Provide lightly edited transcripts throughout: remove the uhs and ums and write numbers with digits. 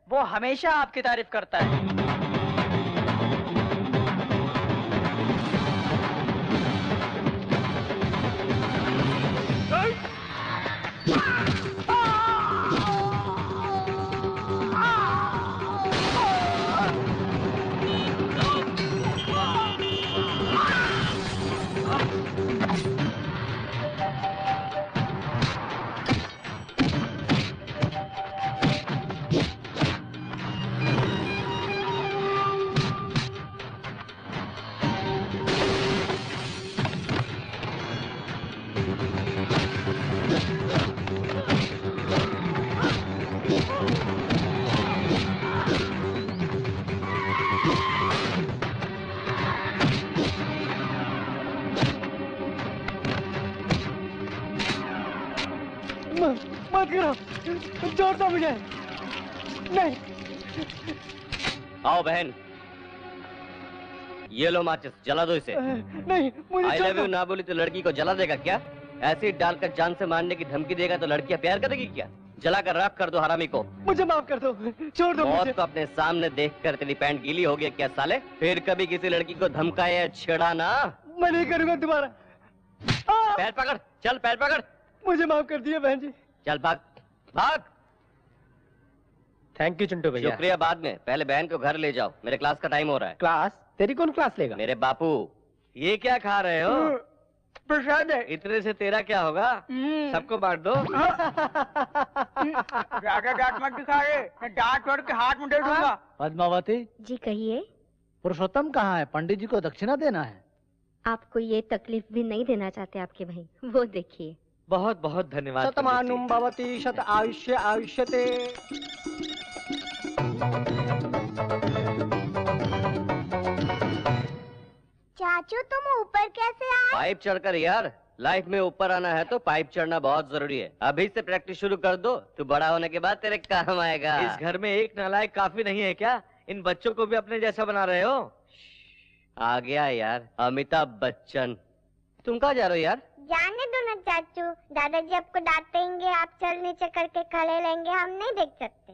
वो हमेशा आपकी तारीफ करता है। मत करो, जोर दो मुझे। नहीं। आओ बहन, ये लो माचिस, जला दो इसे। नहीं, मुझे I love you ना बोली तो लड़की को जला देगा क्या? ऐसे डालकर जान से मारने की धमकी देगा तो लड़कियां प्यार करेगी क्या? जला कर राख कर दो हरामी को। मुझे माफ कर दो, छोड़ दो मुझे। मौत को अपने सामने देखकर तेरी पैंट गीली हो गई क्या साले? फिर कभी किसी लड़की को धमकाए या छेड़ा ना। मैं नहीं करूंगा दोबारा। पैर पकड़, चल पैर पकड़। मुझे माफ कर दिया बहन जी। चल भाग, भाग। थैंक यू चिंटू भैया। शुक्रिया बाद में, पहले बहन को घर ले जाओ, मेरे क्लास का टाइम हो रहा है। क्लास? तेरी कौन क्लास लेगा? मेरे बापू। ये क्या खा रहे हो? प्रसाद है। इतने से तेरा क्या होगा? सबको बांट दो। ज्यादा डांट मत दिखा रे, मैं डांट छोड़ के हाथ में दे दूंगा। पद्मावती जी कहिए। पुरुषोत्तम कहाँ है? पंडित जी को दक्षिणा देना है। आपको ये तकलीफ भी नहीं देना चाहते आपके भाई, वो देखिए। बहुत बहुत धन्यवाद। शतमानुम भवति शत आयुष्य आयुष्यते। चाचू तुम ऊपर कैसे आए? पाइप चढ़कर यार, लाइफ में ऊपर आना है तो पाइप चढ़ना बहुत जरूरी है। अभी से प्रैक्टिस शुरू कर दो, तू बड़ा होने के बाद तेरे काम आएगा। इस घर में एक नालायक काफी नहीं है क्या? इन बच्चों को भी अपने जैसा बना रहे हो? आ गया यार अमिताभ बच्चन। तुम कहाँ जा रहे हो यार? जाने दो ना चाचू, दादाजी आपको डांटेंगे, आप चल नीचे करके खड़े रहेंगे, हम नहीं देख सकते।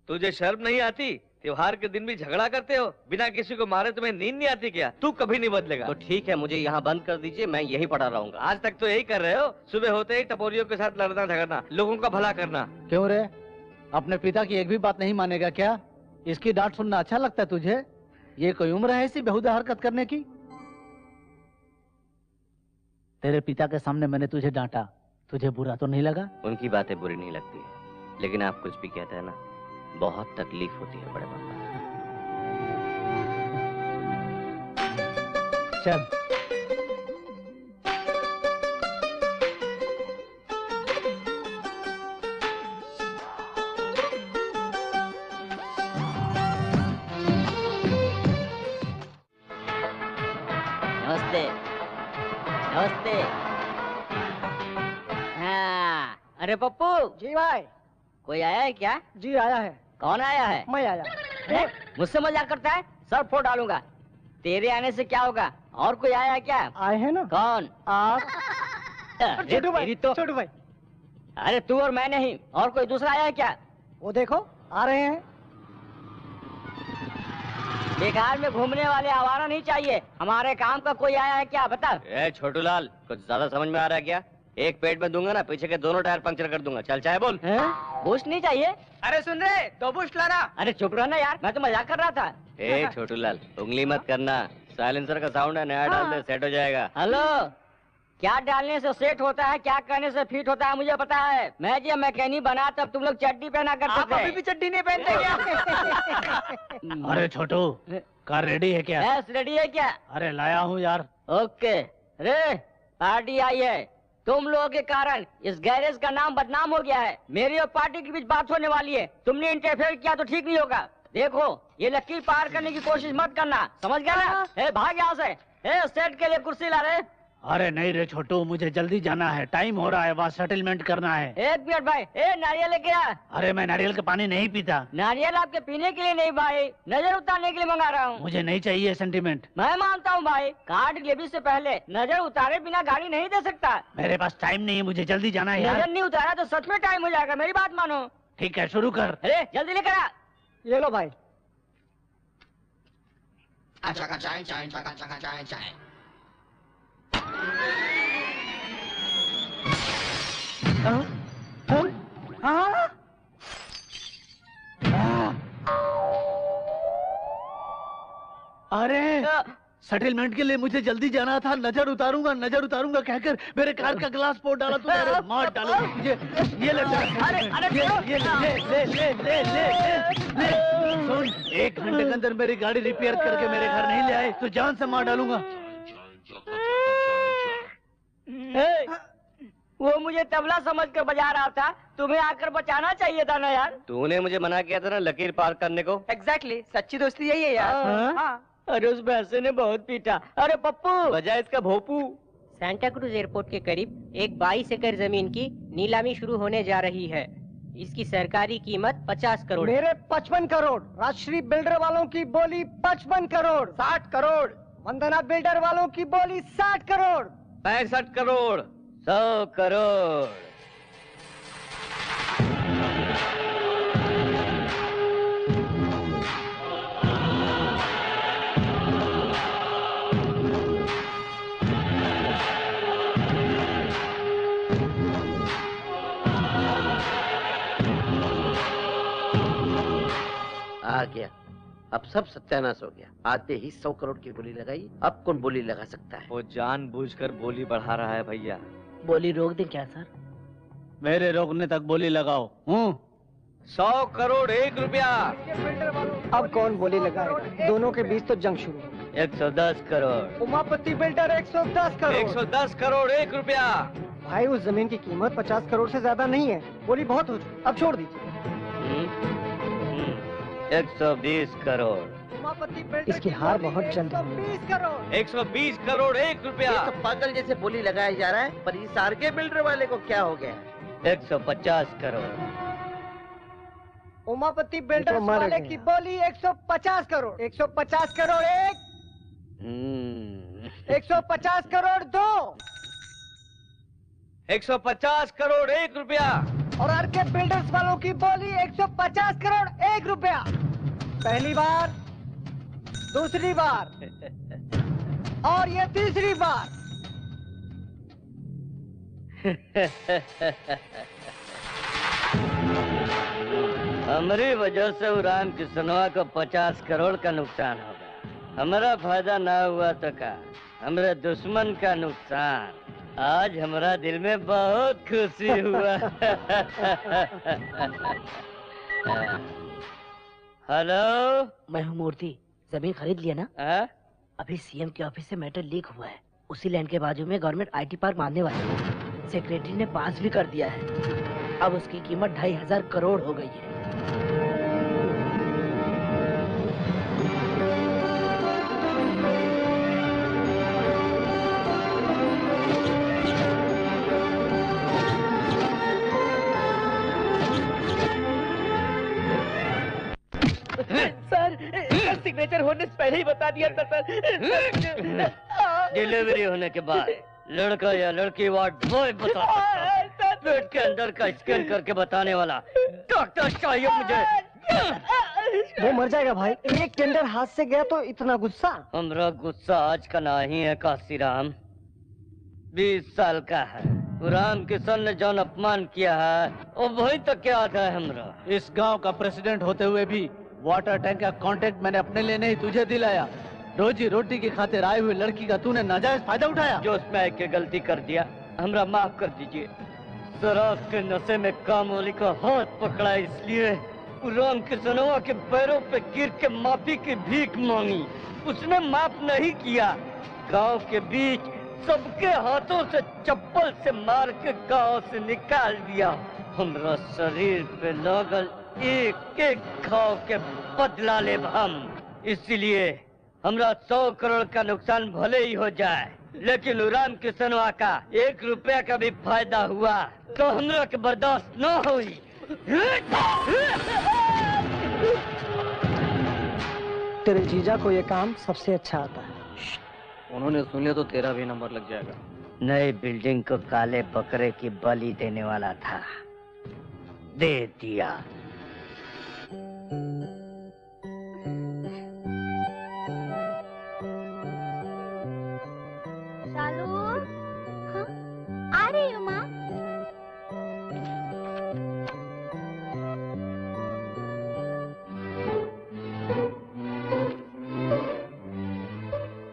तुझे शर्म नहीं आती? त्योहार के दिन भी झगड़ा करते हो, बिना किसी को मारे तुम्हें नींद नहीं आती क्या? तू कभी नहीं बदलेगा। तो ठीक है, मुझे यहाँ बंद कर दीजिए, मैं यही पढ़ा रहूंगा। आज तक तो यही कर रहे हो, सुबह होते ही टपोरियों के साथ लड़ना झगड़ना, लोगों का भला करना। क्यों रे, अपने पिता की एक भी बात नहीं मानेगा क्या? इसकी डांट सुनना अच्छा लगता है तुझे? ये कोई उम्र है ऐसी बेहुदा हरकत करने की? तेरे पिता के सामने मैंने तुझे डांटा, तुझे बुरा तो नहीं लगा? उनकी बातें बुरी नहीं लगती है, लेकिन आप कुछ भी कहते हैं ना, बहुत तकलीफ होती है बड़े पापा। चल। नमस्ते। नमस्ते। हाँ, अरे पप्पू। जी भाई। कोई आया है क्या? जी आया है। कौन आया है? मैं आया। मुझसे मजाक करता है? सर फोड़ डालूंगा। तेरे आने से क्या होगा? और कोई आया है क्या? आए हैं ना। कौन? आप। छोटू भाई। छोटू भाई। अरे तू और मैं नहीं, और कोई दूसरा आया है क्या? वो देखो आ रहे हैं। बेकार में घूमने वाले आवारा नहीं चाहिए, हमारे काम का कोई आया है क्या? बता। ए छोटू लाल, कुछ ज्यादा समझ में आ रहा है क्या? एक पेट में दूंगा ना, पीछे के दोनों टायर पंक्चर कर दूंगा। चल चाहे बोल। बूस्ट नहीं चाहिए? अरे सुन रहे, 2 बूस्ट लाना। अरे चुप रहना यार, मैं तो मजाक कर रहा था। ए छोटू लाल, उंगली मत करना, साइलेंसर का साउंड है, नया डाल दे, सेट हो जाएगा। हेलो, क्या डालने से सेट होता है, क्या करने से फिट होता है मुझे पता है। मैं जब मैकेनिक बना तब तुम लोग चड्डी पहना करते थे। आप अभी भी चड्डी नहीं पहनते क्या? अरे छोटू, कार रेडी है क्या? बस रेडी है क्या? अरे लाया हूँ यार। ओके। रे पार्टी आई है, तुम लोगों के कारण इस गैरेज का नाम बदनाम हो गया है। मेरी और पार्टी के बीच बात होने वाली है, तुमने इंटरफेयर किया तो ठीक नहीं होगा। देखो ये लकीर पार करने की कोशिश मत करना, समझ गया ना? ए भाग यहाँ से। ए सेट के लिए कुर्सी ला रहे। अरे नहीं रे छोटू, मुझे जल्दी जाना है, टाइम हो रहा है, वहाँ सेटलमेंट करना है। एक मिनट भाई, ए नारियल लेके आ। अरे मैं नारियल का पानी नहीं पीता। नारियल आपके पीने के लिए नहीं भाई, नजर उतारने के लिए मंगा रहा हूँ। मुझे नहीं चाहिए सेंटीमेंट। मैं मानता हूँ भाई, कार्ड डिलीवरी से पहले नजर उतारे बिना गाड़ी नहीं दे सकता। मेरे पास टाइम नहीं है, मुझे जल्दी जाना है यार। नजर नहीं उतारा तो सच में टाइम हो जाएगा, मेरी बात मानो। ठीक है शुरू कर। अरे जल्दी लेकर आ। ये लो भाई। अरे सेटलमेंट के लिए मुझे जल्दी जाना था। नजर उतारूंगा कहकर मेरे कार का ग्लास फोड़ डाला तू। मेरे मार डालूंगा तुझे। ये ले ले। सुन, 1 घंटे के अंदर मेरी गाड़ी रिपेयर करके मेरे घर नहीं ले आए तो जान से मार डालूंगा। वो मुझे तबला समझकर बजा रहा था, तुम्हें आकर बचाना चाहिए था ना यार। तूने मुझे मना किया था ना लकीर पार करने को। एग्जैक्टली, सच्ची दोस्ती यही है यार। हाँ। अरे उस भैंसे ने बहुत पीटा। अरे पप्पू, बजा इसका भोपू। सांता क्रूज एयरपोर्ट के करीब एक 22 एकड़ जमीन की नीलामी शुरू होने जा रही है। इसकी सरकारी कीमत 50 करोड़। मेरे 55 करोड़। राजश्री बिल्डर वालों की बोली 55 करोड़। 60 करोड़। वंदना बिल्डर वालों की बोली 60 करोड़। 65 करोड़। 100 करोड़। आ गया। अब सब सत्यानाश हो गया। आते ही 100 करोड़ की बोली लगाई। अब कौन बोली लगा सकता है? वो जानबूझकर बोली बढ़ा रहा है भैया। बोली रोक दे क्या सर? मेरे रोकने तक बोली लगाओ। 100 करोड़ 1 रुपया। अब कौन बोली लगाएगा? दोनों के बीच तो जंग शुरू। 110 करोड़। उमापति बिल्डर 110 करोड़। 110 करोड़ 1 रुपया। भाई उस जमीन की कीमत 50 करोड़ से ज्यादा नहीं है। बोली बहुत हो चुकी, अब छोड़ दीजिए। 120 करोड़। उमापति बिल्डर इसकी हार बहुत जल्द है। 120 करोड़। 120 करोड़ 1 रुपया। ये तो पागल जैसे बोली लगाया जा रहा है, पर इस आरके बिल्डर वाले को क्या हो गया? 150 करोड़। उमापति बिल्डर वाले की बोली 150 करोड़। 150 करोड़ 1। 150 करोड़ 2। 150 करोड़ 1 रुपया। और आरके बिल्डर्स वालों की बोली 150 करोड़ 1 रुपया। पहली बार, दूसरी बार और ये तीसरी बार। हमारी वजह से उरान किसनवा को 50 करोड़ का नुकसान होगा। हमारा फायदा ना हुआ तो क्या, हमारे दुश्मन का नुकसान। आज हमारा दिल में बहुत खुशी हुआ। हेलो, मैं हूँ मूर्ति। जमीन खरीद लिया ना? अभी सीएम के ऑफिस से मैटर लीक हुआ है। उसी लैंड के बाजू में गवर्नमेंट आईटी पार्क मानने वाली है। सेक्रेटरी ने पास भी कर दिया है। अब उसकी कीमत 2500 करोड़ हो गई है। सिग्नेचर होने से पहले ही बता दिया था सर। डिलीवरी होने के बाद लड़का या लड़की वार्ड बॉय बता सकता। पेट के अंदर का स्कैन करके बताने वाला डॉक्टर चाहिए मुझे। वो मर जाएगा भाई। एक टेंडर हाथ से गया तो इतना गुस्सा। हमरा गुस्सा आज का नहीं है काशीराम, 20 साल का है। राम किशन ने जौन अपमान किया है वो वही तक क्या आता है हमरा। इस गांव का प्रेसिडेंट होते हुए भी वाटर टैंक का कॉन्ट्रैक्ट मैंने अपने लिए नहीं तुझे दिलाया। रोजी रोटी की खातिर आई हुई लड़की का तूने नाजायज फायदा उठाया। जो उसमें एक गलती कर दिया, हमरा माफ कर दीजिए। शराब के नशे में कामोली का हाथ पकड़ा इसलिए राम किशनवा के पैरों पे गिर के माफी की भीख मांगी। उसने माफ नहीं किया। गांव के बीच सबके हाथों से चप्पल से मार के गांव से निकाल दिया। हमरा शरीर पे लगल एक एक घाव के बदला ले हम। इसीलिए हमरा 100 करोड़ का नुकसान भले ही हो जाए, लेकिन राम किशनवा का 1 रुपया का भी फायदा हुआ तो हमरा के बर्दाश्त न हुई। तेरे जीजा को ये काम सबसे अच्छा आता है। उन्होंने सुन लिया तो तेरा भी नंबर लग जाएगा। नई बिल्डिंग को काले बकरे की बलि देने वाला था, दे दिया।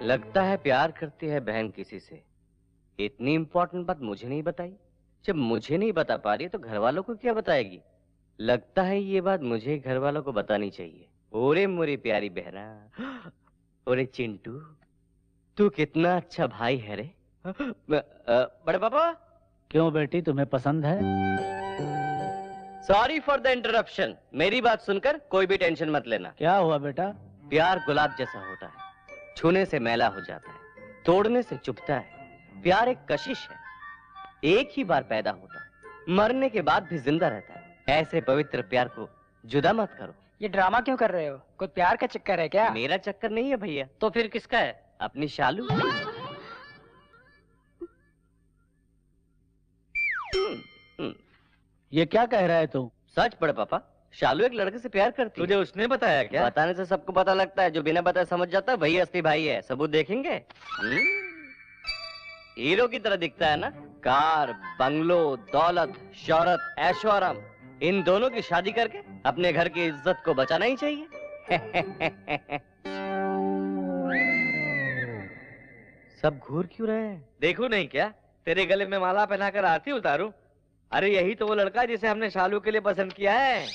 लगता है प्यार करती है बहन किसी से। इतनी इम्पोर्टेंट बात मुझे नहीं बताई। जब मुझे नहीं बता पा रही तो घर वालों को क्या बताएगी? लगता है ये बात मुझे घर वालों को बतानी चाहिए। ओरे मोरी प्यारी बहना, ओरे चिंटू, तू कितना अच्छा भाई है रे। बड़े पापा। क्यों बेटी, तुम्हें पसंद है? Sorry for the interruption. मेरी बात सुनकर कोई भी टेंशन मत लेना। क्या हुआ बेटा? प्यार गुलाब जैसा होता है, छूने से मैला हो जाता है, तोड़ने से चुभता है। प्यार एक कशिश है, एक ही बार पैदा होता है, मरने के बाद भी जिंदा रहता है। ऐसे पवित्र प्यार को जुदा मत करो। ये ड्रामा क्यों कर रहे हो? कोई प्यार का चक्कर है क्या? मेरा चक्कर नहीं है भैया। तो फिर किसका है? अपनी शालू। ये क्या कह रहा है तू? सच बड़े पापा, शालू एक लड़के से प्यार करती है। तुझे उसने बताया क्या? बताने से सबको पता लगता है, जो बिना बताए समझ जाता है वही असली भाई है। सबूत देखेंगे? हीरो की तरह दिखता है ना? कार, बंगलो, दौलत, शोहरत, ऐशो आराम, इन दोनों की शादी करके अपने घर की इज्जत को बचाना ही चाहिए। सब घूर क्यों रहे हैं? देखूं नहीं क्या? तेरे गले में माला पहनाकर आरती उतारूं? अरे यही तो वो लड़का जिसे हमने शालू के लिए पसंद किया है।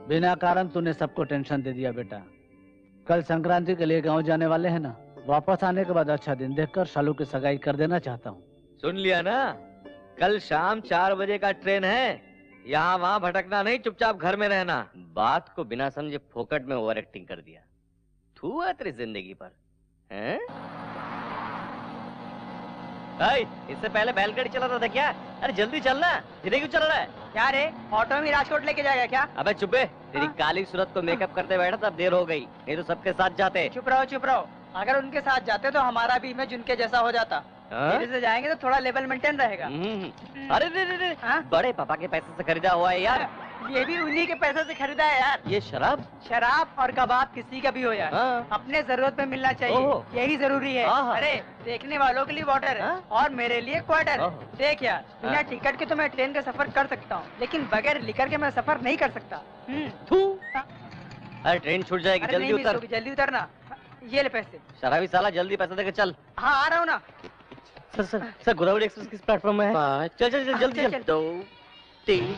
बिना कारण तूने सबको टेंशन दे दिया बेटा। कल संक्रांति के लिए गांव जाने वाले हैं ना, वापस आने के बाद अच्छा दिन देखकर शालू की सगाई कर देना चाहता हूँ। सुन लिया ना? कल शाम 4 बजे का ट्रेन है। यहाँ वहाँ भटकना नहीं, चुपचाप घर में रहना। बात को बिना समझे फोकट में ओवर एक्टिंग कर दिया। थू है तेरी जिंदगी पर, हैं? इससे पहले बैलगाड़ी चला रहा था क्या? अरे जल्दी चलना, धीरे क्यों चल रहा है? क्या रे, ऑटो में राजकोट लेके जाएगा क्या? अबे चुप है, तेरी काली सूरत को मेकअप करते बैठा तब देर हो गई, नहीं तो सबके साथ जाते। चुप रहो चुप रहो। अगर उनके साथ जाते तो हमारा भी इमेज उनके जैसा हो जाता। धीरे से जाएंगे तो थोड़ा लेवल मेंटेन रहेगा। अरे रे, बड़े पापा के पैसे से खरीदा हुआ है यार। ये भी उन्हीं के पैसे से खरीदा है यार। ये शराब और कबाब किसी का भी हो यार, अपने जरूरत पे मिलना चाहिए, यही जरूरी है। अरे देखने वालों के लिए वाटर और मेरे लिए क्वार्टर। देख यार, बिना टिकट के तो मैं ट्रेन का सफर कर सकता हूँ, लेकिन बगैर लिकर के मैं सफर नहीं कर सकता। अरे ट्रेन छूट जाएगी, जल्दी उतर। जल्दी उतरना। ये ले पैसे। शराबी साला, जल्दी पैसे देकर चल। हाँ आ रहा हूँ ना। सर गोदावरी एक्सप्रेस किस प्लेटफॉर्म में है? 5 चल जल्दी 2 3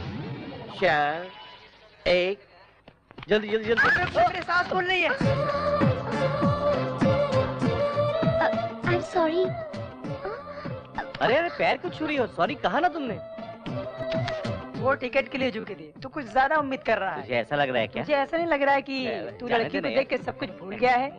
4 1 जल्दी। मेरे सांस फूल रही है। I am sorry. अरे पैर क्यों छू रही हो? सॉरी कहा ना तुमने। वो टिकट के लिए झुके थे, तू कुछ ज्यादा उम्मीद कर रहा है। तुझे ऐसा लग रहा है क्या? मुझे ऐसा नहीं लग रहा है कि तू लड़की को देख के सब कुछ भूल गया है।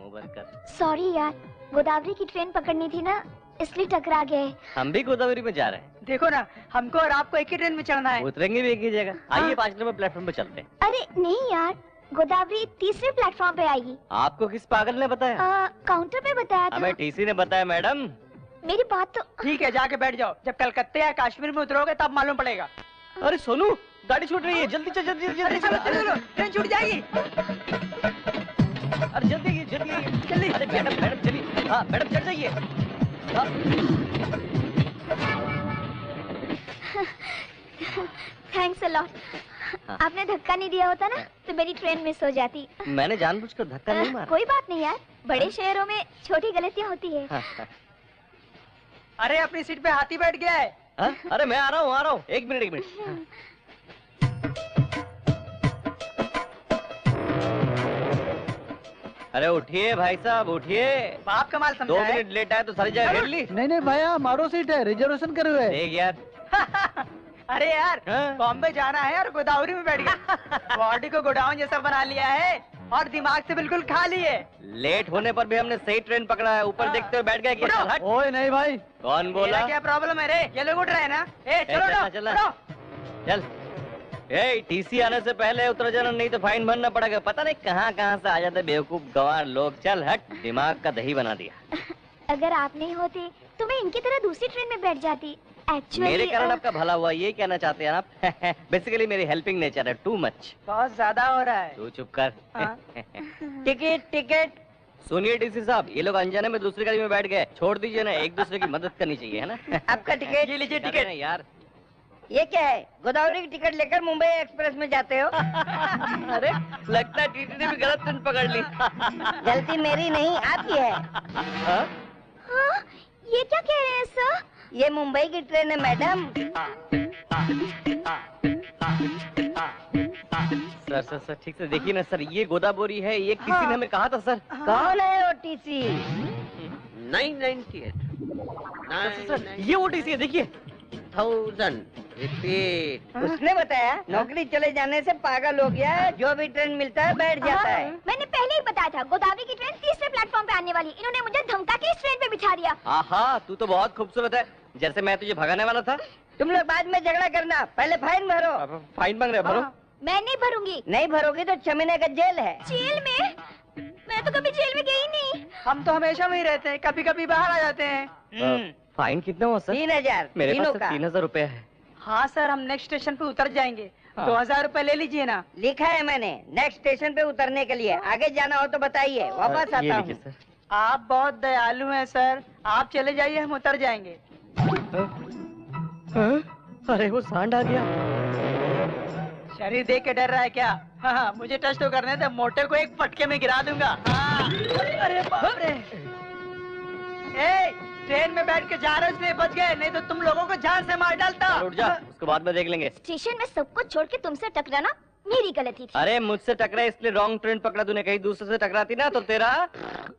सॉरी यार, गोदावरी की ट्रेन पकड़नी थी ना, इसलिए टकरा गए। हम भी गोदावरी में जा रहे हैं। देखो ना, हमको और आपको एक ही ट्रेन में चढ़ना है। उतरेंगे भी एक ही जगह। आइए 5 नंबर प्लेटफॉर्म पे चलते हैं। अरे नहीं यार, गोदावरी तीसरे प्लेटफॉर्म पे आएगी। आपको किस पागल ने बताया? काउंटर पे बताया था। हमें टीसी ने बताया मैडम। मेरी बात तो ठीक है, जाके बैठ जाओ। जब कलकत्ते या कश्मीर में उतरोगे तब मालूम पड़ेगा। अरे सोनू, गाड़ी छूट रही है, जल्दी चल। चलो, ट्रेन छूट जाएगी। अरे जल्दी। अरे मैडम चलिए। हाँ मैडम चढ़ जाइए। Thanks a lot. आपने धक्का नहीं दिया होता ना तो मेरी ट्रेन मिस हो जाती। मैंने जानबूझकर धक्का नहीं मारा। कोई बात नहीं यार, बड़े शहरों में छोटी गलतियाँ होती है। अरे अपनी सीट पे हाथी बैठ गया है। अरे मैं आ रहा हूँ। एक मिनट। अरे उठिए भाई साहब, उठिए। बाप का माल समझा 2 मिनट लेट आया तो सारी जगह घेर ली। नहीं भैया, हमारो सीट है, रिजर्वेशन करे हुए। देख यार। अरे यार, बॉम्बे जाना है और गोदावरी में बैठ गया। बॉडी को गोडाउन जैसा बना लिया है और दिमाग से बिल्कुल खाली है। लेट होने पर भी हमने सही ट्रेन पकड़ा है। ऊपर देखते हुए बैठ गया। ओए नहीं भाई। कौन बोला? क्या प्रॉब्लम है रे? ये लोग उठ रहे हैं ना? चल। टीसी आने से पहले उतर जाना, नहीं तो फाइन भरना पड़ेगा। पता नहीं कहाँ से आ जाते बेवकूफ गंवार लोग। चल हट, दिमाग का दही बना दिया। अगर आप नहीं होते तो मैं इनकी तरह दूसरी ट्रेन में बैठ जाती। एक्चुअली मेरे कारण आपका भला हुआ, ये कहना चाहते हैं आप? बेसिकली मेरी हेल्पिंग नेचर है, टू मच। बहुत ज्यादा हो रहा है। तू चुप कर। टिकट। सुनिए डीसी साहब, ये लोग अनजाने में दूसरी गाड़ी में बैठ गए। छोड़ दीजिए ना, एक दूसरे की मदद करनी चाहिए, है ना? आपका टिकट। ये लीजिए टिकट। यार ये क्या है? गोदावरी की टिकट लेकर मुंबई एक्सप्रेस में जाते हो? अरे लगता है टीटी ने भी गलत ट्रेन पकड़ ली। गलती मेरी नहीं, आपकी है। हाँ? हाँ, ये क्या कह रहे हैं सर? ये मुंबई की ट्रेन है मैडम। सर ठीक से देखिए ना सर, ये गोदावरी है, ये किसी ने हमें कहा था सर। कौन है ओटीसी? 998 सर ये ओटीसी है, देखिए। 1000 रिपीट। उसने बताया नौकरी चले जाने से पागल हो गया है, जो भी ट्रेन मिलता है बैठ जाता है। मैंने पहले ही बताया था गोदावरी की ट्रेन तीसरे प्लेटफॉर्म पे आने वाली। इन्होंने मुझे धमका के इस ट्रेन पे बिठा दिया। आहा, तू तो बहुत खूबसूरत है, जैसे मैं तुझे भगाने वाला था। तुम लोग बाद में झगड़ा करना, पहले फाइन भरो। फाइन मांग रहे भरो। मैं नहीं भरूंगी। नहीं भरोगी तो 6 महीने का जेल है। जेल में? मैं तो कभी जेल में गई नहीं। हम तो हमेशा वहीं रहते हैं, कभी कभी बाहर आ जाते हैं। फाइन कितना हुआ सर? 3000। मेरे पास 3000 रुपया है। हाँ सर, हम नेक्स्ट स्टेशन पे उतर जाएंगे। 2000 रुपए ले लीजिए ना। लिखा है मैंने, नेक्स्ट स्टेशन पे उतरने के लिए। आगे जाना हो तो बताइए, वापस आता हूँ। आप बहुत दयालु हैं सर, आप चले जाइए, हम उतर जाएंगे। अरे वो सांड आ गया। शरीर देख के डर रहा है क्या? हाँ, मुझे टच तो करने दे, मोटे को एक फटके में गिरा दूंगा। हाँ। अरे बाप रे। ट्रेन में बैठ के जा रहे इसलिए बच गए, नहीं तो तुम लोगों को जान से मार डालता। उठ जा, उसको बाद में देख लेंगे। स्टेशन में सब कुछ छोड़ के तुमसे टकराना मेरी गलती थी। अरे मुझसे टकरा इसलिए रॉन्ग ट्रेन पकड़ा तूने, कहीं दूसरे से टकराती ना तो तेरा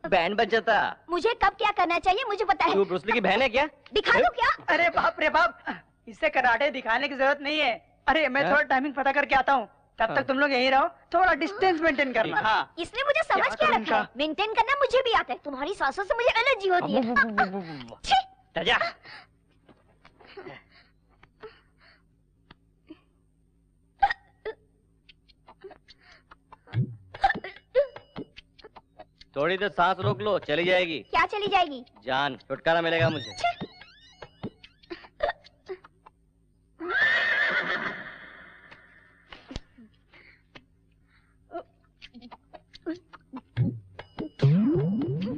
बैंड बज जाता। मुझे कब क्या करना चाहिए मुझे पता है। तू ब्रूस ली की बहन है क्या? दिखा दो क्या? अरे बाप रे बाप, इससे कराटे दिखाने की जरूरत नहीं है। अरे मैं थोड़ा टाइमिंग पता करके आता हूँ, तब तक तुम लोग यहीं रहो, थोड़ा डिस्टेंस मेंटेन करना। हाँ। इसने मुझे समझ क्या रखा है? मेंटेन करना मुझे भी आता है, तुम्हारी सांसों से मुझे एलर्जी होती है। जा। थोड़ी देर सांस रोक लो, चली जाएगी। क्या चली जाएगी? जान, छुटकारा मिलेगा मुझे।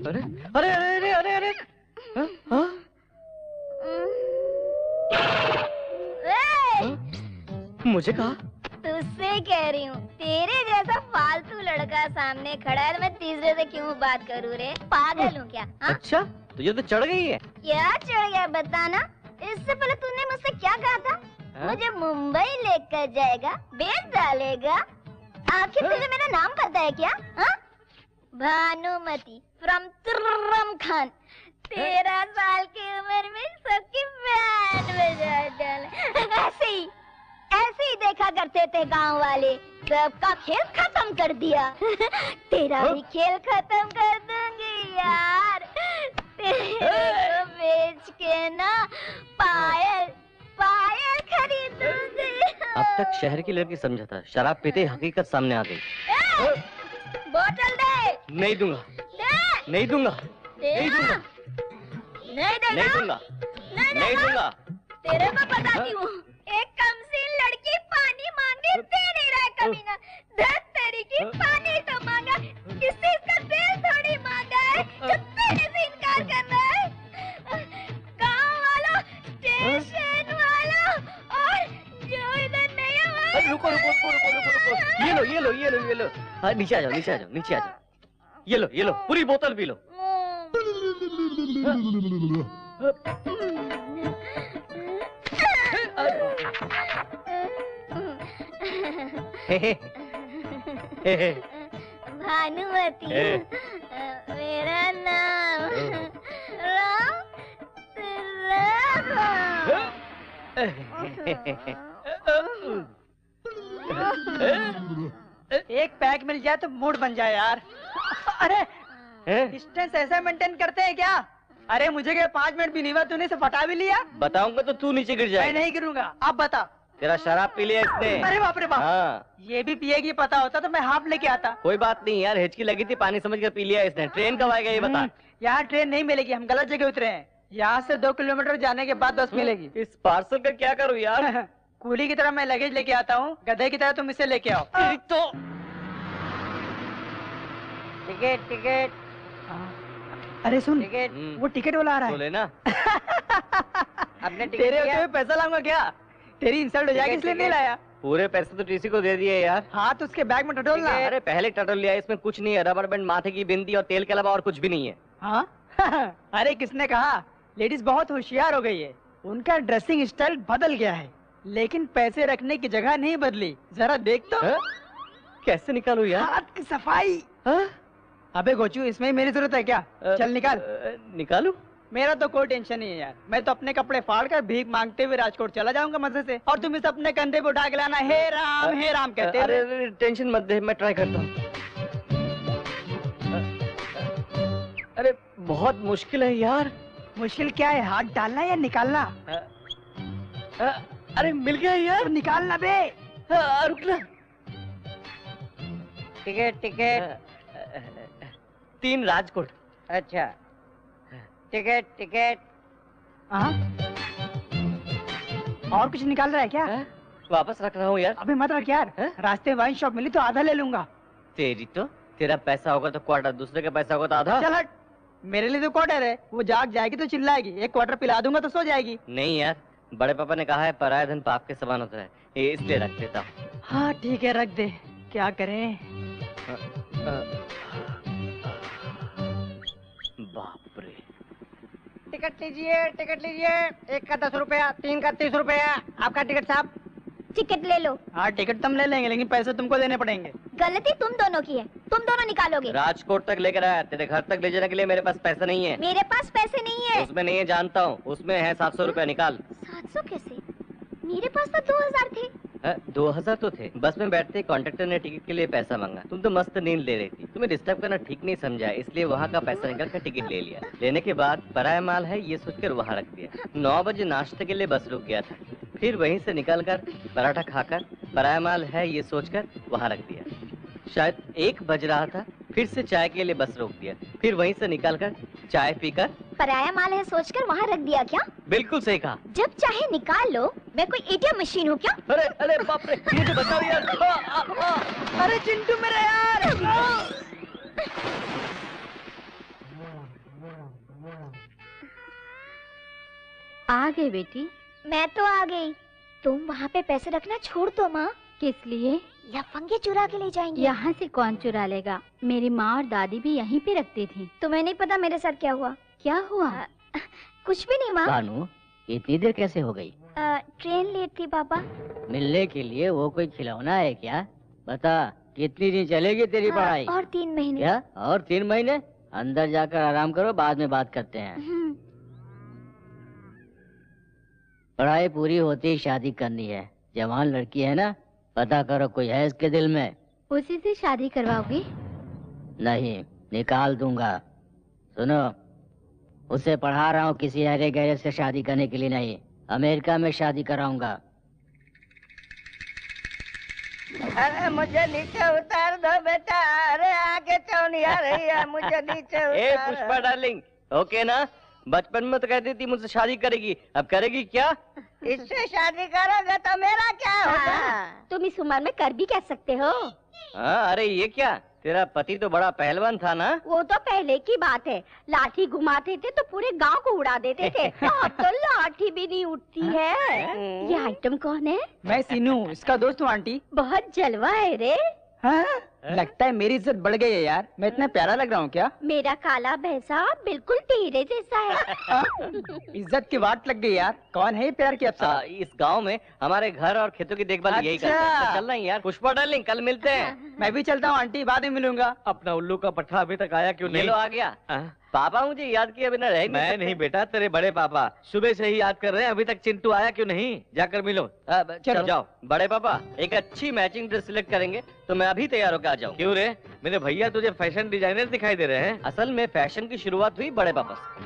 अरे अरे अरे अरे अरे हाँ? मुझे कहा? तुझसे कह रही हूँ, तेरे जैसा फालतू लड़का सामने खड़ा है तो मैं तीसरे से क्यों बात करूँ रे? पागल हूँ क्या? हा? अच्छा, तुझे तो चढ़ गई है। क्या चढ़ गया बताना? इससे पहले तूने मुझसे क्या कहा था? मुझे मुंबई लेकर जाएगा, बेच डालेगा। आखिर तुझे मेरा नाम पता है क्या? हा? भानुमति फ्रॉम तुर्रम खान। 13 साल की उम्र में सबकी बैंड बजा डाले। ऐसे ही देखा करते थे गांव वाले, सबका खेल खत्म कर दिया। तेरा भी खेल खत्म कर दूंगी यार। तेरे को बेच के ना पायल खरीदूंगी। अब तक शहर की लड़की समझा था, शराब पीते ही हकीकत सामने आ गई। बोतल दे। नहीं दूंगा। दे। नहीं दूंगा। नहीं दूंगा। नहीं देगा। नहीं दूंगा। नहीं दूंगा। तेरे को बताती हूँ, एक कमसीन लड़की पानी मांगे दे नहीं रहा कमीना। धत तेरी की पानी तो मांगा, किसी का दिल थोड़ी मांगा है जो तेरे से इनकार कर रहा है। गाँव वालों, स्टेशन वालों और जो इधर नहीं है। रुको रुको रुको रुको रुको रुको, ये लो ये लो ये लो ये लो। हाँ नीचे आ जाओ नीचे आ जाओ नीचे आ जाओ। ये लो पूरी बोतल पी लो। भानुमति मेरा नाम राम। एक पैक मिल जाए तो मूड बन जाए यार। अरे डिस्टेंस ऐसा मेंटेन करते हैं क्या? अरे मुझे क्या 5 मिनट भी नहीं हुआ, तूने से फटा भी लिया। बताऊंगा तो तू नीचे गिर जाए। मैं नहीं गिरूंगा, आप बता। तेरा शराब पी लिया इसने। अरे बाप रे बाप। हाँ। ये भी पिएगी, पता होता तो मैं हाफ लेके आता। कोई बात नहीं यार, हिचकी लगी थी, पानी समझ कर पी लिया इसने। ट्रेन कब आएगा ये बता। यहाँ ट्रेन नहीं मिलेगी, हम गलत जगह उतरे हैं। यहाँ से 2 किलोमीटर जाने के बाद बस मिलेगी। इस पार्सल का क्या करूँ यार? कूली की तरह मैं लगेज लेके आता हूँ, गधे की तरह तुम इसे लेके आओ। तो टिकट टिकट। अरे सुन, वो टिकट वाला आ रहा है। बोले ना। अपने टिकट तेरे होते हुए पैसा लाऊंगा क्या? तेरी इंसल्ट हो जाएगी इसलिए नहीं लाया। पूरे पैसे तो टीसी को दे दिए यार। हाँ तो उसके बैग में टटोलना। अरे पहले टटोल लिया, इसमें कुछ नहीं है, रबर बैंड, माथे की बिंदी और तेल के अलावा और कुछ भी नहीं है। हाँ अरे किसने कहा? लेडीज बहुत होशियार हो गई है, उनका ड्रेसिंग स्टाइल बदल गया है, लेकिन पैसे रखने की जगह नहीं बदली। जरा देख तो। कैसे निकालूं यार? हाथ की सफाई। अबे गोचू, इसमें मेरी जरूरत है क्या? चल निकाल। निकालू? मेरा तो कोई टेंशन नहीं है यार, मैं तो अपने कपड़े फाड़ कर भीख मांगते हुए राजकोट चला जाऊंगा मजे से, और तुम इसे अपने कंधे पे उठा के लाना हे राम कहते। अरे टेंशन मत दे, मैं ट्राई करता हूँ। अरे बहुत मुश्किल है यार। मुश्किल क्या है, हाथ डालना या निकालना? अरे मिल गया यार। तो निकालना बे। रुकना। Ticket ticket 3 Rajkot. अच्छा टिकट टिकट। और कुछ निकाल रहा है क्या? वापस रख रहा हूँ यार। अबे मत रख यार, रास्ते वाइन शॉप मिली तो आधा ले लूंगा। तेरी तो, तेरा पैसा होगा तो क्वार्टर, दूसरे का पैसा होगा तो आधा। चल हट, मेरे लिए तो क्वार्टर है, वो जाग जाएगी तो चिल्लाएगी, एक क्वार्टर पिला दूंगा तो सो जाएगी। नहीं यार, बड़े पापा ने कहा है पराया धन पाप के समान होता है, ये इसलिए रख देता हूँ। हाँ ठीक है रख दे, क्या करें। बाप रे। टिकट लीजिए टिकट लीजिए, 1 का 10 रुपया, 3 का 30 रुपया, आपका टिकट साहब। टिकट ले लो। हाँ टिकट तुम ले लेंगे, लेकिन पैसे तुमको देने पड़ेंगे। गलती तुम दोनों की है, तुम दोनों निकालोगे। राजकोट तक लेकर आया, तेरे घर तक ले जाने के लिए मेरे पास पैसा नहीं है। मेरे पास पैसे नहीं है। उसमें नहीं है जानता हूँ, उसमें है 700 रुपया, निकाल। 700 कैसे? मेरे पास तो 2000 थे। 2000 तो थे। बस में बैठते कंडक्टर ने टिकट के लिए पैसा मांगा, तुम तो मस्त नींद ले रही थी, तुम्हें डिस्टर्ब करना ठीक नहीं समझा, इसलिए वहाँ का पैसा निकाल कर टिकट ले लिया। लेने के बाद पराया माल है ये सोचकर वहाँ रख दिया। 9 बजे नाश्ते के लिए बस रुक गया था, फिर वहीं से निकलकर पराठा खाकर पराया माल है ये सोचकर वहाँ रख दिया। शायद 1 बज रहा था, फिर से चाय के लिए बस रोक दिया, फिर वहीं से निकलकर चाय पीकर पराया माल है सोचकर वहाँ रख दिया क्या? बिल्कुल सही कहा। जब चाहे निकाल लो, मैं कोई एटीएम मशीन हूँ क्या? अरे अरे बाप रे, मुझे बताओ यार। अरे चिंटू मेरा यार। आ गए बेटी? मैं तो आ गई, तुम वहाँ पे पैसे रखना छोड़ दो माँ। किस लिए? लफंगे चुरा के ले जाएंगे। यहाँ से कौन चुरा लेगा? मेरी माँ और दादी भी यहीं पे रखती थी। तुम्हें नहीं पता मेरे साथ क्या हुआ? क्या हुआ? कुछ भी नहीं माँ। भानु, इतनी देर कैसे हो गई? ट्रेन लेट थी पापा। मिलने के लिए वो कोई खिलौना है क्या? बता, कितनी दिन चलेगी तेरी पढ़ाई? और 3 महीने। क्या? और 3 महीने? अंदर जाकर आराम करो, बाद में बात करते हैं। पढ़ाई पूरी होती ही शादी करनी है। जवान लड़की है ना, पता करो कोई है इसके दिल में। उसी से शादी करवाओगी? नहीं, निकाल दूंगा। सुनो, उसे पढ़ा रहा हूँ, किसी अरे गहरे से शादी करने के लिए नहीं, अमेरिका में शादी कराऊंगा। अरे मुझे नीचे उतार दो बेटा, अरे आगे क्यों नहीं आ रही है, मुझे नीचे उतार। ए पुष्पा डार्लिंग, ओके ना? बचपन में तो कहती थी मुझसे शादी करेगी, अब करेगी क्या? इससे शादी करोगे तो मेरा क्या होगा? तुम इस उम्र में कर भी कह सकते हो। हाँ, अरे ये क्या, तेरा पति तो बड़ा पहलवान था ना? वो तो पहले की बात है, लाठी घुमाते थे तो पूरे गांव को उड़ा देते थे। अब तो लाठी भी नहीं उठती है। ये आइटम कौन है? मैं सीनू, इसका दोस्त हूँ आंटी। बहुत जलवा है रे। हाँ? लगता है मेरी इज्जत बढ़ गई है यार, मैं इतना प्यारा लग रहा हूँ क्या? मेरा काला भैंसा बिल्कुल तेरे जैसा है। इज्जत की वाट लग गई यार। कौन है प्यार की अफसर? इस गांव में हमारे घर और खेतों की देखभाल यही करते हैं। तो चल रही यार। पुष्पा डार्लिंग, कल मिलते हैं। मैं भी चलता हूँ आंटी, बाद में मिलूंगा। अपना उल्लू का पट्टा अभी तक आया क्यों नहीं? ये लो आ गया। पापा मुझे याद किया बिना रह मैं नहीं बेटा, तेरे बड़े पापा सुबह से ही याद कर रहे हैं, अभी तक चिंटू आया क्यों नहीं? जाकर मिलो। चलो जाओ। बड़े पापा, एक अच्छी मैचिंग ड्रेस सिलेक्ट करेंगे तो मैं अभी तैयार होकर आ जाऊँ। क्यों रे, मेरे भैया तुझे फैशन डिजाइनर दिखाई दे रहे हैं? असल में फैशन की शुरुआत हुई बड़े पापा से।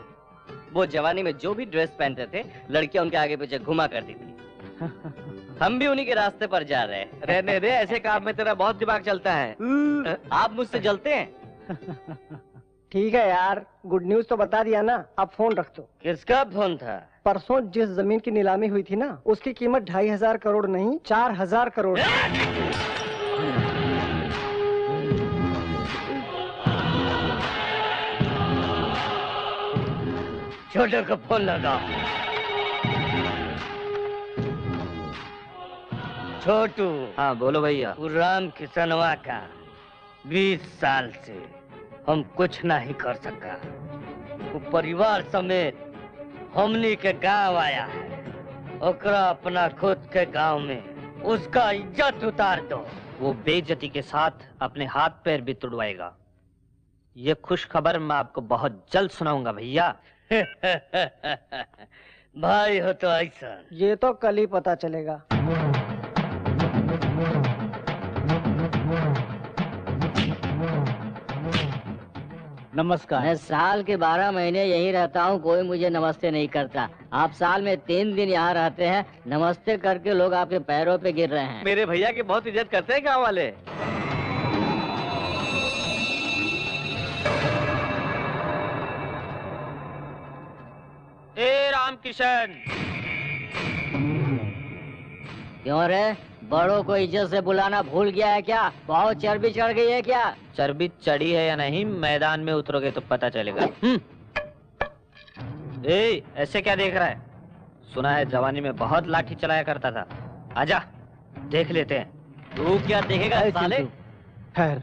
वो जवानी में जो भी ड्रेस पहनते थे, लड़कियां उनके आगे पीछे घुमा करती थी। हम भी उन्हीं के रास्ते पर जा रहे हैं। रहने दे, ऐसे काम में तेरा बहुत दिमाग चलता है। आप मुझसे जलते हैं? ठीक है यार, गुड न्यूज तो बता दिया ना, अब फोन रख दो। किसका फोन था? परसों जिस जमीन की नीलामी हुई थी ना, उसकी कीमत 2500 करोड़ नहीं 4000 करोड़। छोटे को फोन लगा। छोटू। हाँ बोलो भैया। राम किसनवा का 20 साल से हम कुछ नहीं कर सका। वो परिवार समेत हमनी के गांव आया है। ओकरा अपना खुद के गांव में उसका इज्जत उतार दो। वो बेइज्जती के साथ अपने हाथ पैर भी तुड़वाएगा। ये खुश खबर मैं आपको बहुत जल्द सुनाऊंगा भैया। भाई हो तो ऐसा। ये तो कल ही पता चलेगा। नमस्कार। मैं साल के 12 महीने यहीं रहता हूँ, कोई मुझे नमस्ते नहीं करता। आप साल में 3 दिन यहाँ रहते हैं, नमस्ते करके लोग आपके पैरों पे गिर रहे हैं। मेरे भैया की बहुत इज्जत करते हैं गाँव वाले। ए रामकिशन। क्यों रे, बड़ों को इज्जत से बुलाना भूल गया है क्या? बहुत चर्बी चढ़ गई है क्या? चर्बी चढ़ी है या नहीं मैदान में उतरोगे तो पता चलेगा। ए, ऐसे क्या देख रहा है? सुना है जवानी में बहुत लाठी चलाया करता था। आजा देख लेते हैं। तू क्या देखेगा साले? खैर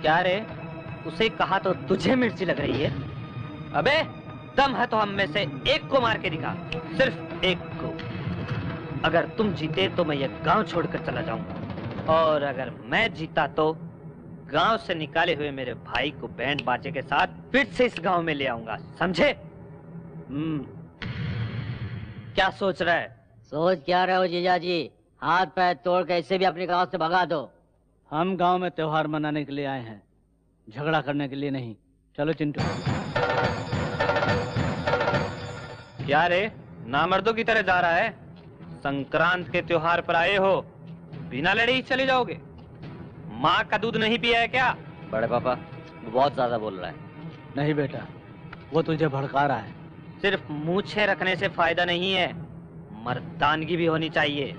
क्या रे, उसे कहा तो तुझे मिर्ची लग रही है? अबे दम है तो हम में से एक को मार के दिखा, सिर्फ एक को। अगर तुम जीते तो मैं ये गांव छोड़कर चला जाऊंगा, और अगर मैं जीता तो गांव से निकाले हुए मेरे भाई को बैंड बाजे के साथ फिर से इस गांव में ले आऊंगा, समझे? क्या सोच रहा है? सोच क्या रहे हो जीजा जी? हाथ पैर तोड़ के इसे भी अपने गांव से भगा दो। हम गांव में त्योहार मनाने के लिए आए हैं, झगड़ा करने के लिए नहीं। चलो चिंटू। क्या रे, नामर्दों की तरह जा रहा है? संक्रांत के त्योहार पर आए हो, बिना लड़े ही चले जाओगे? माँ का दूध नहीं पिया है क्या? बड़े पापा वो बहुत ज्यादा बोल रहा है। नहीं बेटा, वो तुझे भड़का रहा है। सिर्फ मूछें रखने से फायदा नहीं है, मर्दानगी भी होनी चाहिए।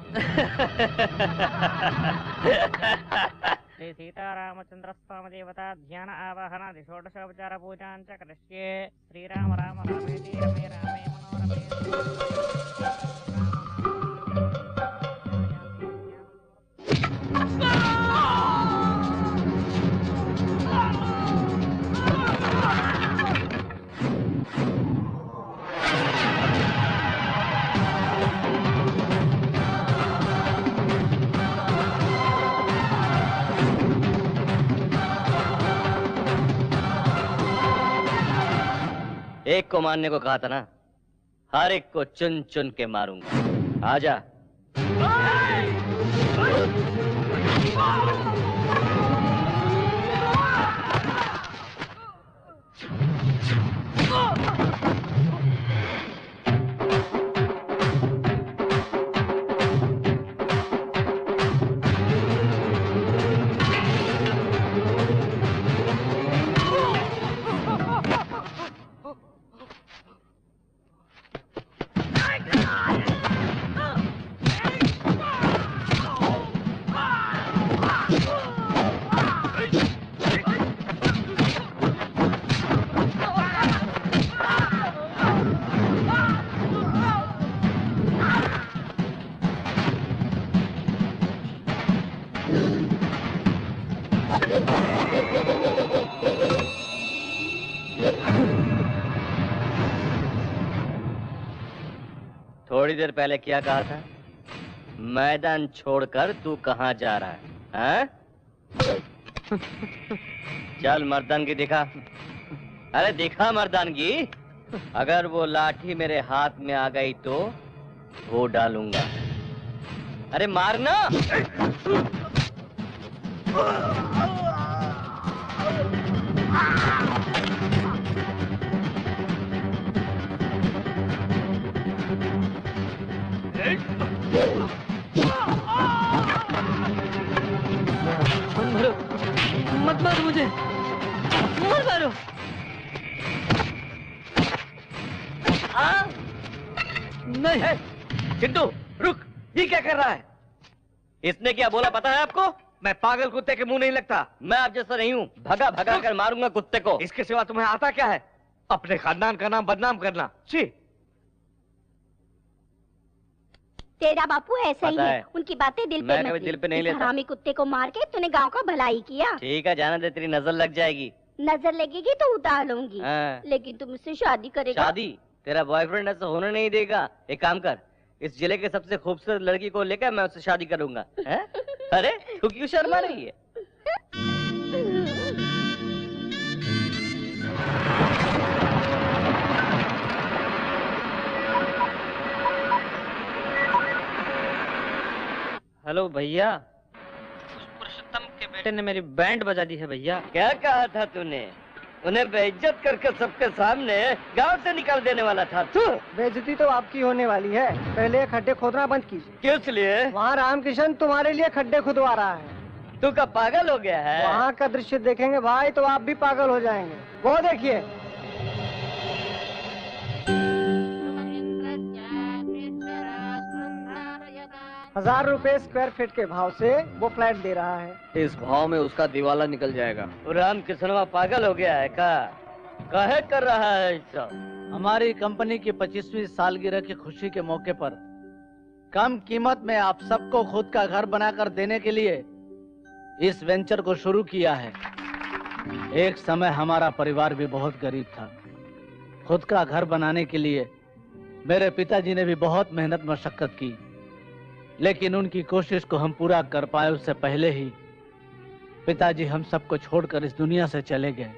श्री सीतारामचंद्र स्वामी देवता ध्यान आवाहन षोडशोपचार पूजां च करिष्ये। श्रीराम राम रामेति रमे रामे मनोरमे। एक को मारने को कहा था ना, हर एक को चुन चुन के मारूंगा। आजा। थोड़ी देर पहले क्या कहा था? मैदान छोड़कर तू कहाँ जा रहा है? हाँ? चल मर्दानगी दिखा। अरे दिखा मर्दानगी। अगर वो लाठी मेरे हाथ में आ गई तो वो डालूंगा। अरे मारना। मत मारो मुझे, मत मारो। नहीं चिंटू रुक, ये क्या कर रहा है? इसने क्या बोला पता है आपको? मैं पागल कुत्ते के मुंह नहीं लगता। मैं आप जैसा नहीं हूँ, भगा भगा कर मारूंगा कुत्ते को। इसके सिवा तुम्हें आता क्या है? अपने खानदान का नाम बदनाम करना। छी। तेरा बापू ऐसा ही पता है, है। उनकी बातें दिल मैं पे कभी मत दिल ले। पे नहीं इस लेता। हरामी कुत्ते को मार के तूने गांव का भलाई किया। ठीक है, जाना दे, तेरी नजर लग जाएगी। नजर लगेगी तो उतार लूंगी, हाँ। लेकिन तुम मुझसे शादी करेगा? शादी? तेरा बॉयफ्रेंड ऐसा होने नहीं देगा। एक काम कर, इस जिले के सबसे खूबसूरत लड़की को लेकर मैं उससे शादी करूंगा। हैं? अरे तू क्यों शर्मा रही है? हेलो भैया, उस पुरुषोत्तम के बेटे ने मेरी बैंड बजा दी है भैया। क्या कहा था तूने? उन्हें बेइज्जत करके सबके सामने गांव से निकाल देने वाला था तू। बेइज्जती तो आपकी होने वाली है, पहले खड्डे खोदना बंद कीजिए। किस लिए? वहाँ रामकिशन तुम्हारे लिए खड्डे खुदवा रहा है। तू का पागल हो गया है? वहाँ का दृश्य देखेंगे भाई तो आप भी पागल हो जाएंगे। वो देखिए। ₹1000 स्क्वायर फीट के भाव से वो फ्लैट दे रहा है। इस भाव में उसका दिवाला निकल जाएगा। राम किसनवा पागल हो गया है का? काहे कर रहा है ये सब? हमारी कंपनी की 25वीं सालगिरह की खुशी के मौके पर कम कीमत में आप सबको खुद का घर बनाकर देने के लिए इस वेंचर को शुरू किया है। एक समय हमारा परिवार भी बहुत गरीब था। खुद का घर बनाने के लिए मेरे पिताजी ने भी बहुत मेहनत मशक्कत की, लेकिन उनकी कोशिश को हम पूरा कर पाए उससे पहले ही पिताजी हम सबको छोड़कर इस दुनिया से चले गए।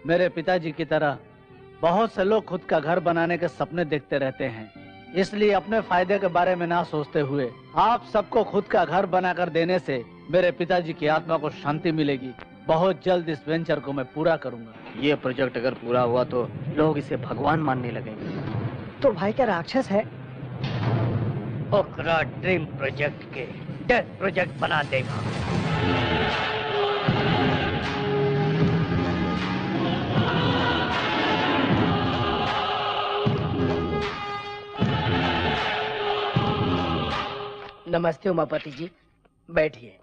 मेरे पिताजी की तरह बहुत से लोग खुद का घर बनाने के सपने देखते रहते हैं, इसलिए अपने फायदे के बारे में ना सोचते हुए आप सबको खुद का घर बनाकर देने से मेरे पिताजी की आत्मा को शांति मिलेगी। बहुत जल्द इस वेंचर को मैं पूरा करूंगा। ये प्रोजेक्ट अगर पूरा हुआ तो लोग इसे भगवान मानने लगेंगे। तो भाई क्या राक्षस है? ओकरा ड्रीम प्रोजेक्ट के डेथ प्रोजेक्ट बना देगा। नमस्ते उमापति जी, बैठिए।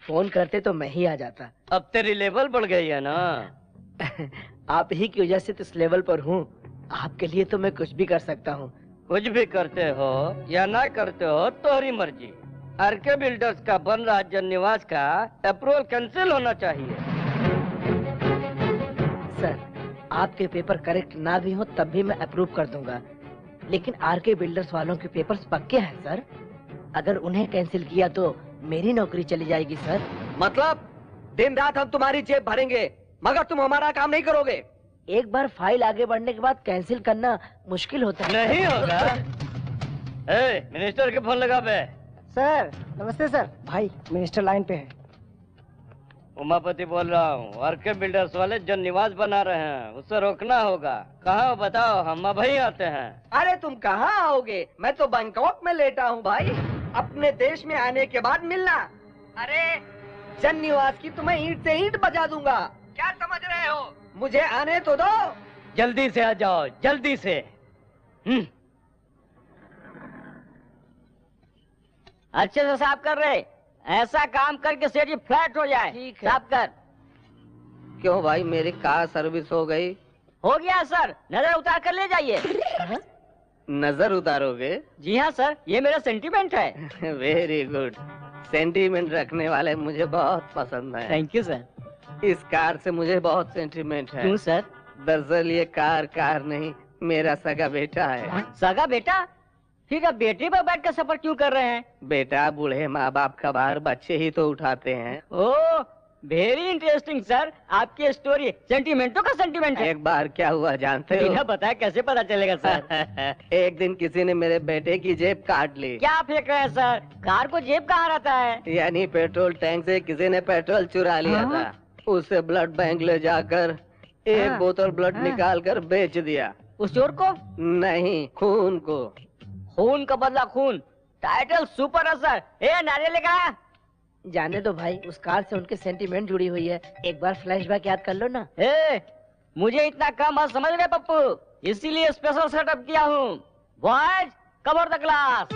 फोन करते तो मैं ही आ जाता। अब तेरी लेवल बढ़ गई है ना। आप ही की वजह से तो इस लेवल पर हूँ। आपके लिए तो मैं कुछ भी कर सकता हूँ। कुछ भी करते हो या ना करते हो तुम्हारी मर्जी। आरके बिल्डर्स का बन रहा जन निवास का अप्रूवल कैंसिल होना चाहिए। सर, आपके पेपर करेक्ट ना भी हो तब भी मैं अप्रूव कर दूंगा, लेकिन आरके बिल्डर्स वालों के पेपर्स पक्के हैं सर। अगर उन्हें कैंसिल किया तो मेरी नौकरी चली जाएगी सर। मतलब दिन रात हम तुम्हारी जेब भरेंगे मगर तुम हमारा काम नहीं करोगे। एक बार फाइल आगे बढ़ने के बाद कैंसिल करना मुश्किल होता है। नहीं होगा। मिनिस्टर के फोन लगा बे। सर नमस्ते सर। भाई मिनिस्टर लाइन पे है। उमापति बोल रहा हूँ। आरके बिल्डर्स वाले जन निवास बना रहे हैं, उसे रोकना होगा। कहाँ बताओ, हम अभी आते हैं। अरे तुम कहाँ आओगे? मैं तो बैंकॉक में लेटा हूँ भाई। अपने देश में आने के बाद मिलना। अरे जन निवास की तुम्हें ईंट से ईंट बजा दूंगा। क्या समझ रहे हो? मुझे आने तो दो। जल्दी से आ जाओ, जल्दी से। अच्छे से साफ कर रहे। ऐसा काम करके सेठ फ्लैट हो जाए। ठीक है। साफ कर। क्यों भाई, मेरी कार सर्विस हो गई? हो गया सर, नजर उतार कर ले जाइए। नजर उतारोगे? जी हाँ सर, ये मेरा सेंटीमेंट है। Very good. सेंटीमेंट रखने वाले मुझे बहुत पसंद है। Thank you sir. इस कार से मुझे बहुत सेंटीमेंट है। क्यों सर? दरअसल ये कार नहीं, मेरा सगा बेटा है। सगा बेटा? ठीक है, बेटे पर बैठ कर सफर क्यों कर रहे हैं? बेटा बूढ़े माँ बाप का भार बच्चे ही तो उठाते हैं। ओह, वेरी इंटरेस्टिंग सर। आपकी स्टोरी सेंटीमेंटों का सेंटीमेंट है। एक बार क्या हुआ जानते हो? बिना बताया कैसे पता चलेगा सर? एक दिन किसी ने मेरे बेटे की जेब काट ली। क्या फेंक रहे हैं सर? कार को जेब कहाँ रहता है? यानी पेट्रोल टैंक से किसी ने पेट्रोल चुरा लिया था। उसे ब्लड बैंक ले जाकर एक बोतल ब्लड निकाल कर बेच दिया। उस चोर को? नहीं, खून को। खून का बदला खून। टाइटल सुपर है सर। नारियल लेकर आया। जाने दो भाई, उस कार से उनके सेंटीमेंट जुड़ी हुई है। एक बार फ्लैशबैक याद कर लो ना। मुझे इतना कम मत समझ रहे पप्पू, इसीलिए स्पेशल सेटअप किया हूँ। Boys, cover the glass.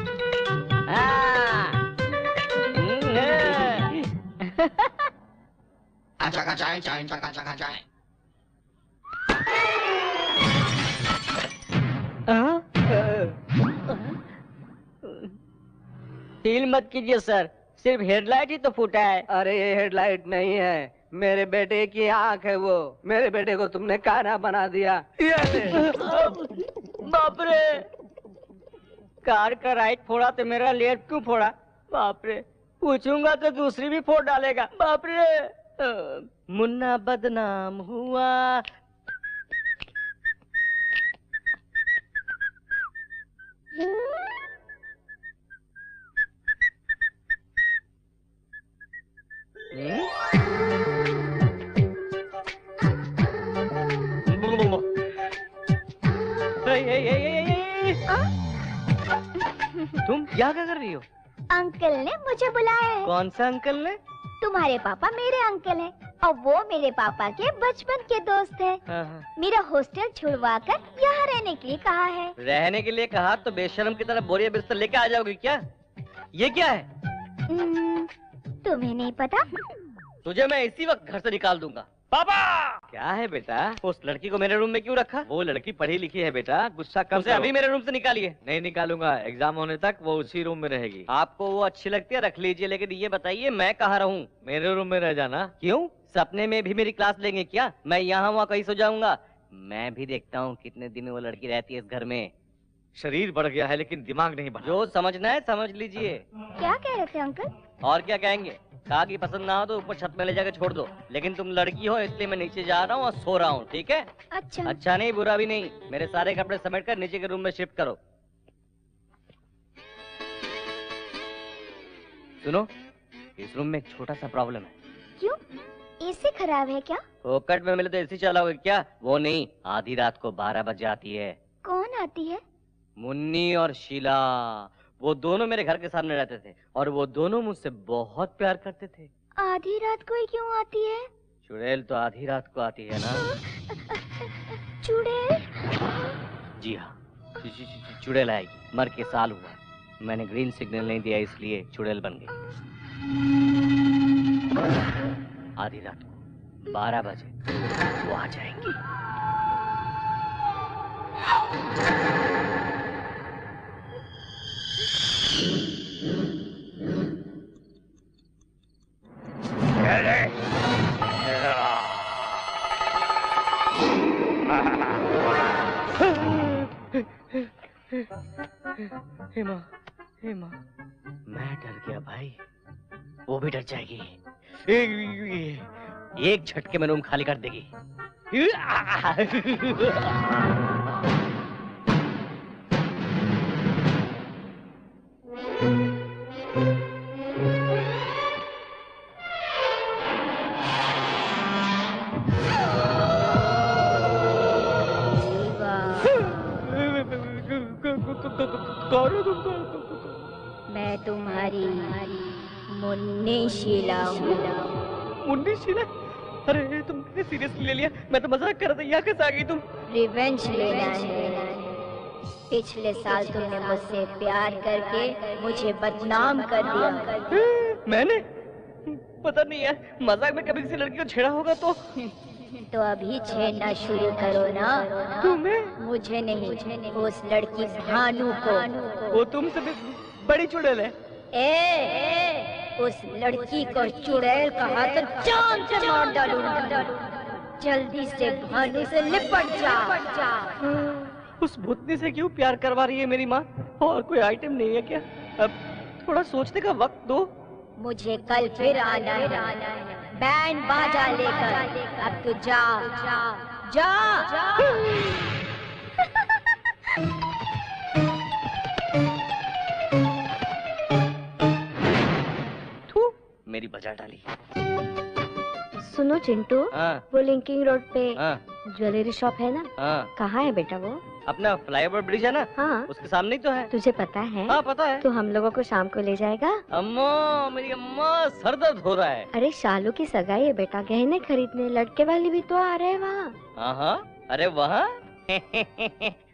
Feel मत कीजिए सर, सिर्फ हेडलाइट ही तो फूटा है। अरे ये हेडलाइट नहीं है, मेरे बेटे की आँख है वो। मेरे बेटे को तुमने काना बना दिया। ये ले। बाप रे, कार का राइट फोड़ा तो मेरा लेफ्ट क्यों फोड़ा? बाप रे, पूछूंगा तो दूसरी भी फोड़ डालेगा। बाप रे, मुन्ना बदनाम हुआ। तुम यहाँ क्या कर रही हो? अंकल ने मुझे बुलाया है। कौन सा अंकल ने? तुम्हारे पापा मेरे अंकल हैं और वो मेरे पापा के बचपन के दोस्त हैं। मेरा हॉस्टल छुड़वा कर यहाँ रहने के लिए कहा है। रहने के लिए कहा तो बेशर्म की तरह बोरिया बिस्तर लेके आ जाओगी क्या? ये क्या है? तुम्हें नहीं पता? तुझे मैं इसी वक्त घर से निकाल दूंगा। पापा! क्या है बेटा? उस लड़की को मेरे रूम में क्यों रखा? वो लड़की पढ़ी लिखी है बेटा, गुस्सा कम से अभी मेरे रूम से निकालिए। नहीं निकालूंगा, एग्जाम होने तक वो उसी रूम में रहेगी। आपको वो अच्छी लगती है रख लीजिए, लेकिन ये बताइए मैं कहाँ रहूँ? मेरे रूम में रह जाना। क्यों? सपने में भी मेरी क्लास लेंगे क्या? मैं यहाँ वहाँ कहीं सो जाऊंगा। मैं भी देखता हूँ कितने दिन वो लड़की रहती है इस घर में। शरीर बढ़ गया है लेकिन दिमाग नहीं बढ़ा। जो समझना है समझ लीजिए। क्या कह रहे थे अंकल? और क्या कहेंगे? कहा कि पसंद ना हो तो ऊपर छत में ले जाकर छोड़ दो, लेकिन तुम लड़की हो इसलिए मैं नीचे जा रहा हूँ और सो रहा हूँ, ठीक है? अच्छा। अच्छा नहीं बुरा भी नहीं। मेरे सारे कपड़े समेट कर नीचे के रूम में शिफ्ट करो। सुनो, इस रूम में एक छोटा सा प्रॉब्लम है। क्यों? एसी खराब है क्या? फोकट में मिले तो एसी चलाओगे क्या? वो नहीं, आधी रात को 12 बजे आती है। कौन आती है? मुन्नी और शीला, वो दोनों मेरे घर के सामने रहते थे और वो दोनों मुझसे बहुत प्यार करते थे। आधी रात को ही क्यों आती है? चुड़ैल तो आधी रात को आती है ना। चुड़ैल? जी हाँ, चुड़ैल आएगी। मर के साल हुआ, मैंने ग्रीन सिग्नल नहीं दिया इसलिए चुड़ैल बन गई। आधी रात को 12 बजे वो आ जाएंगी। हेमा, हेमा, मैं डर गया भाई, वो भी डर जाएगी। एक झटके में रूम खाली कर देगी। मैं तुम्हारी मुन्नी शीला हूँ। मुन्नी शीला? अरे तुमने सीरियसली ले लिया? मैं तो मजाक कर रहा था, यहाँ कैसे आ गई तुम? रिवेंज लेना है। पिछले साल तुमने मुझसे प्यार करके मुझे बदनाम कर दिया। मैंने? पता नहीं है, मजाक में कभी किसी लड़की को छेड़ा होगा तो अभी छेड़ना शुरू करो ना। तुम्हें? मुझे नहीं, उस लड़की भानु को। वो तुमसे भी बड़ी चुड़ैल है। उस लड़की को चुड़ैल कहा तो जान से मार डालूंगा। जल्दी से भानु से लिपट जा। उस भूतनी से क्यों प्यार करवा रही है मेरी माँ? और कोई आइटम नहीं है क्या? अब थोड़ा सोचने का वक्त दो। मुझे कल फिर आना है, बैंड बाजा लेकर। अब तो जा, जा, जा। मेरी बजा डाली। सुनो चिंटू, वो लिंकिंग रोड पे ज्वेलरी शॉप है ना? कहाँ है बेटा वो? अपना फ्लाईओवर ब्रिज है ना? हाँ, उसके सामने ही तो है। तुझे पता है? हाँ पता है। तो हम लोगों को शाम को ले जाएगा? अम्मा, मेरी अम्मा, सर दर्द हो रहा है। अरे शालू की सगाई है बेटा, गहने खरीदने। लड़के वाले भी तो आ रहे हैं वहाँ। हाँ, अरे वहाँ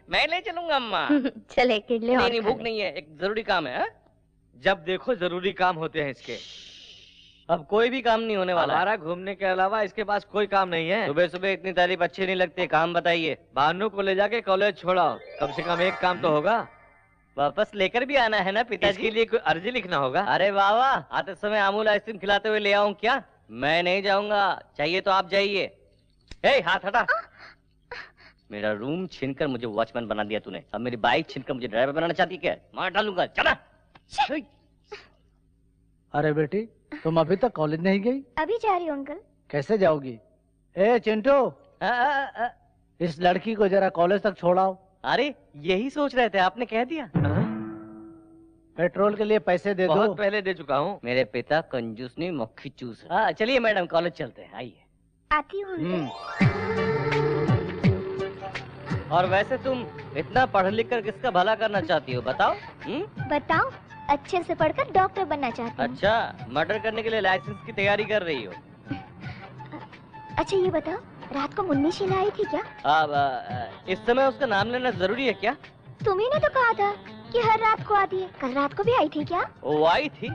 मैं ले चलूंगा अम्मा। चले किडले। नहीं, भूख नहीं है, एक जरूरी काम है। जब देखो जरूरी काम होते हैं इसके। अब कोई भी काम नहीं होने वाला। हमारा घूमने के अलावा इसके पास कोई काम नहीं है। सुबह सुबह इतनी तारीफ अच्छी नहीं लगती। काम बताइए। भानु को ले जाके कॉलेज छोड़ाओ, कम से कम एक काम तो होगा। वापस लेकर भी आना है ना पिताजी? इसके लिए कोई अर्जी लिखना होगा? अरे वाह वाह, आते समय अमूल आइसक्रीम खिलाते हुए ले आऊं क्या? मैं नहीं जाऊंगा, चाहिए तो आप जाइए। हे हाथ हटा। मेरा रूम छीनकर मुझे वॉचमैन बना दिया तूने, अब मेरी बाइक छीनकर मुझे ड्राइवर बनाना चाहती है क्या? मार डालूंगा, चला। अरे बेटी, तुम अभी तक कॉलेज नहीं गई? अभी जा रही हूँ अंकल। कैसे जाओगी? ए चिंटू, इस लड़की को जरा कॉलेज तक छोड़ाओ। अरे यही सोच रहे थे, आपने कह दिया। पेट्रोल के लिए पैसे दे दो। बहुत पहले दे चुका हूँ। मेरे पिता कंजूस नहीं, मक्खी चूस है। हाँ चलिए मैडम, कॉलेज चलते हैं, आइए। आती हूँ। और वैसे तुम इतना पढ़ लिख कर किसका भला करना चाहती हो, बताओ? बताओ, अच्छे से पढ़कर डॉक्टर बनना चाहती हूँ। अच्छा, मर्डर करने के लिए लाइसेंस की तैयारी कर रही हो? अच्छा ये बताओ, रात को मुन्नी शीला आई थी क्या? अब इस समय उसका नाम लेना जरूरी है क्या? तुम्ही ने तो कहा था कि हर रात को आती है, कल रात को भी आई थी क्या? वो आई थी,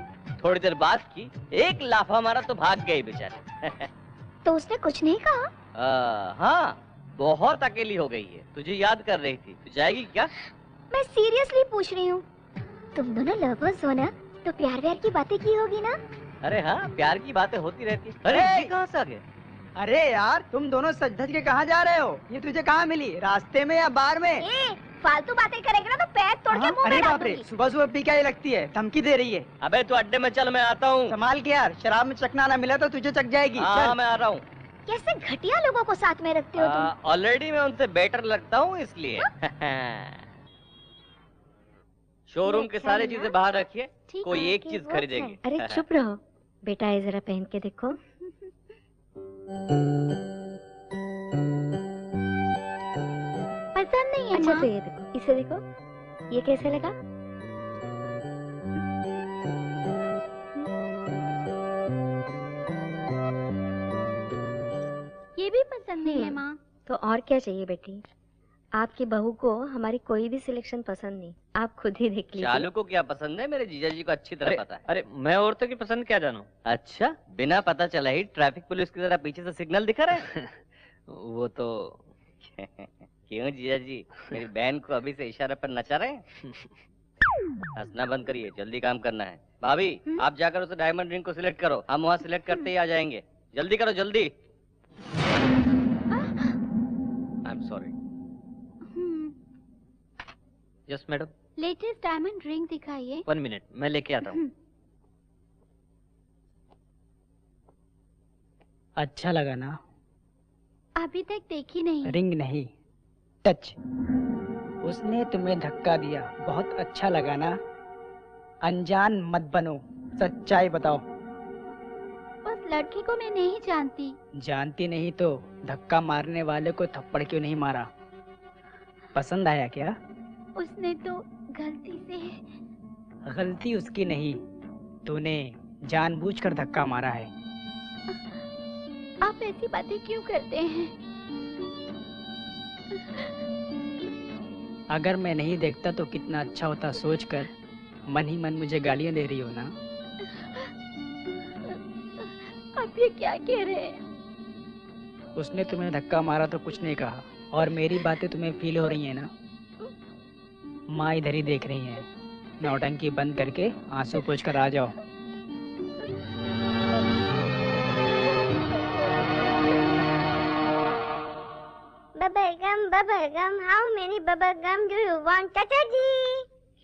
थोड़ी देर बात की, एक लाफा मारा तो भाग गई बेचारी। तो उसने कुछ नहीं कहा? हाँ, बहुत अकेली हो गई है, तुझे याद कर रही थी, तू जाएगी क्या? मैं सीरियसली पूछ रही हूँ, तुम दोनों लवर्स हो ना, तो प्यार व्यार की बातें की होगी ना? अरे हाँ, प्यार की बातें होती रहती है। अरे कहाँ से आ गए? अरे यार, तुम दोनों सज धज के कहाँ जा रहे हो? ये तुझे कहाँ मिली, रास्ते में या बार में? फालतू बातें करेगा ना तो पैर तोड़ के मुंह में डाल दूंगी। सुबह सुबह पी क्या लगती है, धमकी दे रही है। अबे तू अड्डे में चल, मैं आता हूँ। संभाल के यार, शराब में चखना ना मिला तो तुझे चख जाएगी। हाँ मैं आ रहा हूँ। कैसे घटिया लोगों को साथ में रखते हो तुम? ऑलरेडी मैं उनसे बेटर लगता हूँ इसलिए। शोरूम के सारी चीजें बाहर रखिए, कोई एक चीज खरीदेंगे। अरे चुप रहो बेटा, ये जरा पहन के देखो। पसंद नहीं है? अच्छा तो ये देखो, इसे देखो, ये कैसे लगा? ये भी पसंद नहीं है माँ। तो और क्या चाहिए बेटी? आपकी बहू को हमारी कोई भी सिलेक्शन पसंद नहीं, आप खुद ही देख लीजिए। चालू को क्या पसंद है मेरे जीजा जी को अच्छी तरह पता है। अरे मैं औरतों की पसंद क्या जानूं? अच्छा, बिना पता चला ही ट्रैफिक पुलिस की तरह पीछे से सिग्नल दिखा रहे? वो तो क्यों जीजा जी, मेरी बहन को अभी से इशारे पर नचा रहे हैं? हंसना बंद करिए, जल्दी काम करना है। भाभी आप जाकर उसे डायमंड रिंग को सिलेक्ट करो, हम वहाँ सिलेक्ट करते ही आ जाएंगे। जल्दी करो जल्दी। I am sorry. Yes madam. Latest diamond ring दिखाइए। 1 मिनट, मैं लेके आता हूँ। अच्छा लगा ना? अभी तक देखी नहीं। रिंग नहीं, टच। उसने तुम्हें धक्का दिया, बहुत अच्छा लगा ना? अनजान मत बनो, सच्चाई बताओ। उस लड़की को मैं नहीं जानती। जानती नहीं तो धक्का मारने वाले को थप्पड़ क्यों नहीं मारा? पसंद आया क्या? उसने तो गलती से। गलती उसकी नहीं, तूने जानबूझकर धक्का मारा है। आप ऐसी बातें क्यों करते हैं? अगर मैं नहीं देखता तो कितना अच्छा होता सोचकर मन ही मन मुझे गालियां दे रही हो ना? आप ये क्या कह रहे हैं? उसने तुम्हें धक्का मारा तो कुछ नहीं कहा, और मेरी बातें तुम्हें फील हो रही है ना? माँ इधर ही देख रही है। नौटंकी बंद करके आंसू पोंछकर आ जाओ। Bubblegum, how many bubblegum do you want, चाचा जी?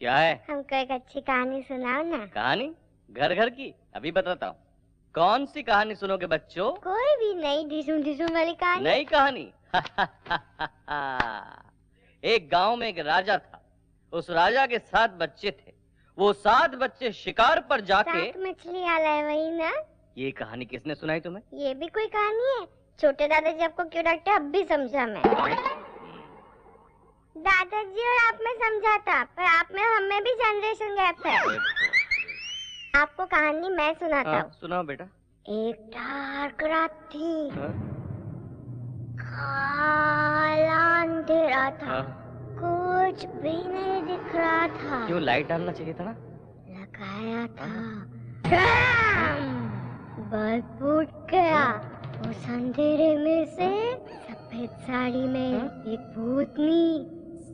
क्या है? हमको एक अच्छी कहानी सुनाओ ना। कहानी? घर घर की? अभी बताता हूँ। कौन सी कहानी सुनोगे बच्चों? कोई भी नई ढिसुम ढिसुम वाली कहानी। नई कहानी? एक गांव में एक राजा था, उस राजा के 7 बच्चे थे। वो 7 बच्चे शिकार पर जाके। 7 मछलियाँ लाए, वही ना? ये कहानी किसने सुनाई तुम्हें? ये भी कोई कहानी है? छोटे दादाजी आपको क्यों डांटते, अब भी समझा मैं। दादाजी और आप में समझा था, पर आप में हम में भी जनरेशन गैप है। आपको कहानी मैं सुनाता हूँ। सुनाओ बेटा। एक डार्क रात थी, काला अंधेरा था, कुछ भी नहीं दिख रहा था। क्यों, लाइट डालना चाहिए था ना? लगाया था, बल्ब फूट गया। उस अंधेरे में से सफेद साड़ी में एक भूतनी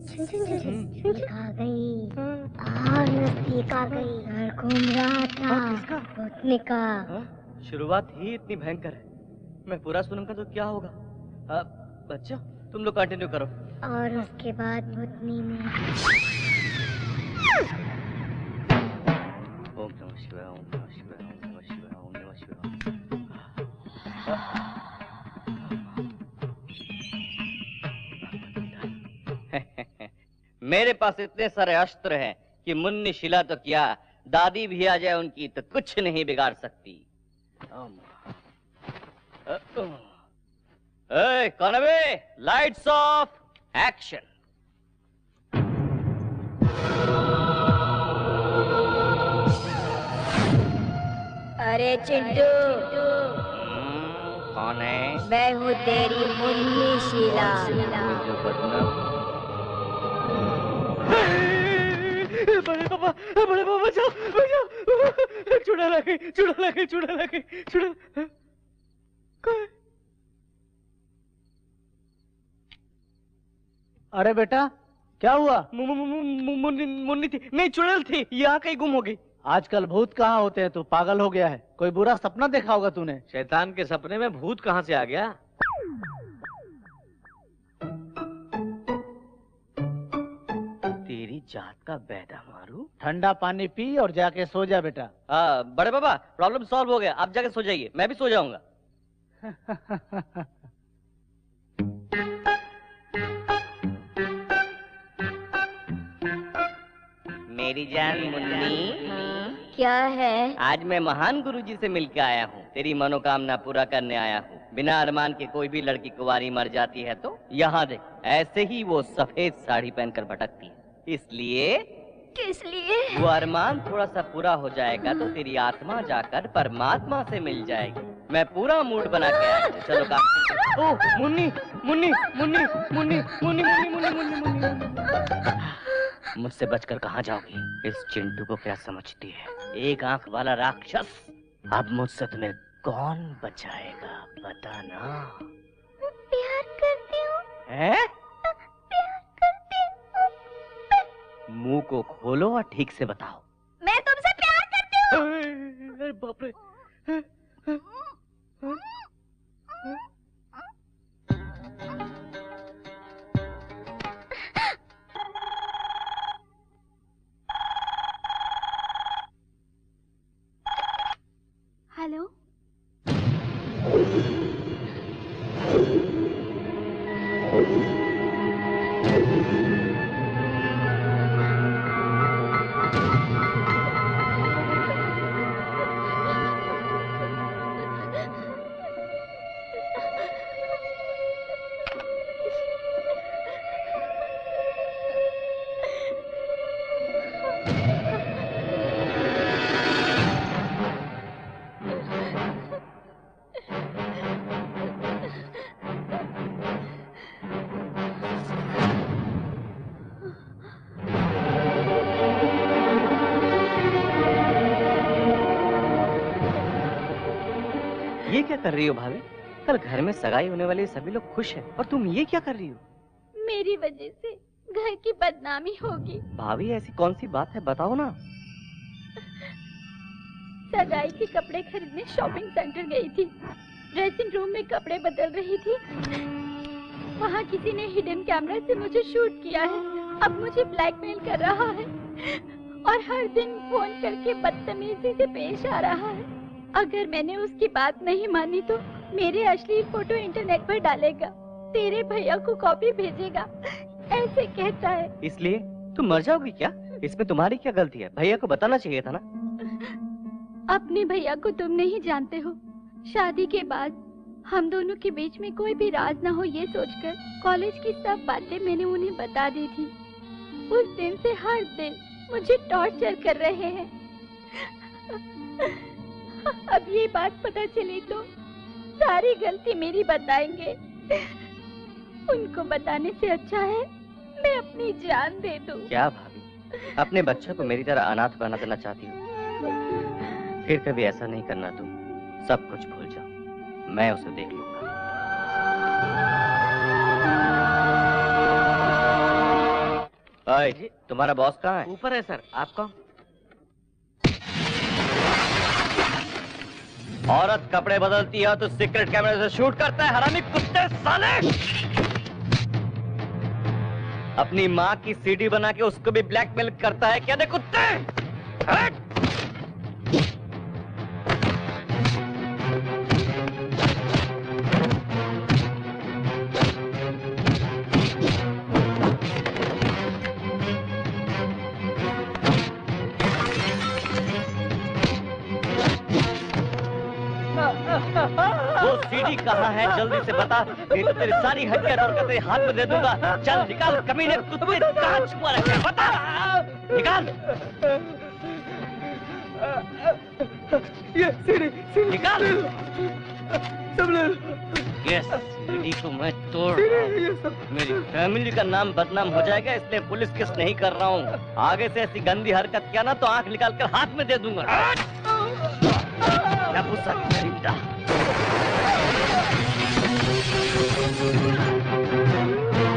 आ गई और नजदीक आ गई। घर घूम रहा था भूतनी का। शुरुआत ही इतनी भयंकर है, मैं पूरा सुनूंगा तो क्या होगा। बच्चों तुम लोग कंटिन्यू करो। और उसके बाद भूतनी ने ओम नमः शिवाय, ओम नमः शिवाय, ओम नमः शिवाय, ओम नमः शिवाय। मेरे पास इतने सारे अस्त्र हैं कि मुन्नी शिला तो क्या, दादी भी आ जाए उनकी तो कुछ नहीं बिगाड़ सकती। कौनवे, लाइट्स ऑफ, एक्शन। अरे चिंटू, कौन है? मैं हूँ तेरी मुन्नी शीला। बड़े पापा बचाओ बचाओ, चुड़ा लगे चुड़ा लगे चुड़ा लगे चुड़ा। अरे बेटा क्या हुआ? मुन्नी थी नहीं, चुड़ैल थी, यहाँ कहीं गुम हो गई। आजकल भूत कहाँ होते हैं? तू पागल हो गया है? कोई बुरा सपना देखा होगा तूने। शैतान के सपने में भूत कहाँ से आ गया? तेरी जात का बैदा मारू। ठंडा पानी पी और जाके सो जा बेटा। बड़े पापा प्रॉब्लम सॉल्व हो गया, आप जाके सो जाइए, मैं भी सो जाऊंगा। मेरी जान मुन्नी, क्या है? आज मैं महान गुरुजी से मिलकर आया हूँ, तेरी मनोकामना पूरा करने आया हूँ। बिना अरमान के कोई भी लड़की कुंवारी मर जाती है तो यहाँ देख, ऐसे ही वो सफेद साड़ी पहनकर भटकती है। इसलिए किस लिए? वो अरमान थोड़ा सा पूरा हो जाएगा तो तेरी आत्मा जाकर परमात्मा से मिल जाएगी। मैं पूरा मूड बना के आया हूँ, चलो काम। ओह मुन्नी मुन्नी मुन्नी मुन्नी मुन्नी मुन्नी मुन्नी मुन्नी, मुझसे बचकर कहाँ जाओगी? इस चिंटू को क्या समझती है? एक आंख वाला राक्षस। अब मुझसे तुम्हें कौन बचाएगा बताना। प्यार करती हूँ। हैं? प्यार करती हूँ। मुंह को खोलो और ठीक से बताओ। मैं तुमसे प्यार करती हूँ। अरे बाप रे। हेलो, ये क्या कर रही हो भाभी? कल घर में सगाई होने वाली सभी लोग खुश हैं और तुम ये क्या कर रही हो? मेरी वजह से घर की बदनामी होगी। भाभी ऐसी कौन सी बात है, बताओ ना। सगाई के कपड़े खरीदने शॉपिंग सेंटर गई थी। ड्रेसिंग रूम में कपड़े बदल रही थी। वहाँ किसी ने हिडन कैमरा से मुझे शूट किया है। अब मुझे ब्लैकमेल कर रहा है और हर दिन फोन करके बदतमीजी से पेश आ रहा है। अगर मैंने उसकी बात नहीं मानी तो मेरे अश्लील फोटो इंटरनेट पर डालेगा, तेरे भैया को कॉपी भेजेगा, ऐसे कहता है। इसलिए तुम मर जाओगी क्या? इसमें तुम्हारी क्या गलती है? भैया को बताना चाहिए था ना। अपने भैया को तुम नहीं जानते हो। शादी के बाद हम दोनों के बीच में कोई भी राज ना हो ये सोचकर कॉलेज की सब बातें मैंने उन्हें बता दी थी। उस दिन से हर दिन मुझे टॉर्चर कर रहे हैं। अब ये बात पता चली तो सारी गलती मेरी बताएंगे। उनको बताने से अच्छा है मैं अपनी जान दे दूं। क्या भाभी, अपने बच्चों को मेरी तरह अनाथ बना देना चाहती हो? फिर कभी ऐसा नहीं करना तुम। सब कुछ भूल जाओ, मैं उसे देख लूंगा। ओए, तुम्हारा बॉस कहाँ है? ऊपर है सर। आप कौन? औरत कपड़े बदलती है तो सीक्रेट कैमरे से शूट करता है, हरामी कुत्ते साले। अपनी माँ की सीडी बना के उसको भी ब्लैकमेल करता है क्या? दे कुत्ते। हट! वो सीडी कहाँ है? जल्दी से बता, नहीं तो तेरी सारी हड्डियां तोड़कर तेरे हाथ में दे दूंगा। चल निकाल, कमीने कुत्ते, कहाँ छुपा रखा है? बता, निकाल। ये सीडी निकाल। सब ले। ये सीडी को मैं तोड़ मेरी फैमिली का नाम बदनाम हो जाएगा, इसलिए पुलिस केस नहीं कर रहा हूँ। आगे से ऐसी गंदी हरकत किया ना तो आंख निकाल कर हाथ में दे दूंगा।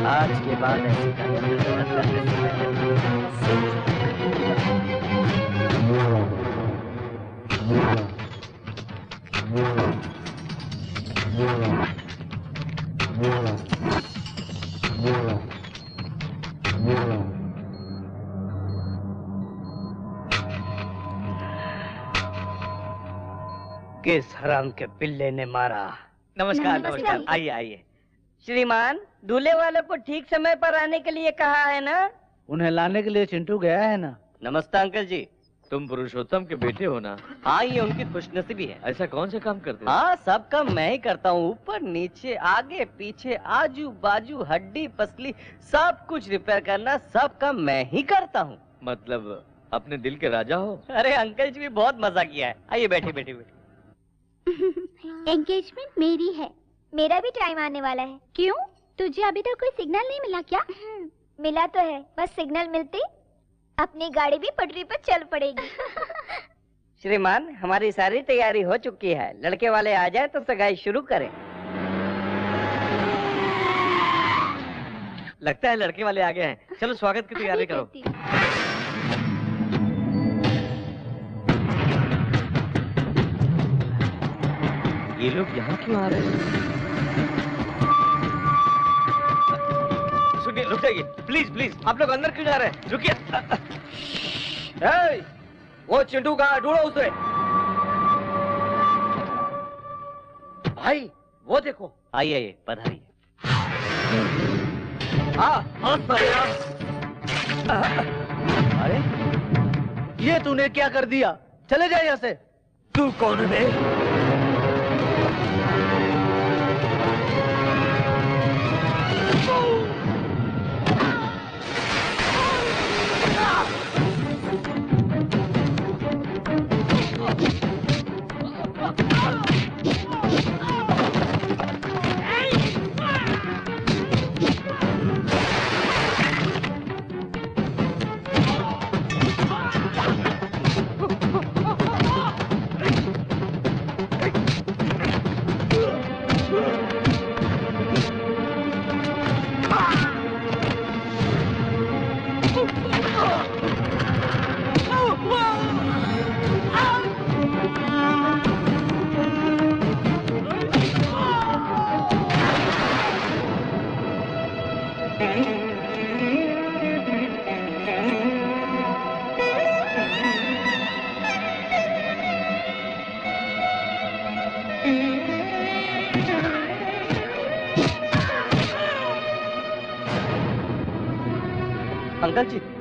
आज के बाद ऐसी हरकत करने से किस हराम के पिल्ले ने मारा? नमस्कार नमस्कार, आइए आइए। श्रीमान, दूल्हे वालों को ठीक समय पर आने के लिए कहा है ना? उन्हें लाने के लिए चिंटू गया है ना। नमस्ते अंकल जी। तुम पुरुषोत्तम के बेटे हो ना? हाँ, ये उनकी खुशनसीबी है। ऐसा कौन सा काम करते हो? हाँ, सब काम मैं ही करता हूँ। ऊपर नीचे, आगे पीछे, आजू बाजू, हड्डी पसली, सब कुछ रिपेयर करना, सब काम मैं ही करता हूँ। मतलब अपने दिल के राजा हो? अरे अंकल जी भी बहुत मजा किया है। आइए बैठिए बैठिए बैठिए। एंगेजमेंट मेरी है। मेरा भी टाइम आने वाला है। क्यों? तुझे अभी तक कोई सिग्नल नहीं मिला क्या? मिला तो है, बस सिग्नल मिलते अपनी गाड़ी भी पटरी पर चल पड़ेगी। श्रीमान, हमारी सारी तैयारी हो चुकी है। लड़के वाले आ जाए तो सगाई शुरू करें। लगता है लड़के वाले आ गए हैं। चलो स्वागत की तैयारी करो। ये लोग यहाँ क्यों आ रहे हैं? सुनिए, रुक जाइए प्लीज प्लीज। आप लोग अंदर क्यों जा रहे हैं? रुकिए। वो चिंटू कहाँ? ढूंढो उसे। भाई वो देखो। आइए आइए, पधारिए। अरे ये तूने क्या कर दिया? चले जाए यहाँ से। तू कौन है?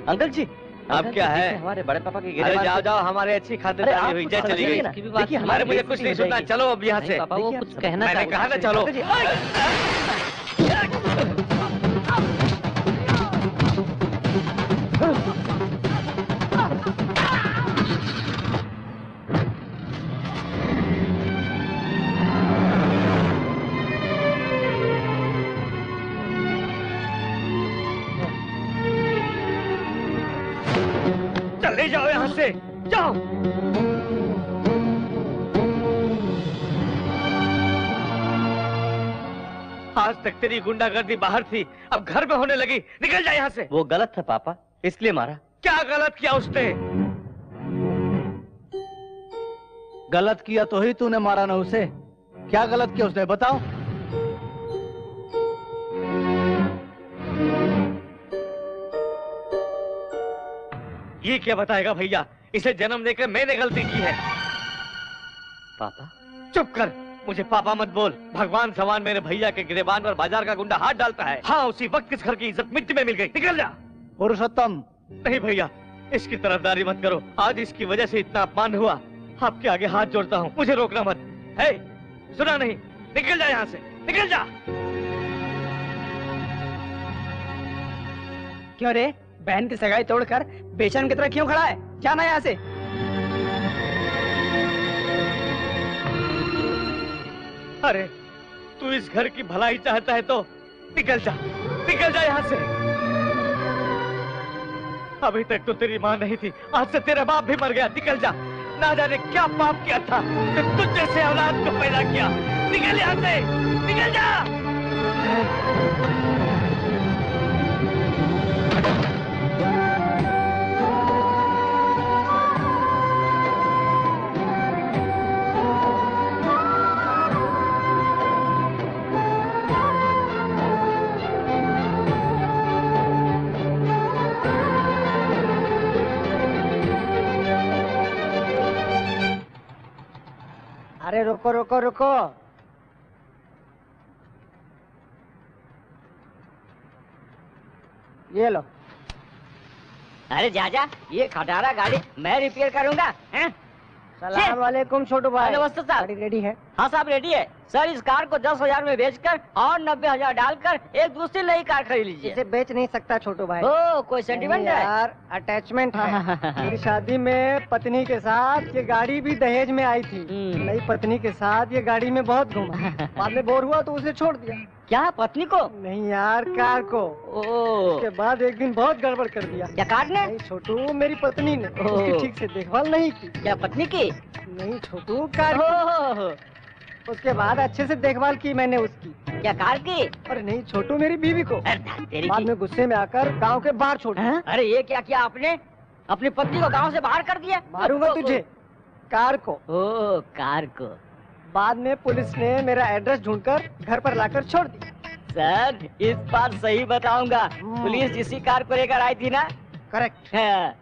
अंकल जी आप क्या है? हमारे बड़े पापा की अरे जाओ जाओ, हमारे अच्छी खातिरदारी हुई। जय चली गई। देखिए हमारे मुझे कुछ नहीं सुनना। चलो अब यहाँ से। पापा वो कुछ कहना मैंने कहा ना चलो। चले जाओ यहाँ से, जाओ। आज तक तेरी गुंडागर्दी बाहर थी, अब घर में होने लगी। निकल जा यहाँ से। वो गलत था पापा, इसलिए मारा। क्या गलत किया उसने? गलत किया तो ही तूने मारा ना उसे। क्या गलत किया उसने बताओ। ये क्या बताएगा भैया? इसे जन्म देकर मैंने गलती की है। पापा? चुप कर, मुझे पापा मत बोल। भगवान समान मेरे भैया के गिरेबान पर बाजार का गुंडा हाथ डालता है। हाँ, उसी वक्त इस घर की इज्जत मिट्टी में मिल गई। निकल जा। पुरुषोत्तम। नहीं भैया, इसकी तरफदारी मत करो। आज इसकी वजह से इतना अपमान हुआ। आपके आगे हाथ जोड़ता हूँ, मुझे रोकना मत। है, सुना नहीं? निकल जा यहाँ से, निकल जा। क्यों रे, बहन की सगाई तोड़कर बेशर्म की तरह क्यों खड़ा है? जाना यहाँ से। अरे, तू इस घर की भलाई चाहता है तो निकल जा, निकल जा यहाँ से। अभी तक तो तेरी माँ नहीं थी, आज से तेरा बाप भी मर गया। निकल जा। ना जाने क्या पाप किया था कि तुझ जैसे औलाद को पैदा किया। निकल यहाँ से, निकल जा। अरे रुको रुको रुको। ये लो। अरे जाजा, ये खटारा गाड़ी मैं रिपेयर करूंगा। हैं? सलाम वालेकुम छोटू भाई। नमस्ते साहब। गाड़ी रेडी है? हाँ साहब रेडी है। सर इस कार को 10,000 में बेचकर और 90,000 डालकर एक दूसरी नई कार खरीद लीजिए। इसे बेच नहीं सकता छोटू भाई। ओ, कोई सेंटिमेंट है? यार, अटैचमेंट है। मेरी शादी में पत्नी के साथ ये गाड़ी भी दहेज में आई थी। नई पत्नी के साथ ये गाड़ी में बहुत घूमा। बाद में बोर हुआ तो उसे छोड़ दिया। क्या, पत्नी को? नहीं यार, कार को। उसके बाद एक दिन बहुत गड़बड़ कर दिया। क्या कार ने? नहीं छोटू, मेरी पत्नी ने उसकी ठीक से देखभाल नहीं की। क्या पत्नी की? नहीं छोटू, कार की। उसके बाद अच्छे से देखभाल की मैंने उसकी। क्या कार की? अरे नहीं छोटू, मेरी बीवी को। बाद में गुस्से में आकर गांव के बाहर छोड़ दिया। अरे ये क्या किया आपने? अपनी पत्नी को गांव से बाहर कर दिया? मारूंगा तुझे। कार को। ओ, कार को। बाद में पुलिस ने मेरा एड्रेस ढूंढकर घर पर लाकर छोड़ दिया। सर इस बार सही बताऊंगा, पुलिस इसी कार को लेकर आई थी ना? करेक्ट है।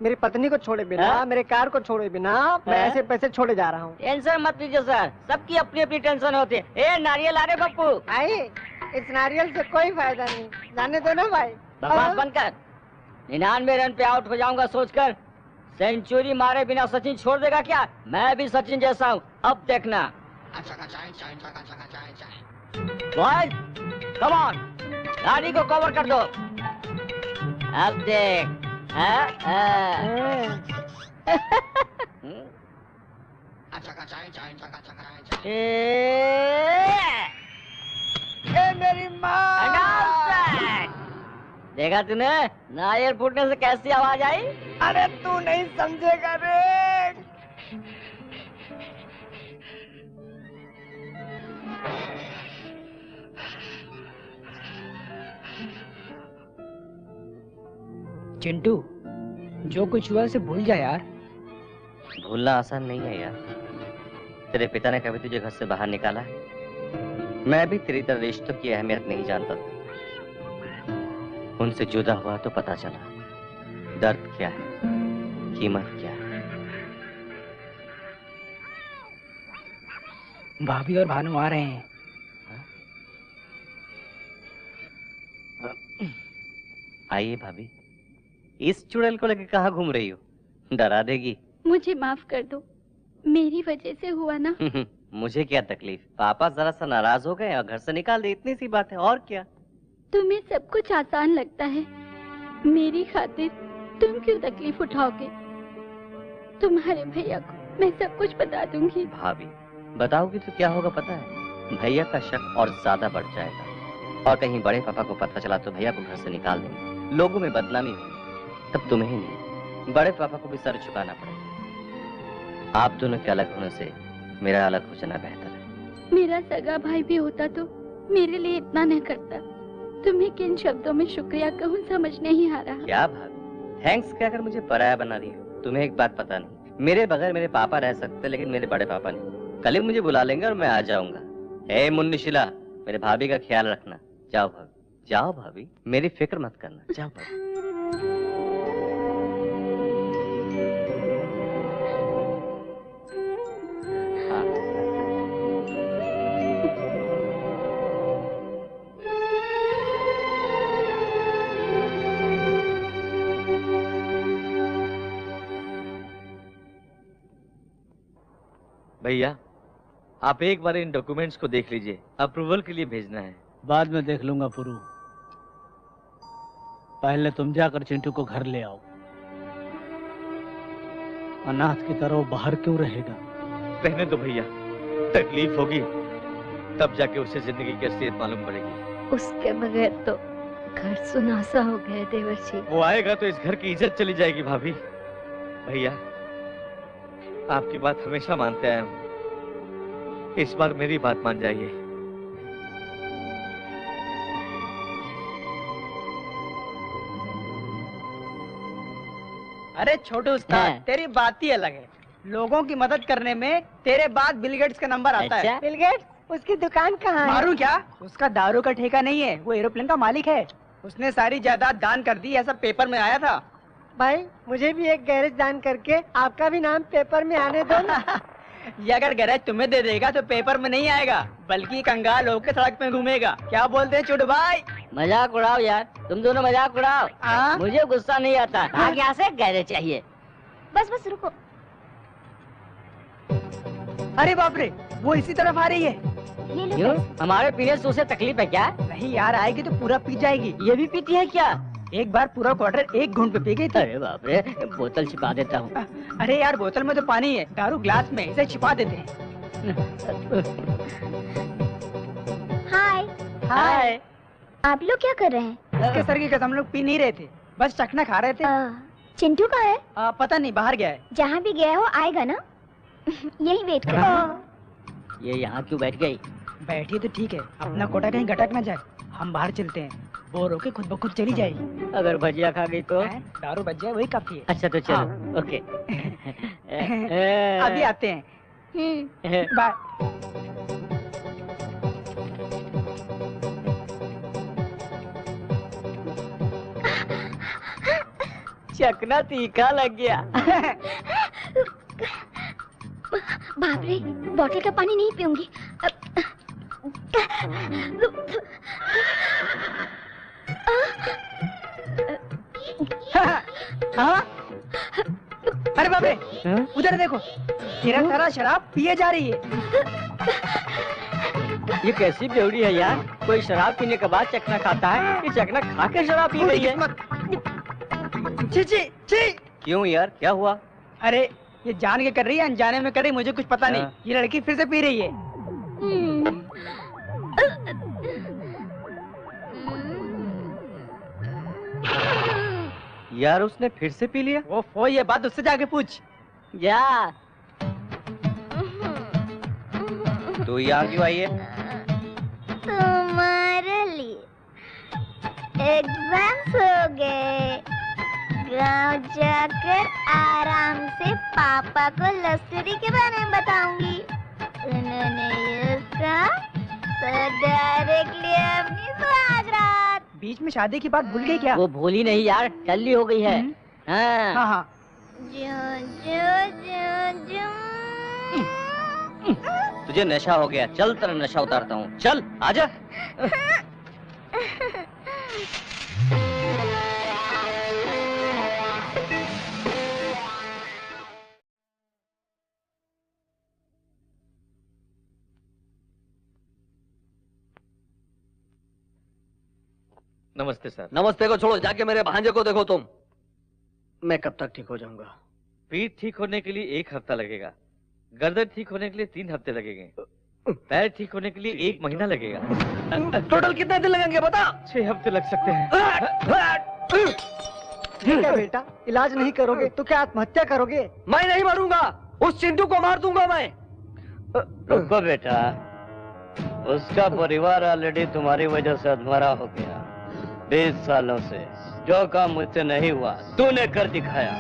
मेरी पत्नी को छोड़े बिना, मेरे कार को छोड़े बिना मैं ऐसे पैसे छोड़े जा रहा हूँ। टेंशन मत लीजिए सर, सबकी अपनी अपनी टेंशन होती है। ए नारियल आ रहे पप्पू। आई, इस नारियल से कोई फायदा नहीं, जाने दो ना भाई। बकवास बंद कर। 99 रन पे आउट हो जाऊंगा सोचकर सेंचुरी मारे बिना सचिन छोड़ देगा क्या? मैं भी सचिन जैसा हूँ, अब देखना। बॉयज कम ऑन, गाड़ी को कवर कर दो। अब देख। मेरी माँ। देखा तूने नारियल फूटने से कैसी आवाज आई? अरे तू नहीं समझेगा रे। चिंटू, जो कुछ हुआ उसे भूल जा यार। भूलना आसान नहीं है यार। तेरे पिता ने कभी तुझे घर से बाहर निकाला है? मैं भी तेरी तरह रिश्तों की अहमियत नहीं जानता था। उनसे जुदा हुआ तो पता चला दर्द क्या है, कीमत क्या है। भाभी और भानु आ रहे हैं। आइए भाभी। इस चुड़ैल को लेकर कहाँ घूम रही हो? डरा देगी। मुझे माफ कर दो, मेरी वजह से हुआ ना। मुझे क्या तकलीफ, पापा जरा सा नाराज हो गए और घर से निकाल दे, इतनी सी बात है, और क्या। तुम्हें सब कुछ आसान लगता है, मेरी खातिर तुम क्यों तकलीफ उठाओगे? तुम्हारे भैया को मैं सब कुछ बता दूंगी। भाभी बताओगी तो क्या होगा पता है? भैया का शक और ज्यादा बढ़ जाएगा, और कहीं बड़े पापा को पता चला तो भैया को घर से निकाल देंगे, लोगों में बदनामी होगी। तब तुम्हें ही नहीं, बड़े पापा को भी सर झुकाना पड़ेगा। आप दोनों के अलग होने से मेरा अलग हो जाना बेहतर है। मेरा सगा भाई भी होता तो मेरे लिए इतना न करता। तुम्हें किन शब्दों में शुक्रिया कहूँ समझ नहीं आ रहा। क्या भाभी, थैंक्स क्या कर मुझे पराया बना रही हो। तुम्हें एक बात पता नहीं, मेरे बगैर मेरे पापा रह सकते लेकिन मेरे बड़े पापा नहीं। कल ही मुझे बुला लेंगे और मैं आ जाऊंगा। हे मुन्नीशिला, मेरे भाभी का ख्याल रखना। जाओ भाभी, जाओ भाभी, मेरी फिक्र मत करना। जाओ भाभी। भैया, आप एक बार इन डॉक्यूमेंट्स को देख लीजिए, अप्रूवल के लिए भेजना है। बाद में देख लूंगा पुरू। पहले तुम जाकर चिंटू को घर ले आओ। अनाथ की तरह वो बाहर क्यों रहेगा? रहने दो भैया, तकलीफ होगी तब जाके उसे जिंदगी की असलियत मालूम पड़ेगी। उसके बगैर तो घर सुनासा हो गया देवर्षि। वो आएगा तो इस घर की इज्जत चली जाएगी भाभी। भैया, आपकी बात हमेशा मानते आया हूँ, इस बार मेरी बात मान जाइए। अरे छोटू उस्ताद, तेरी बात ही अलग है। लोगों की मदद करने में तेरे बाद बिल गेट्स का नंबर आता है। Bill Gates? उसकी दुकान कहाँ है? मारू क्या? उसका दारू का ठेका नहीं है, वो एरोप्लेन का मालिक है। उसने सारी जायदाद दान कर दी, ऐसा पेपर में आया था। भाई मुझे भी एक गैरेज दान करके आपका भी नाम पेपर में आने दो ना। ये अगर गैरेज तुम्हें दे देगा तो पेपर में नहीं आएगा, बल्कि कंगाल होकर सड़क पे घूमेगा। क्या बोलते हैं चुड़ भाई? मजाक उड़ाओ यार, तुम दोनों मजाक उड़ाओ। मुझे गुस्सा नहीं आता। हाँ, यहाँ से गैरेज चाहिए। बस बस रुको। अरे बाप रे, वो इसी तरफ आ रही है। क्यों? हमारे पीने से उसे तकलीफ है क्या? नहीं यार, आएगी तो पूरा पी जाएगी। ये भी पीती है क्या? एक बार पूरा क्वार्टर एक घूंट पे पी गई थी। अरे बाप रे, बोतल छिपा देता हूँ। अरे यार, बोतल में तो पानी है, दारू ग्लास में, इसे छिपा देते हैं। हाय। हाय। आप लोग क्या कर रहे हैं? उसके सर की कसम, हम लोग पी नहीं रहे थे, बस चखना खा रहे थे। चिंटू कहाँ है? पता नहीं, बाहर गया है। जहाँ भी गया हो आएगा ना। यही वेट कर। ये यहाँ क्यों बैठ गई? बैठी तो ठीक है, अपना कोटा कहीं गटक ना जाए। हम बाहर चलते हैं, बोर होके खुद ब खुद चली जाएगी। अगर भजिया खा गई तो? दारू बच जाए वही काफी है। अच्छा तो चलो। ओके। अभी आते हैं। बाय। चखना तीखा लग गया। बाप रे, बोतल का पानी नहीं पीऊंगी। हाँ? अरे बाप रे, उधर देखो, तेरा सारा शराब पिए जा रही है। ये कैसी बेवड़ी है यार? कोई शराब पीने के बाद चखना खाता है, ये चखना खा के शराब पी रही है। ची ची ची। क्यों यार, क्या हुआ? अरे ये जान के कर रही है, अनजाने में कर रही, मुझे कुछ पता नहीं। ये लड़की फिर से पी रही है। यार उसने फिर से पी लिया? वो ये बात उससे जाके पूछ। जा। तू यहाँ क्यों आई है? तुम्हारे लिए एग्जाम्स हो गए, गांव जाकर आराम से पापा को लव स्टोरी के बारे में बताऊंगी। उन्होंने ये कहा तो डायरेक्टली अपनी सुहागरात। बीच में शादी की बात भूल गई क्या? वो भूली नहीं यार, कल ही हो गई है। हाँ हाँ हाँ। तुझे नशा हो गया, चल तेरा नशा उतारता हूँ, चल आजा। नमस्ते सर। नमस्ते को छोड़ो, जाके मेरे भांजे को देखो तुम। मैं कब तक ठीक हो जाऊंगा? पीठ ठीक होने के लिए 1 हफ्ता लगेगा, गर्दन ठीक होने के लिए 3 हफ्ते लगेंगे, पैर ठीक होने के लिए 1 महीना लगेगा। टोटल कितने दिन लगेंगे बता? 6 हफ्ते लग सकते हैं। क्या बेटा, इलाज नहीं करोगे तो क्या आत्महत्या करोगे? मैं नहीं मरूंगा, उस चिंटू को मार दूंगा मैं। रुको बेटा, उसका परिवार ऑलरेडी तुम्हारी वजह से अधमरा हो गया। 20 सालों से जो काम मुझसे नहीं हुआ तूने कर दिखाया।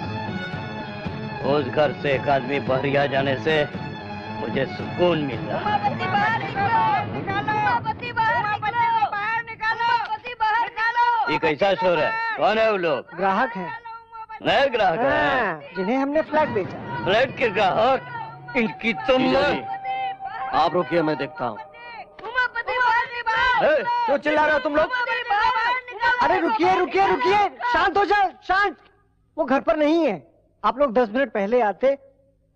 उस घर से एक आदमी बहरिया जाने से मुझे सुकून मिल रहा। ये कैसा शोर है? कौन है वो लोग? ग्राहक है। नए ग्राहक हैं? जिन्हें हमने फ्लैट बेचा। फ्लैट के ग्राहक? इनकी तुम आप रुकिए, मैं देखता हूँ। क्यों चिल्ला रहे हो तुम लोग? अरे रुकिए रुकिए रुकिए, शांत हो जाओ, शांत। वो घर पर नहीं है। आप लोग 10 मिनट पहले आते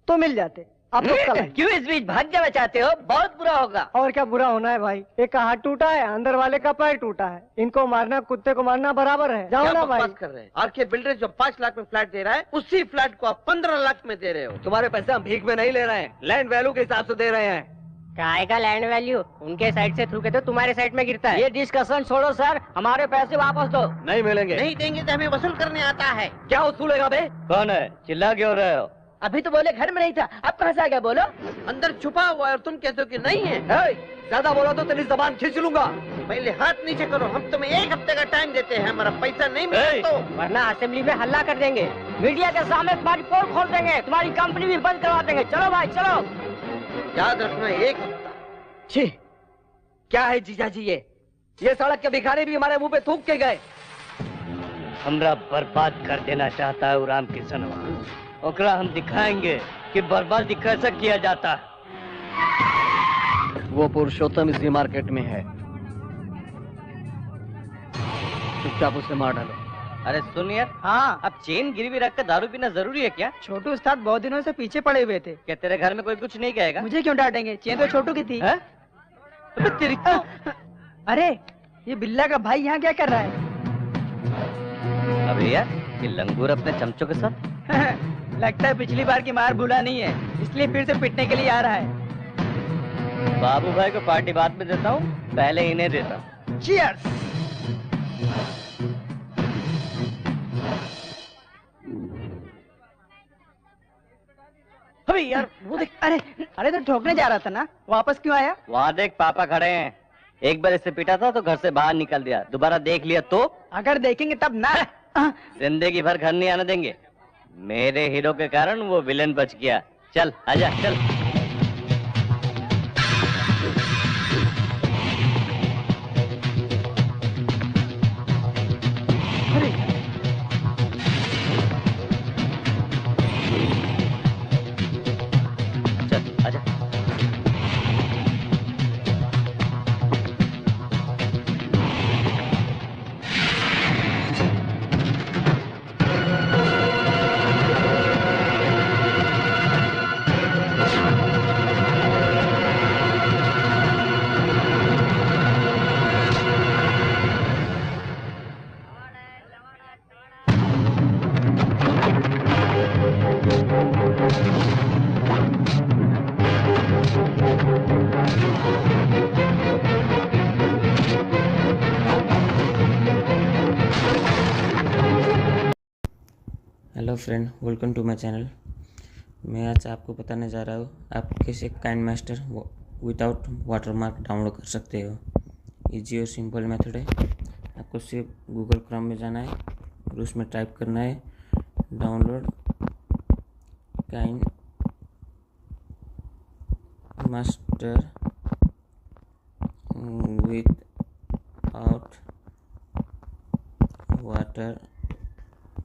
तो मिल जाते। आप लोग कल क्यों इस बीच भाग जाना चाहते हो? बहुत बुरा होगा। और क्या बुरा होना है भाई? एक का हाथ टूटा है, अंदर वाले का पैर टूटा है। इनको मारना कुत्ते को मारना बराबर है। जाओ ना भाई। कर रहे हैं? आरके बिल्डर जो 5 लाख में फ्लैट दे रहा है, उसी फ्लैट को आप 15 लाख में दे रहे हो। तुम्हारे पैसे हम भीख में नहीं ले रहे हैं, लैंड वैल्यू के हिसाब से दे रहे हैं। काय का लैंड वैल्यू? उनके साइड से थ्रू के तो तुम्हारे साइड में गिरता है। ये डिस्कशन छोड़ो सर, हमारे पैसे वापस दो। नहीं मिलेंगे। नहीं देंगे तो हमें वसूल करने आता है। क्या वसूलेगा बे? कौन है? चिल्ला क्यों रहे हो? अभी तो बोले घर में नहीं था, अब कहाँ से आ गया? बोलो। अंदर छुपा हुआ है और तुम कहते हो कि नहीं है। ज्यादा बोला तो तेरी जबान खींच लूंगा। पहले हाथ नीचे करो, हम तुम्हें 1 हफ्ते का टाइम देते हैं। हमारा पैसा नहीं मिला तो वरना असेंबली में हल्ला कर देंगे। मीडिया के सामने तुम्हारी पोल खोल देंगे, तुम्हारी कंपनी भी बंद करवा देंगे। चलो भाई चलो। याद रखना 1 हफ्ता। छी, क्या है जीजा जी ये सड़क के भिखारी भी हमारे मुंह पे थूक के गए। हमरा बर्बाद कर देना चाहता है राम किशनवा। ओकरा हम दिखाएंगे कि बर्बादी कैसे किया जाता है। वो पुरुषोत्तम इसी मार्केट में है, चुपचाप उसे मार डालो। अरे सुन यार, हाँ, अब चेन गिरवी रख कर दारू पीना जरूरी है क्या? छोटू उस्ताद बहुत दिनों से पीछे पड़े हुए थे। क्या तेरे घर में कोई कुछ नहीं कहेगा? मुझे क्यों डांटेंगे? चेन तो छोटू की थी। तेरी अरे ये बिल्ला का भाई यहाँ क्या कर रहा है? अबे यार, ये लंगूर अपने चमचों के साथ लगता है पिछली बार की मार भूला नहीं है, इसलिए फिर से पिटने के लिए आ रहा है। बाबू भाई को पार्टी बाद में देता हूँ, पहले इन्हें देता हूँ। चीयर्स। अबे यार वो देख, अरे तो ठोकने जा रहा था ना, वापस क्यों आया? वहाँ देख पापा खड़े हैं। एक बार इससे पीटा था तो घर से बाहर निकल दिया, दोबारा देख लिया तो? अगर देखेंगे तब ना। जिंदगी भर घर नहीं आने देंगे। मेरे हीरो के कारण वो विलेन बच गया। चल आजा चल। चल आजा। Hello friend, welcome to my channel. मैं आज आपको बताने जा रहा हूँ आप कैसे काइनमास्टर विदाउट वाटरमार्क डाउनलोड कर सकते हो। इजी और सिंपल मेथड है। आपको सिर्फ गूगल क्रोम में जाना है और उसमें टाइप करना है डाउनलोड काइनमास्टर विदाउट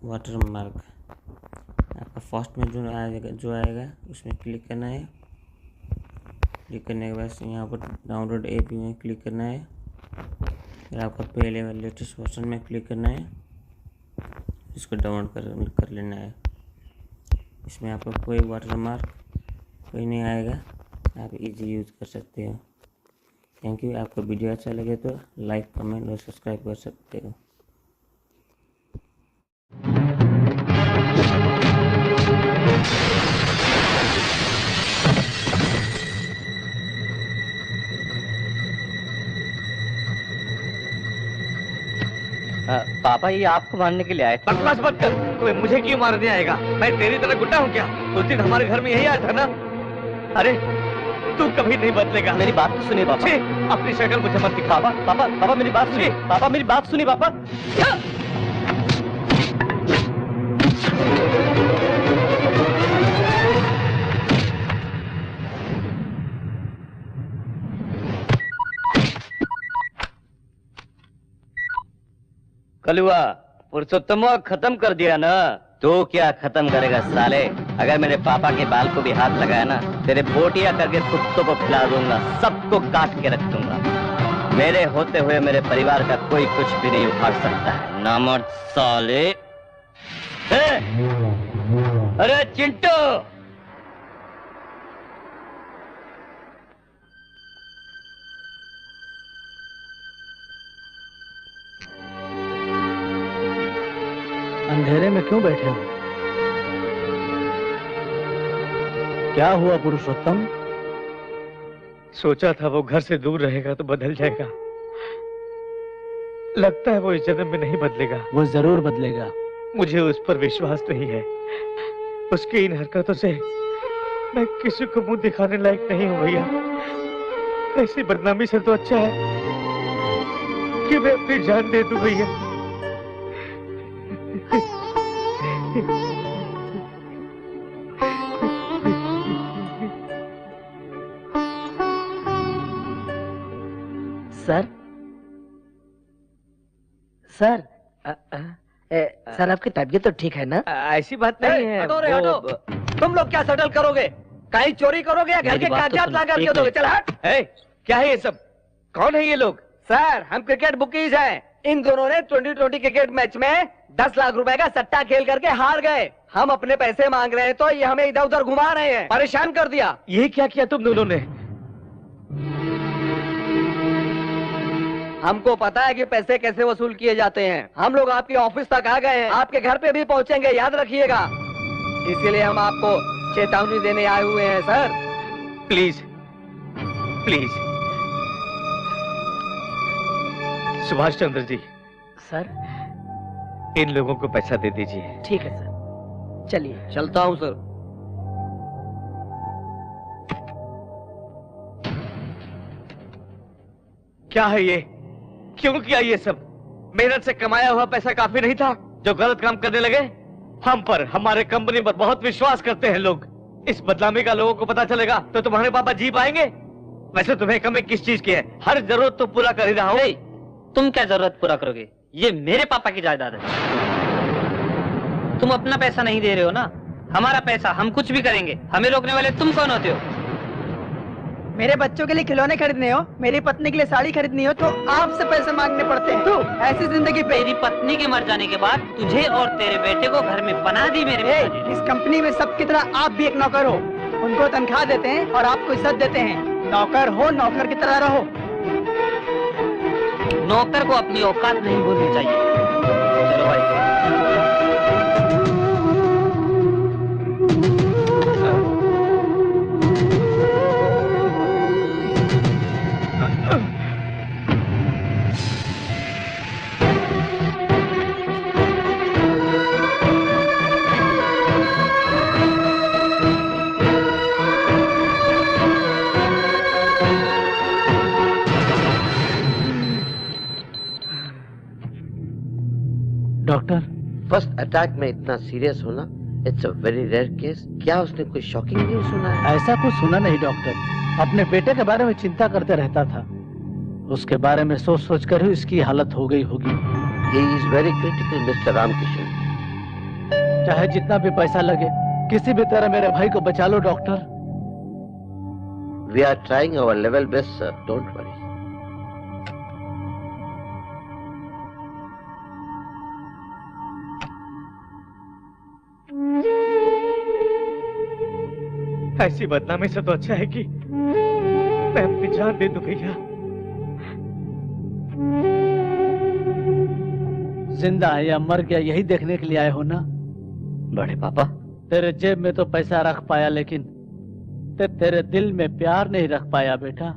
वाटरमार्क। आपका फर्स्ट में जो आएगा उसमें क्लिक करना है। क्लिक करने के बाद यहाँ पर डाउनलोड ऐप में क्लिक करना है। फिर आपका पहले लेटेस्ट वर्जन में क्लिक करना है, इसको डाउनलोड कर लेना है। इसमें आपका कोई वाटरमार्क कोई नहीं आएगा, आप इजी यूज़ कर सकते हो। Thank you. आपको वीडियो अच्छा लगे तो लाइक कमेंट और सब्सक्राइब कर सकते हो। पापा ये आपको मारने के लिए आए थे। बकवास मत कर, कोई मुझे क्यों मारने आएगा? मैं तेरी तरह गुंडा हूँ क्या? उस दिन हमारे घर में यही आया था ना। अरे तू कभी नहीं बदलेगा। मेरी बात तो सुनिए पापा। अपनी शक्ल मुझे मत दिखा। पापा मेरी बात सुनिए। पापा मेरी बात सुनिए पापा। कलुआ पुरुषोत्तम खत्म कर दिया ना। तो क्या खत्म करेगा साले? अगर मेरे पापा के बाल को भी हाथ लगाया ना, तेरे बोटिया करके कुत्तों को खिला दूंगा, सबको काट के रख दूंगा। मेरे होते हुए मेरे परिवार का कोई कुछ भी नहीं उखाड़ सकता है। नामर्द साले। अरे चिंटू, अंधेरे में क्यों बैठे हो? क्या हुआ पुरुषोत्तम? सोचा था वो घर से दूर रहेगा तो बदल जाएगा। लगता है वो इस जन्म में नहीं बदलेगा। वो जरूर बदलेगा। मुझे उस पर विश्वास नहीं है। उसकी इन हरकतों से मैं किसी को मुंह दिखाने लायक नहीं हूं भैया। ऐसी बदनामी से तो अच्छा है कि मैं अपनी जान दे दूं भैया। सर सर आपकी तबीयत तो ठीक है ना? ऐसी बात नहीं है। हटो रे हटो। तुम लोग क्या सेटल करोगे? कहीं चोरी करोगे या घर के कागजात ला करके दोगे? चल हट। क्या है ये सब? कौन है ये लोग? सर हम क्रिकेट बुकीज हैं। इन दोनों ने 2020 क्रिकेट मैच में 10 लाख रुपए का सट्टा खेल करके हार गए। हम अपने पैसे मांग रहे हैं तो ये हमें इधर उधर घुमा रहे हैं, परेशान कर दिया। ये क्या किया तुम दोनों ने? हमको पता है कि पैसे कैसे वसूल किए जाते हैं। हम लोग आपके ऑफिस तक आ गए हैं, आपके घर पे भी पहुंचेंगे, याद रखिएगा। इसीलिए हम आपको चेतावनी देने आए हुए हैं sir. Please please. Subhash Chandra ji. Sir इन लोगों को पैसा दे दीजिए। ठीक है सर, चलिए। चलता हूँ सर। क्या है ये? क्यों किया ये सब? मेहनत से कमाया हुआ पैसा काफी नहीं था जो गलत काम करने लगे? हम पर, हमारे कंपनी पर बहुत विश्वास करते हैं लोग। इस बदनामी का लोगों को पता चलेगा तो तुम्हारे पापा जी पाएंगे? वैसे तुम्हें कमी किस चीज की है? हर जरूरत तो पूरा कर ही रहा हूं। तुम क्या जरूरत पूरा करोगे? ये मेरे पापा की जायदाद है। तुम अपना पैसा नहीं दे रहे हो ना, हमारा पैसा, हम कुछ भी करेंगे। हमें रोकने वाले तुम कौन होते हो? मेरे बच्चों के लिए खिलौने खरीदने हो, मेरी पत्नी के लिए साड़ी खरीदनी हो तो आपसे पैसे मांगने पड़ते हैं। तू ऐसी जिंदगी पे। तेरी पत्नी के मर जाने के बाद तुझे और तेरे बेटे को घर में पनाह दी मेरे पिताजी। इस कंपनी में सबकी तरह आप भी एक नौकर हो। उनको तनख्वाह देते हैं और आपको इज्जत देते हैं। नौकर हो, नौकर की तरह रहो। नौकर को अपनी औकात नहीं भूलनी चाहिए। चलो भाई। डॉक्टर, फर्स्ट अटैक में इतना सीरियस होना, it's a very rare case. क्या उसने कोई शॉकिंग न्यूज़ सुना है? ऐसा कुछ सुना नहीं डॉक्टर। अपने बेटे के बारे में चिंता करते रहता था। उसके बारे में सोच सोच कर ही इसकी हालत हो गई होगी। He is very critical, mister Ramkishan. चाहे जितना भी पैसा लगे, किसी भी तरह मेरे भाई को बचा लो doctor. We are trying our level best, sir. Don't worry. ऐसी बदनामी से तो अच्छा है कि मैं अपनी जान दे दूं भैया। जिंदा है या मर गया यही देखने के लिए आए हो ना? बड़े पापा, तेरे जेब में तो पैसा रख पाया, लेकिन तेरे दिल में प्यार नहीं रख पाया बेटा।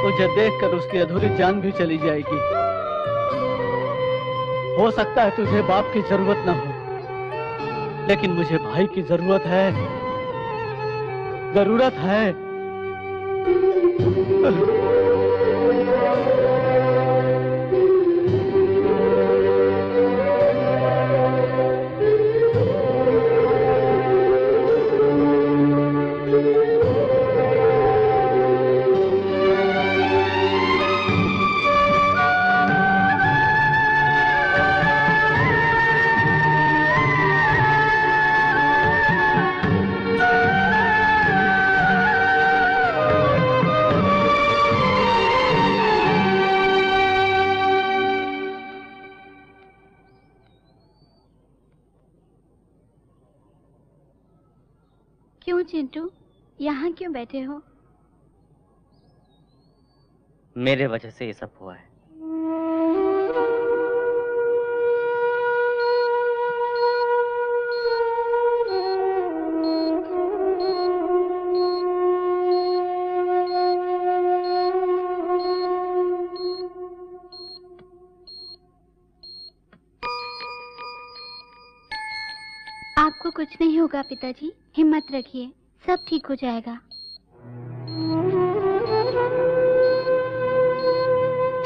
तुझे देखकर उसकी अधूरी जान भी चली जाएगी। हो सकता है तुझे बाप की जरूरत ना हो, लेकिन मुझे भाई की जरूरत है। जरूरत है। क्यों चिंटू, यहाँ क्यों बैठे हो? मेरे वजह से ये सब हुआ है। आपको कुछ नहीं होगा पिताजी, हिम्मत रखिए, सब ठीक हो जाएगा।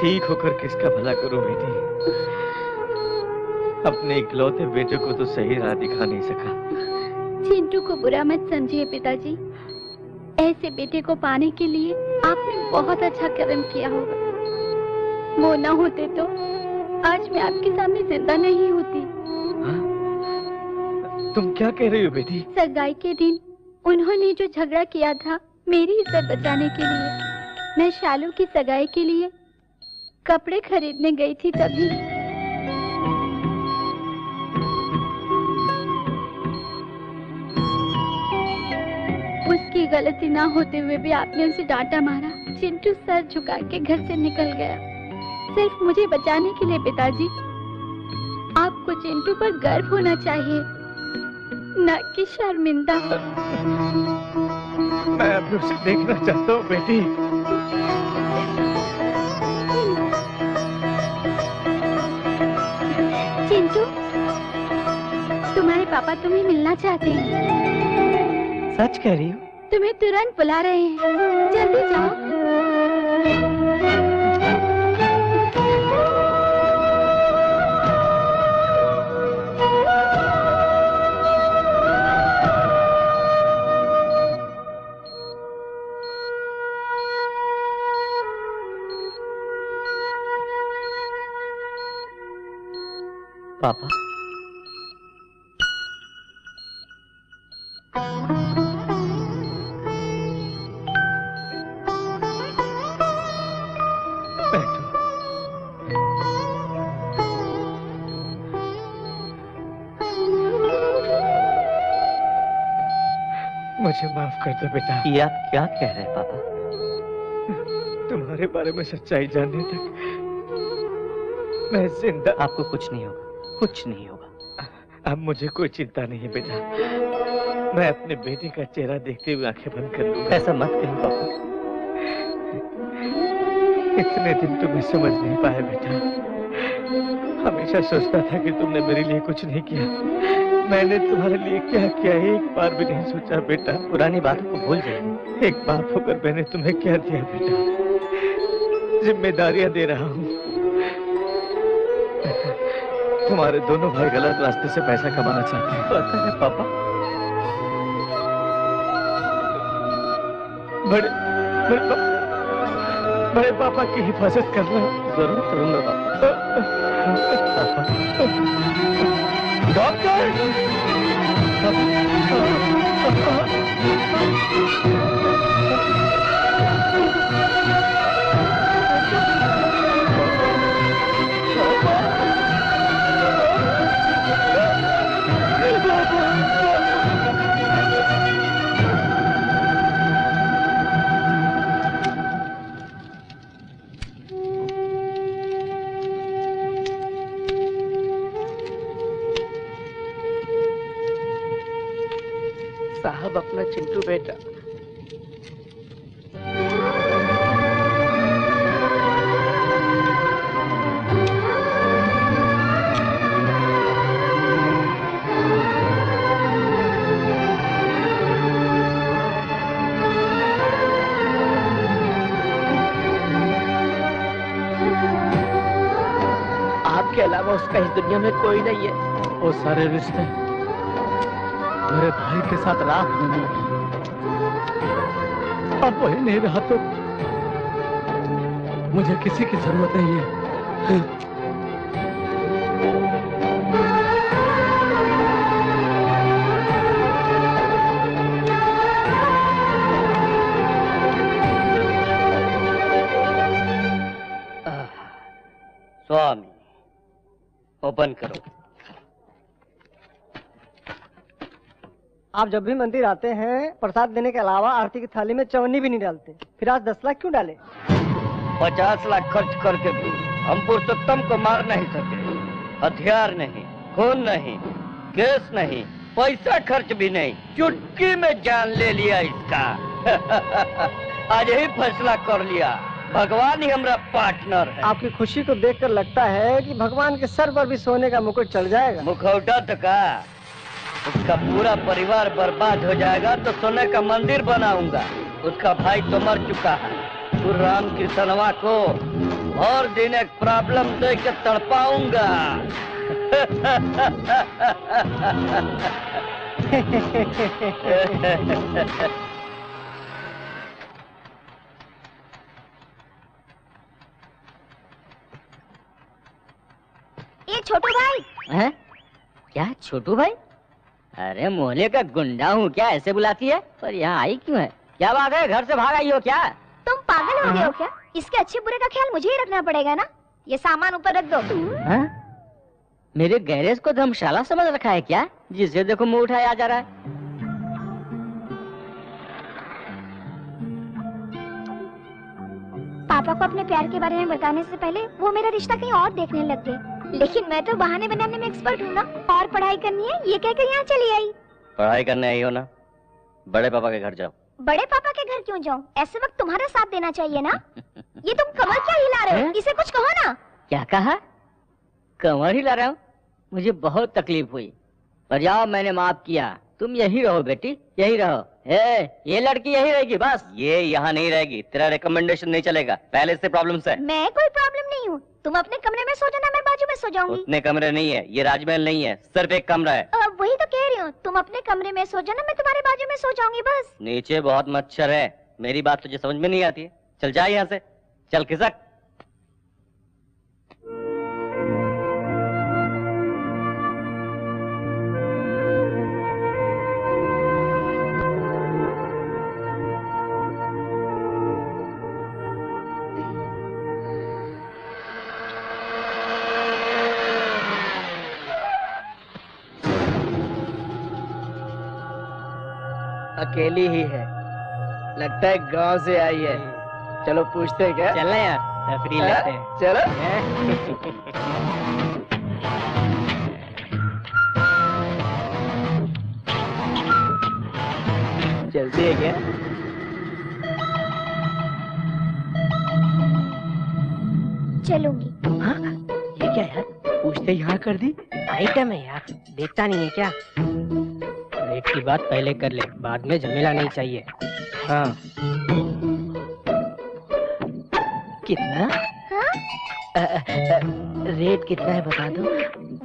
ठीक होकर किसका भला करूं बेटी? अपने इकलौते बेटे को तो सही राह दिखा नहीं सका। चिंटू को बुरा मत समझिए पिताजी, ऐसे बेटे को पाने के लिए आपने बहुत अच्छा कर्म किया होगा। वो न होते तो आज मैं आपके सामने जिंदा नहीं होती। तुम क्या कह रही हो बेटी? सगाई के दिन उन्होंने जो झगड़ा किया था मेरी इज्जत बचाने के लिए, मैं शालू की सगाई के लिए कपड़े खरीदने गई थी तभी। उसकी गलती ना होते हुए भी आपने उसे डांटा मारा। चिंटू सर झुका के घर से निकल गया, सिर्फ मुझे बचाने के लिए। पिताजी, आपको चिंटू पर गर्व होना चाहिए, न कि शर्मिंदा। मैं अब उसे देखना चाहता हूँ बेटी। चिंटू, तुम्हारे पापा तुम्हें मिलना चाहते हैं। सच कह रही हो? तुम्हें तुरंत बुला रहे हैं, जल्दी जाओ। पापा, मुझे माफ कर दो बेटा। ये आप क्या कह रहे हैं पापा? तुम्हारे बारे में सच्चाई जानने तक मैं जिंदा। आपको कुछ नहीं होगा, कुछ नहीं होगा। अब मुझे कोई चिंता नहीं है बेटा, मैं अपने बेटे का चेहरा देखते हुए आंखें बंद कर लूंगा। ऐसा मत कहो पापा। इतने दिन तुम्हें समझ नहीं पाया बेटा, हमेशा सोचता था कि तुमने मेरे लिए कुछ नहीं किया। मैंने तुम्हारे लिए क्या किया एक बार भी नहीं सोचा बेटा। पुरानी बातों को भूल जाइए। एक बाप होकर मैंने तुम्हें क्या दिया बेटा? जिम्मेदारियां दे रहा हूँ। तुम्हारे दोनों भाई गलत रास्ते से पैसा कमाना चाहते हैं। पता है पापा। बड़े पापा की हिफाजत करना। जरूर करूंगा पापा। डॉक्टर! साहब, अपना चिंटू बेटा। अलावा उसका इस दुनिया में कोई नहीं है। वो सारे रिश्ते मेरे भाई के साथ राख में मिल गए। अब वही नहीं रहा तो मुझे किसी की जरूरत नहीं है। स्वामी ओपन करो। आप जब भी मंदिर आते हैं प्रसाद देने के अलावा आरती की थाली में चवन्नी भी नहीं डालते, फिर आज 10 लाख क्यों डाले? 50 लाख खर्च करके भी हम पुरुषोत्तम को मार नहीं सके। हथियार नहीं, खून नहीं, केस नहीं, पैसा खर्च भी नहीं, चुटकी में जान ले लिया इसका। आज ही फैसला कर लिया, भगवान ही हमारा पार्टनर है। आपकी खुशी को देखकर लगता है कि भगवान के सर पर भी सोने का मुकुट चढ़ जाएगा। मुखौटा तो का उसका पूरा परिवार बर्बाद हो जाएगा तो सोने का मंदिर बनाऊंगा। उसका भाई तो मर चुका है। तू राम कृष्णवा को और दिन एक प्रॉब्लम दे के तड़पाऊंगा। ये छोटू भाई हैं? क्या छोटू भाई? अरे मोहल्ले का गुंडा हूँ क्या, ऐसे बुलाती है? पर यहाँ आई क्यों है? क्या बात है, घर से भाग आई हो क्या? तुम पागल हो गए हो क्या? इसके अच्छे बुरे का ख्याल मुझे ही रखना पड़ेगा ना। ये सामान ऊपर रख दो। हाँ? मेरे गैरेज को धर्मशाला समझ रखा है क्या? जिसे देखो मुंह उठाया जा रहा है। पापा को अपने प्यार के बारे में बताने से पहले वो मेरा रिश्ता कहीं और देखने लग गए। लेकिन मैं तो बहाने बनाने में एक्सपर्ट हूँ ना। और पढ़ाई करनी है ये कहकर यहाँ चली आई। पढ़ाई करने आई हो ना, बड़े पापा के घर जाओ। बड़े पापा के घर क्यों जाऊँ? ऐसे वक्त तुम्हारा साथ देना चाहिए ना। ये तुम कमर क्या हिला रहे हो? इसे कुछ कहो ना। क्या कहा? कमर हिला रहा हूँ? मुझे बहुत तकलीफ हुई, पर जाओ मैंने माफ किया। तुम यही रहो बेटी, यही रहो। ये लड़की यही रहेगी बस। ये यहाँ नहीं रहेगी, तेरा रिकमेंडेशन नहीं चलेगा। पहले से प्रॉब्लम्स है। मैं कोई प्रॉब्लम नहीं हूँ। तुम अपने कमरे में सो जाना, मैं बाजू में सो जाऊंगी। उतने कमरे नहीं है, ये राजमहल नहीं है, सिर्फ एक कमरा है। वही तो कह रही हूँ, तुम अपने कमरे में सो जाना, मैं तुम्हारे बाजू में सो जाऊंगी बस। नीचे बहुत मच्छर है, मेरी बात तुझे समझ में नहीं आती है। चल जा यहाँ से, चल खिसक। अकेली ही है, लगता है गांव से आई है। चलो पूछते हैं क्या? चलना यार, तफरी लेते हैं। चलो। चलती है क्या? चलूंगी। हाँ? ये क्या यार, पूछते यहाँ कर दी? आइटम है यार, देखता नहीं है क्या? रेट की बात पहले कर ले, बाद में झमेला नहीं चाहिए। हाँ। कितना? हाँ? रेट कितना है बता दो।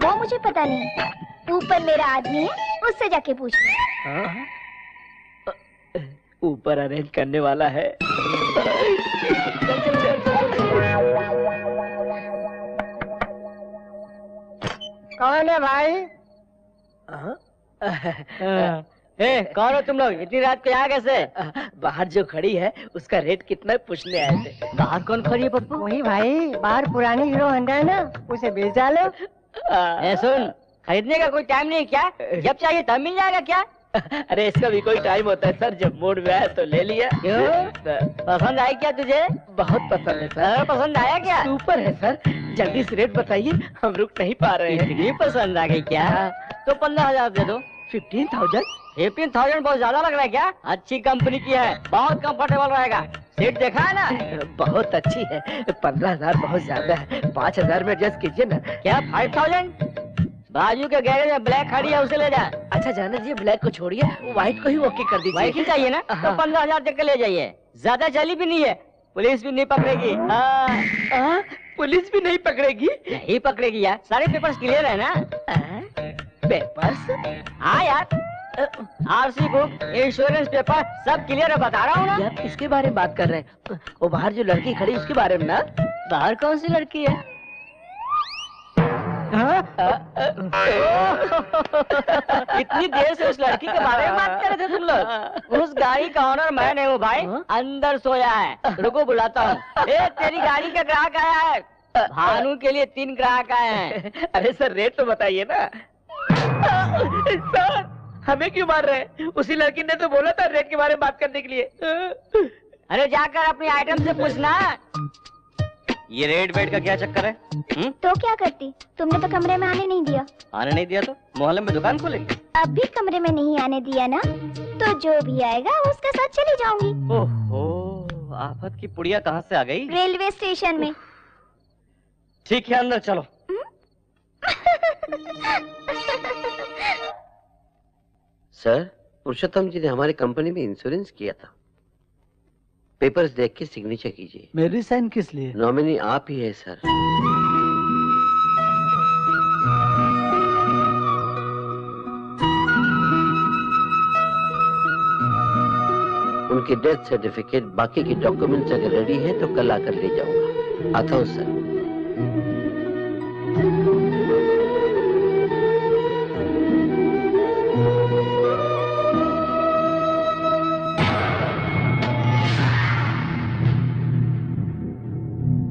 वो मुझे पता नहीं, ऊपर मेरा आदमी है, उससे जाके पूछ। हाँ? ऊपर अरेंज करने वाला है। कौन है भाई? कौन हो तुम लोग? इतनी रात को यहाँ कैसे? बाहर जो खड़ी है उसका रेट कितना है पूछने आए थे। बाहर कौन खड़ी है पप्पू? वही भाई, बाहर पुरानी हीरो होंडा है ना, उसे बेच डालो। सुन, खरीदने का कोई टाइम नहीं क्या? जब चाहिए तब मिल जाएगा क्या? अरे इसका भी कोई टाइम होता है सर, जब मूड में आया तो ले लिया। क्यों? पसंद आई क्या तुझे? बहुत पसंद है सर। पसंद आया क्या? सुपर है सर, जल्दी से रेट बताइए, हम रुक नहीं पा रहे हैं। इतनी पसंद आ गई क्या? तो 15,000 दे दो। 15,000? 15,000 बहुत ज्यादा लग रहा है क्या? अच्छी कंपनी की है, बहुत कंफर्टेबल रहेगा। सीट देखा है ना? बहुत अच्छी है। 15,000 बहुत ज्यादा है, 5,000 में एडजस्ट कीजिए ना। क्या 5,000? बाजू के गैरेज में ब्लैक खड़ी है, उसे ले जा। अच्छा जाने दीजिए, ब्लैक को छोड़िए, व्हाइट को ही ओके कर दीजिए। व्हाइट ही चाहिए ना? तो 15,000 तक के ले जाइए। ज्यादा चली भी नहीं है, पुलिस भी नहीं पकड़ेगी। पुलिस भी नहीं पकड़ेगी? नहीं पकड़ेगी यार, सारे पेपर्स क्लियर है ना। पेपर्स? हाँ यार, आरसी बुक, इंश्योरेंस पेपर सब क्लियर है, बता रहा हूँ ना। यार किसके बारे में बात कर रहे हैं? वो बाहर जो लड़की खड़ी उसके बारे में ना? बाहर कौन सी लड़की है? इतनी देर से उस लड़की के बारे में बात कर रहे थे तुम लोग? उस गाड़ी का ऑनर मैं नहीं हूँ भाई, अंदर सोया है। रुको बुलाता हूँ। तेरी गाड़ी का ग्राहक आया है। भानु के लिए 3 ग्राहक आए हैं। अरे सर रेट तो बताइए ना। सर हमें क्यों मार रहे हैं? उसी लड़की ने तो बोला था रेट के बारे में बात करने के लिए। अरे जाकर अपनी आइटम से पूछना। ये रेड वेट का क्या चक्कर है? तो क्या करती? तुमने तो कमरे में आने नहीं दिया। आने नहीं दिया तो मोहल्ले में दुकान खोलेंगे? अब भी कमरे में नहीं आने दिया ना, तो जो भी आएगा उसके साथ चली जाऊंगी। ओहो, आफत की पुड़िया कहाँ से आ गई? रेलवे स्टेशन में। ठीक है, अंदर चलो। सर, पुरुषोत्तम जी ने हमारी कंपनी में इंश्योरेंस किया था। पेपर्स देख के सिग्नेचर कीजिए। मेरी साइन किस लिए? नॉमिनी आप ही है सर। उनकी डेथ सर्टिफिकेट, बाकी के डॉक्यूमेंट्स अगर रेडी है तो कल आकर ले जाऊंगा। आता हूँ सर।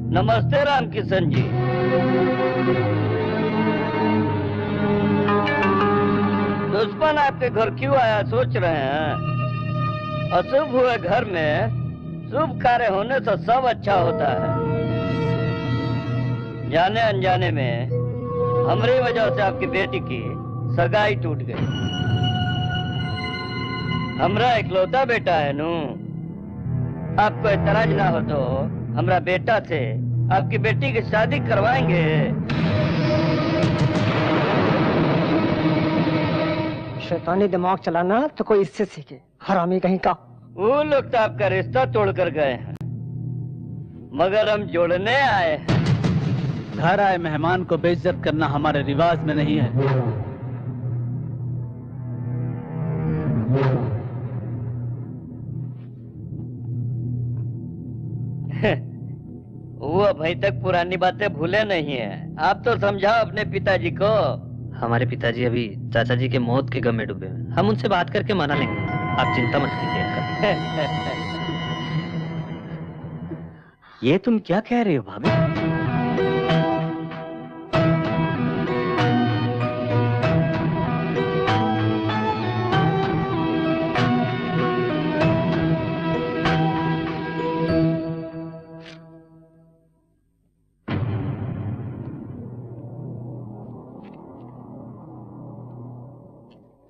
नमस्ते रामकिशन जी। दुश्मन आपके घर क्यों आया सोच रहे हैं? अशुभ हुए घर में शुभ कार्य होने से सब अच्छा होता है। जाने अनजाने में हमारी वजह से आपकी बेटी की सगाई टूट गई। हमरा इकलौता बेटा है नू। आपको एतराज ना हो तो हमरा बेटा से आपकी बेटी की शादी करवाएंगे। शैतानी दिमाग चलाना तो कोई इससे सीखे, हरामी कहीं का। वो लोग तो आपका रिश्ता तोड़ कर गए हैं, मगर हम जोड़ने आए हैं। घर आए मेहमान को बेइज्जत करना हमारे रिवाज में नहीं है। वो अभी तक पुरानी बातें भूले नहीं है। आप तो समझाओ अपने पिताजी को। हमारे पिताजी अभी चाचा जी के मौत के गम में डूबे हैं। हम उनसे बात करके मना लेंगे, आप चिंता मत कीजिए। ये तुम क्या कह रहे हो भाभी?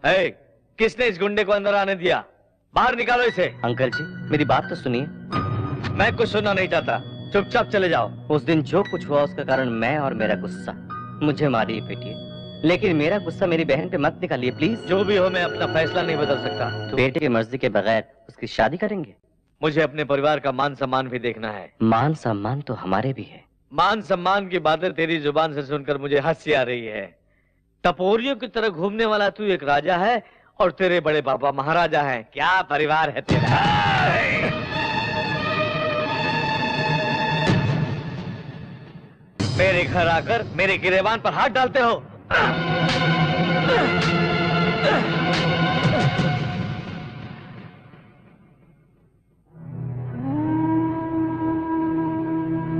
hey, किसने इस गुंडे को अंदर आने दिया? बाहर निकालो इसे। अंकल जी मेरी बात तो सुनिए। मैं कुछ सुनना नहीं चाहता, चुपचाप चले जाओ। उस दिन जो कुछ हुआ उसका कारण मैं और मेरा गुस्सा। मुझे मारिए पीटिए, लेकिन मेरा गुस्सा मेरी बहन पे मत निकालिए प्लीज। जो भी हो, मैं अपना फैसला नहीं बदल सकता। तो बेटे की मर्जी के बगैर उसकी शादी करेंगे? मुझे अपने परिवार का मान सम्मान भी देखना है। मान सम्मान तो हमारे भी है। मान सम्मान की बातें तेरी जुबान से सुनकर मुझे हंसी आ रही है। टपोरियों की तरह घूमने वाला तू एक राजा है और तेरे बड़े पापा महाराजा हैं। क्या परिवार है तेरा? मेरे घर आकर मेरे गिरेबान पर हाथ डालते हो।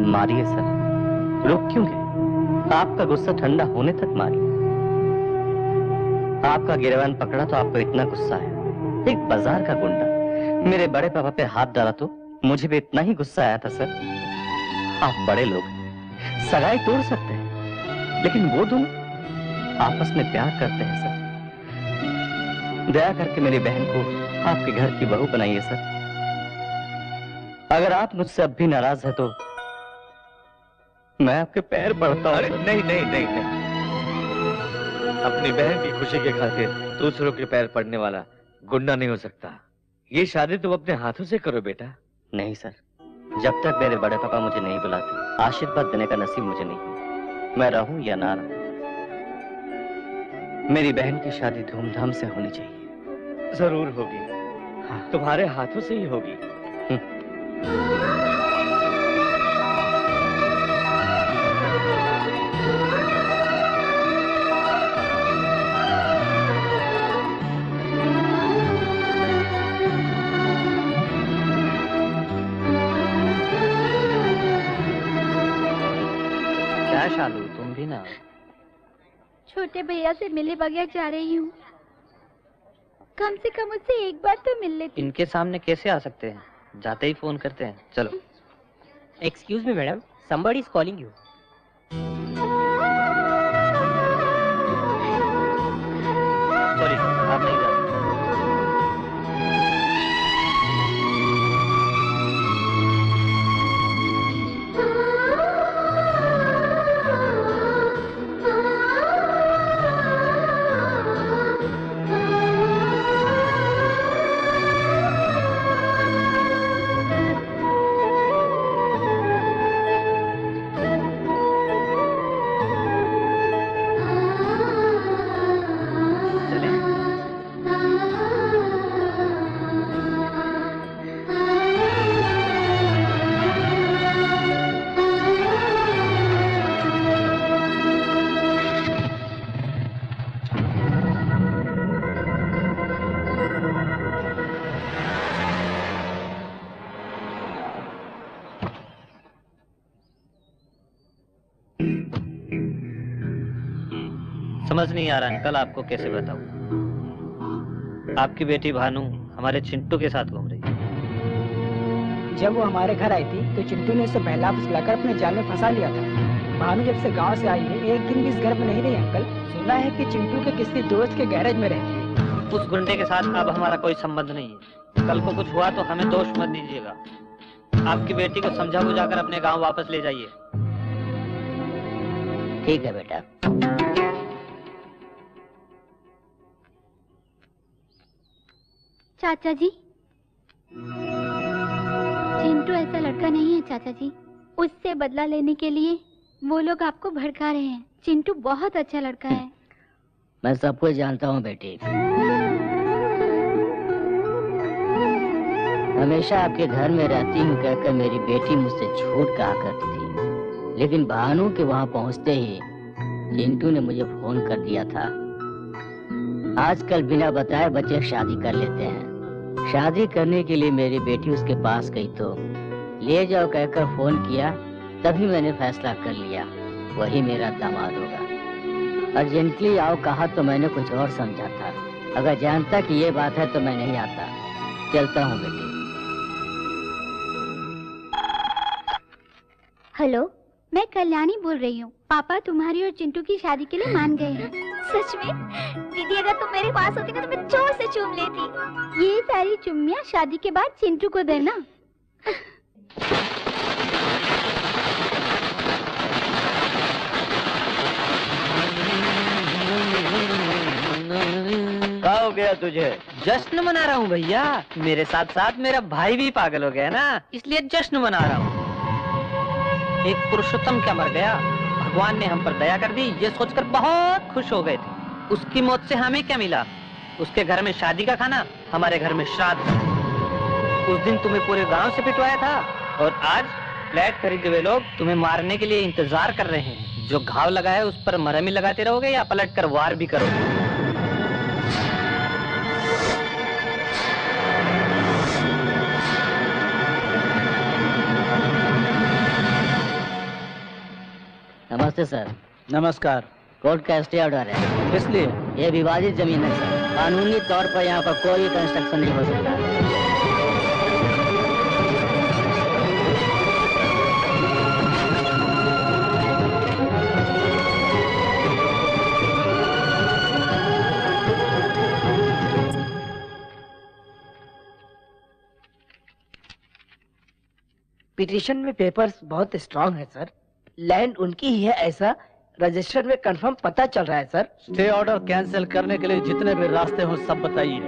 मारिए सर, रुक क्यों गए? आपका गुस्सा ठंडा होने तक मारिए। आपका गिरबान पकड़ा तो आपको इतना गुस्सा है। एक बाजार का गुंडा मेरे बड़े पापा पे हाथ डाला तो मुझे भी इतना ही गुस्सा आया था सर। आप बड़े लोग सगाई तोड़ सकते हैं, लेकिन वो दोनों आपस में प्यार करते हैं सर। दया करके मेरी बहन को आपके घर की बहू बनाइए सर। अगर आप मुझसे अब भी नाराज है तो मैं आपके पैर पड़ता हूँ। नहीं नहीं नहीं नहीं, अपनी बहन की खुशी के खातिर दूसरों के पैर पड़ने वाला गुंडा नहीं हो सकता। ये शादी तुम अपने हाथों से करो बेटा। नहीं सर, जब तक मेरे बड़े पापा मुझे नहीं बुलाते, आशीर्वाद देने का नसीब मुझे नहीं। मैं रहूं या ना रहूं, मेरी बहन की शादी धूमधाम से होनी चाहिए। जरूर होगी। हाँ। तुम्हारे हाथों से ही होगी। क्या शालू, तुम भी ना? छोटे भैया से मिले बगैर जा रही हूँ। कम से कम उससे एक बार तो मिल लेती। इनके सामने कैसे आ सकते हैं? जाते ही फोन करते हैं। चलो। Excuse me madam, somebody is calling you. Sorry, आप नहीं जा सकते। समझ नहीं आ रहा अंकल, आपको कैसे बताऊं। आपकी बेटी भानु हमारे चिंटू के साथ घूम रही है। जब वो हमारे घर आई थी तो चिंटू ने उसे बहला फुसलाकर अपने जाल में फंसा लिया था। भानु जब से गांव से आई है, एक दिन भी इस घर में नहीं रही अंकल। सुना है कि चिंटू के किसी दोस्त के गैरेज में रहती है। उस गुंडे के साथ अब हमारा कोई संबंध नहीं है। कल को कुछ हुआ तो हमें दोष मत दीजिएगा। आपकी बेटी को समझा बुझाकर अपने गाँव वापस ले जाइए। ठीक है बेटा। चाचा जी, चिंटू ऐसा लड़का नहीं है चाचा जी। उससे बदला लेने के लिए वो लोग आपको भड़का रहे हैं। चिंटू बहुत अच्छा लड़का है। मैं सब कुछ जानता हूँ बेटी। हमेशा आपके घर में रहती हूँ कहकर मेरी बेटी मुझसे झूठ कहा करती थी, लेकिन भानु के वहाँ पहुँचते ही चिंटू ने मुझे फोन कर दिया था। आजकल बिना बताए बच्चे शादी कर लेते हैं। शादी करने के लिए मेरी बेटी उसके पास गई तो ले जाओ कहकर फोन किया, तभी मैंने फैसला कर लिया वही मेरा दामाद होगा। अर्जेंटली आओ कहा तो मैंने कुछ और समझा था। अगर जानता कि ये बात है तो मैं नहीं आता। चलता हूँ बेटी। हेलो, मैं कल्याणी बोल रही हूँ। पापा तुम्हारी और चिंटू की शादी के लिए मान गए हैं। सच में? दीदी अगर तुम मेरे पास होती ना तो मैं जोर से चूम लेती। ये सारी चुम्मियाँ शादी के बाद चिंटू को देना। क्या हो गया तुझे? जश्न मना रहा हूँ भैया। मेरे साथ साथ मेरा भाई भी पागल हो गया ना, इसलिए जश्न मना रहा हूँ। एक पुरुषोत्तम क्या मर गया, भगवान ने हम पर दया कर दी, ये सोचकर बहुत खुश हो गए थे। उसकी मौत से हमें क्या मिला? उसके घर में शादी का खाना, हमारे घर में श्राद्ध। उस दिन तुम्हें पूरे गांव से पिटवाया था और आज फ्लैट खरीदे हुए लोग तुम्हें मारने के लिए इंतजार कर रहे हैं। जो घाव लगा है उस पर मरहम ही लगाते रहोगे या पलट कर वार भी करोगे? नमस्ते सर। नमस्कार। कोर्ट का स्टे ऑर्डर है। इसलिए ये विवादित जमीन है सर। कानूनी तौर पर यहाँ पर कोई कंस्ट्रक्शन नहीं हो सकता। पिटीशन में पेपर्स बहुत स्ट्रांग है सर। लैंड उनकी ही है ऐसा रजिस्टर में कंफर्म पता चल रहा है सर। स्टे ऑर्डर कैंसिल करने के लिए जितने भी रास्ते हो सब बताइए।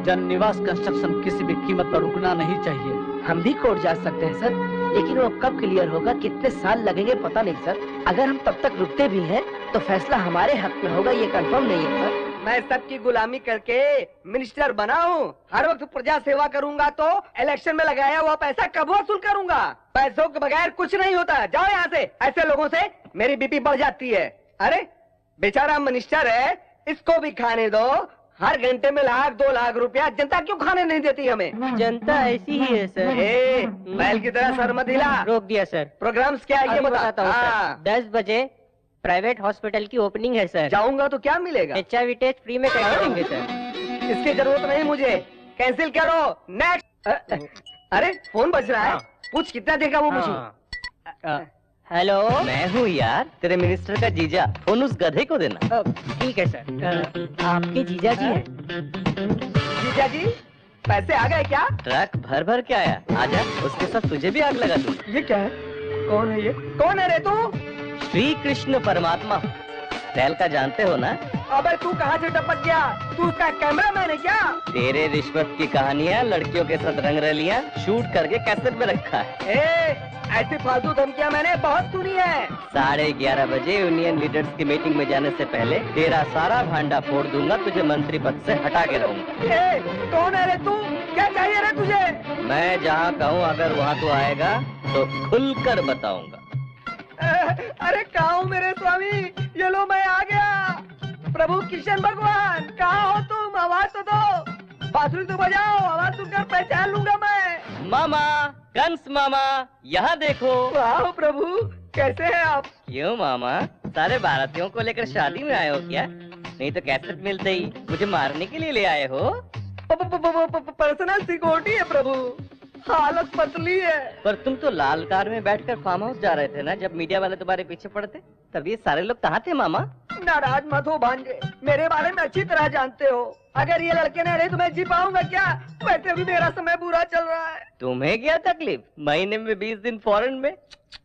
जन निवास कंस्ट्रक्शन किसी भी कीमत पर रुकना नहीं चाहिए। हम भी कोर्ट जा सकते हैं सर, लेकिन वो कब क्लियर होगा, कितने साल लगेंगे पता नहीं सर। अगर हम तब तक रुकते भी हैं तो फैसला हमारे हक में होगा, ये कंफर्म नहीं है सर। मैं सबकी गुलामी करके मिनिस्टर बना हूँ, हर वक्त प्रजा सेवा करूंगा तो इलेक्शन में लगाया हुआ पैसा कब वसूल करूंगा? पैसों के बगैर कुछ नहीं होता। जाओ यहाँ से, ऐसे लोगों से मेरी बीपी बढ़ जाती है। अरे बेचारा मिनिस्टर है, इसको भी खाने दो। हर घंटे में 1-2 लाख रुपया जनता क्यों खाने नहीं देती हमें? जनता ऐसी ही है सर। बैल की तरह सर मत हिला। रोक दिया सर। प्रोग्राम्स क्या है ये बताता हूँ सर। 10 बजे प्राइवेट हॉस्पिटल की ओपनिंग है सर। जाऊंगा तो क्या मिलेगा? HIV टेस्ट फ्री में कर देंगे सर। इसकी जरूरत नहीं मुझे, कैंसिल करो। नेक्स्ट। अरे फोन बज रहा है, पूछ कितना देगा वो मुझे। हेलो, मैं हूँ यार, तेरे मिनिस्टर का जीजा। फोन उस गधे को देना। ठीक है सर। आपके जीजा जी हैं? जीजा जी पैसे आ गए क्या? ट्रक भर भर के आया। आजा, उसके साथ तुझे भी आग लगा दूँ। ये क्या है? कौन है ये? कौन है रे तू? श्री कृष्ण परमात्मा, सैल का जानते हो ना? अबे तू कहाँ से टपक गया? तू उसका कैमरामैन है क्या? तेरे रिश्वत की कहानियाँ, लड़कियों के साथ रंगरलियाँ शूट करके कैसेट में रखा है। ऐसी फालतू धमकियाँ मैंने बहुत सुनी है। 11:30 बजे यूनियन लीडर्स की मीटिंग में जाने से पहले तेरा सारा भांडा फोड़ दूंगा, तुझे मंत्री पद से हटा के रहूंगा। कौन है रे तू? क्या चाहिए रे तुझे? मैं जहाँ कहूँ अगर वहाँ तू आएगा तो खुलकर बताऊंगा। अरे कहाँ हूँ मेरे स्वामी? ये लो मैं आ गया। प्रभु कृष्ण भगवान कहाँ हो तुम? आवाज तो दो, बांसुरी तो बजाओ, आवाज सुनकर पहचान लूंगा मैं। मामा, कंस मामा, यहाँ देखो। वाह प्रभु, कैसे हैं आप? क्यों मामा, सारे बारातियों को लेकर शादी में आए हो क्या? नहीं तो कैसेट मिलते ही मुझे मारने के लिए ले आए हो? पर्सनल सिक्योरिटी है प्रभु, हालत पतली है। पर तुम तो लाल कार में बैठकर फार्म हाउस जा रहे थे ना, जब मीडिया वाले तुम्हारे पीछे पड़ते, तब ये सारे लोग कहाँ थे मामा? नाराज मत हो भांजे, मेरे बारे में अच्छी तरह जानते हो। अगर ये लड़के नहीं रहे तो मैं जी पाऊंगा क्या? वैसे भी मेरा समय बुरा चल रहा है। तुम्हें क्या तकलीफ? महीने में 20 दिन फॉरेन में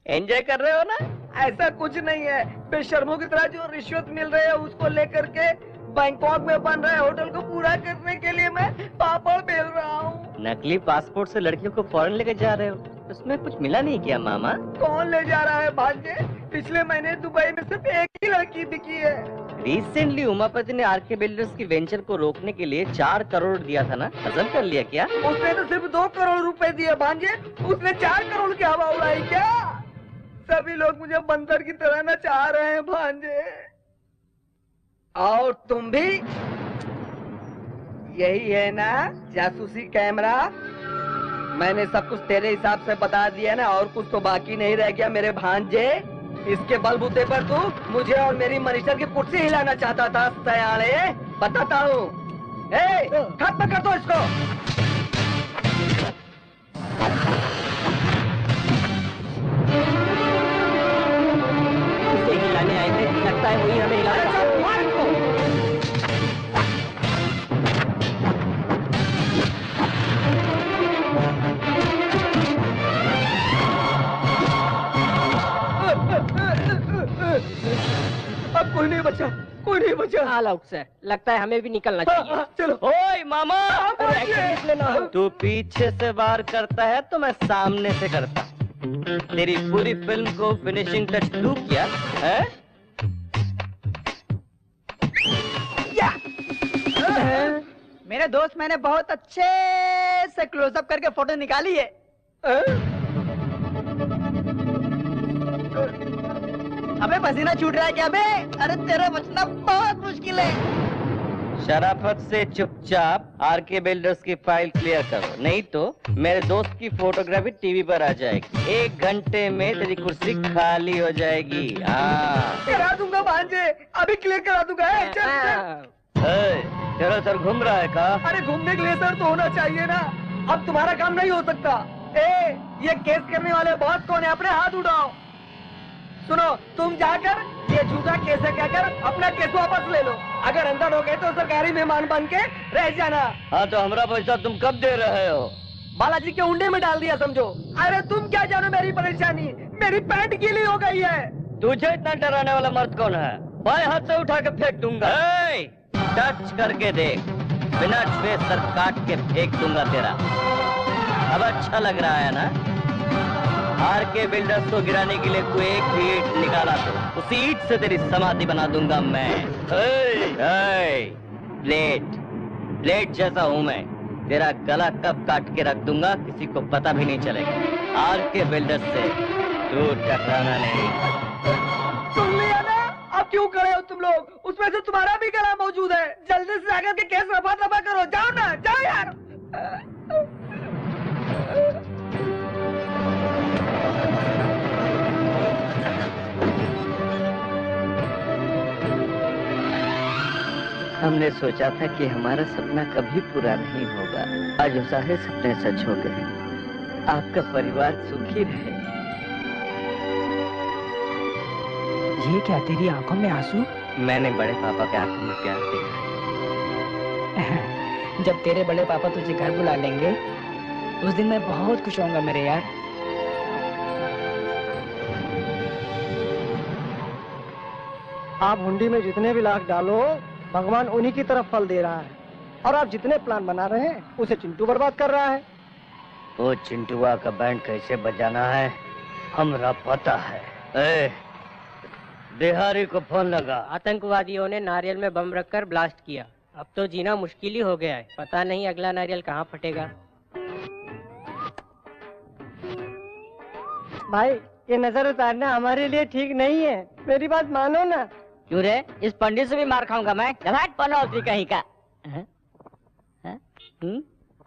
एंजॉय कर रहे हो ना? ऐसा कुछ नहीं है, बेशर्मों की तरह जो रिश्वत मिल रहे है उसको लेकर के बैंकॉक में बन रहे होटल को पूरा करने के लिए मैं पापड़ बेल रहा हूँ। नकली पासपोर्ट से लड़कियों को फॉरेन लेकर जा रहे हो, उसमें कुछ मिला नहीं क्या मामा? कौन ले जा रहा है भांजे? पिछले महीने दुबई में सिर्फ एक ही लड़की बिकी है। रिसेंटली उमापति ने आरके बिल्डर्स की वेंचर को रोकने के लिए 4 करोड़ दिया था ना, हजम कर लिया क्या? उसने तो सिर्फ 2 करोड़ रुपए दिए भांजे, उसने 4 करोड़ की हवा उड़ाई क्या? सभी लोग मुझे बंदर की तरह न चाह रहे हैं भांजे। और तुम भी यही है ना जासूसी कैमरा? मैंने सब कुछ तेरे हिसाब से बता दिया ना, और कुछ तो बाकी नहीं रह गया मेरे भांजे। इसके बलबूते पर तू मुझे और मेरी मिनिस्टर की कुर्सी हिलाना चाहता था सयाने। बताता हूँ, खत्म कर दो इसको। इसे हिलाने आए थे, लगता है वही हमें हिलाने। अब कोई नहीं बचा, कोई नहीं बचा। ऑल आउट सर, लगता है हमें भी निकलना चाहिए। चलो। ओए मामा, तू पीछे से वार करता है तो मैं सामने से करता। तेरी पूरी फिल्म को फिनिशिंग टच तू किया है? मेरे दोस्त, मैंने बहुत अच्छे से क्लोजअप करके फोटो निकाली है। अबे पसीना छूट रहा है क्या बे? अरे तेरा बचना बहुत मुश्किल है। शराफत से चुपचाप आरके बिल्डर्स की फाइल क्लियर करो, नहीं तो मेरे दोस्त की फोटोग्राफी टीवी पर आ जाएगी। 1 घंटे में तेरी कुर्सी खाली हो जाएगी। करा दूंगा भांजे, अभी क्लियर करा दूंगा। तेरा सर घूम रहा है का? अरे घूमने के लिए सर तो होना चाहिए ना। अब तुम्हारा काम नहीं हो सकता। ये केस करने वाले बॉस कौन है? अपने हाथ उठाओ। सुनो, तुम जाकर ये झूठा केस है कहकर अपना केस वापस ले लो। अगर अंदर हो गए तो सरकारी मेहमान बन के रह जाना। हाँ तो हमारा पैसा तुम कब दे रहे हो? बालाजी के उंडे में डाल दिया समझो। अरे तुम क्या जानो मेरी परेशानी, मेरी पैंट गीली हो गई है। तुझे इतना डराने वाला मर्द कौन है? बाएं हाथ से उठा के फेंक दूंगा। टच करके देख, बिना छुए सर काट के फेंक दूंगा तेरा। अब अच्छा लग रहा है ना? आरके बिल्डर्स को गिराने के लिए तू एक भी ईंट निकाला तो उसी ईंट से तेरी समाधि बना दूंगा मैं। प्लेट जैसा हूँ मैं। तेरा गला कब काट के रख दूंगा किसी को पता भी नहीं चलेगा। आरके बिल्डर्स से तू टकराना नहीं। सुन लिया ना? अब क्यों खड़े हो तुम लोग? उसमें से तुम्हारा भी गला मौजूद है। जल्दी से जाकर के केस रफा दफा करो। जाओ ना, जाओ यार। हमने सोचा था कि हमारा सपना कभी पूरा नहीं होगा। आज वो सारे सपने सच हो गए। आपका परिवार सुखी रहे। ये क्या तेरी आंखों में आंसू? मैंने बड़े पापा के आंखों में प्यार देखा। जब तेरे बड़े पापा तुझे घर बुला लेंगे उस दिन मैं बहुत खुश होऊंगा मेरे यार। आप हुंडी में जितने भी लाख डालो भगवान उन्हीं की तरफ फल दे रहा है। और आप जितने प्लान बना रहे हैं उसे चिंटू बर्बाद कर रहा है। वो चिंटुआ का बैंड कैसे बजाना है हमरा पता है। बिहारी को फोन लगा। आतंकवादियों ने नारियल में बम रखकर ब्लास्ट किया। अब तो जीना मुश्किल ही हो गया है। पता नहीं अगला नारियल कहाँ फटेगा। भाई ये नजर उतारना हमारे लिए ठीक नहीं है। मेरी बात मानो ना। क्यों रे? इस पंडित से भी मार खाऊंगा मैं। जमात पनौती कहीं का।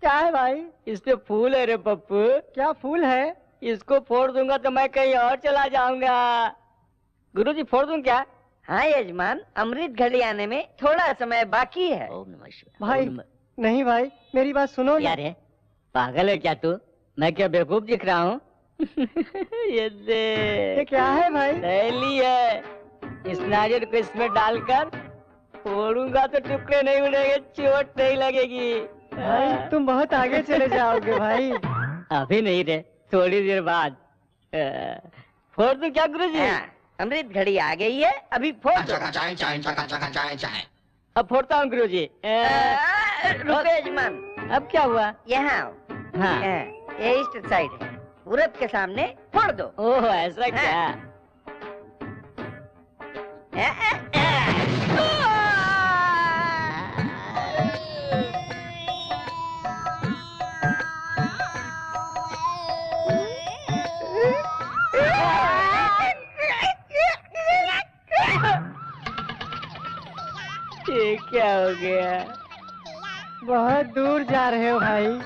क्या है भाई? इस पे फूल है रे पप्पू। क्या फूल है? इसको फोड़ दूंगा तो मैं कहीं और चला जाऊंगा। गुरुजी फोड़ दूं क्या? हाँ यजमान, अमृत घड़ी आने में थोड़ा समय बाकी है। भाई नहीं भाई, मेरी बात सुनो ना। यार पागल है क्या तू? मैं क्या बेवकूफ दिख रहा हूँ? ये क्या है भाई? थैली है। इस नारियल को इसमें डालकर फोड़ूंगा तो टुकड़े नहीं उड़ेंगे, चोट नहीं लगेगी। भाई तुम बहुत आगे चले जाओगे भाई। अभी नहीं रे, थोड़ी देर बाद। फोड़ दूं क्या गुरुजी? अमृत घड़ी आ गई है, अभी फोड़ दो। अब फोड़ता हूँ गुरुजी। रुको यजमान। अब क्या हुआ? यहाँ हाँ। ये ईस्ट साइड है, पूरब के सामने फोड़ दो। ओह ऐसा क्या? ये क्या हो गया? बहुत दूर जा रहे हो भाई।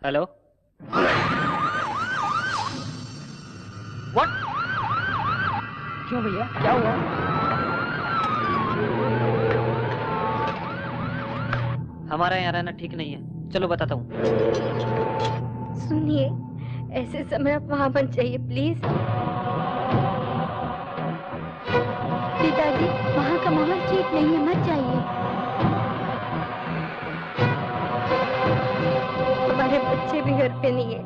हेलो। व्हाट? क्यों भैया, क्या हुआ? हमारा यहाँ रहना ठीक नहीं है। चलो बताता हूँ। सुनिए, ऐसे समय आप वहाँ मत जाइए प्लीज। पिताजी, वहाँ का माहौल ठीक नहीं है, मत जाइए। हमारे बच्चे भी घर पे नहीं है,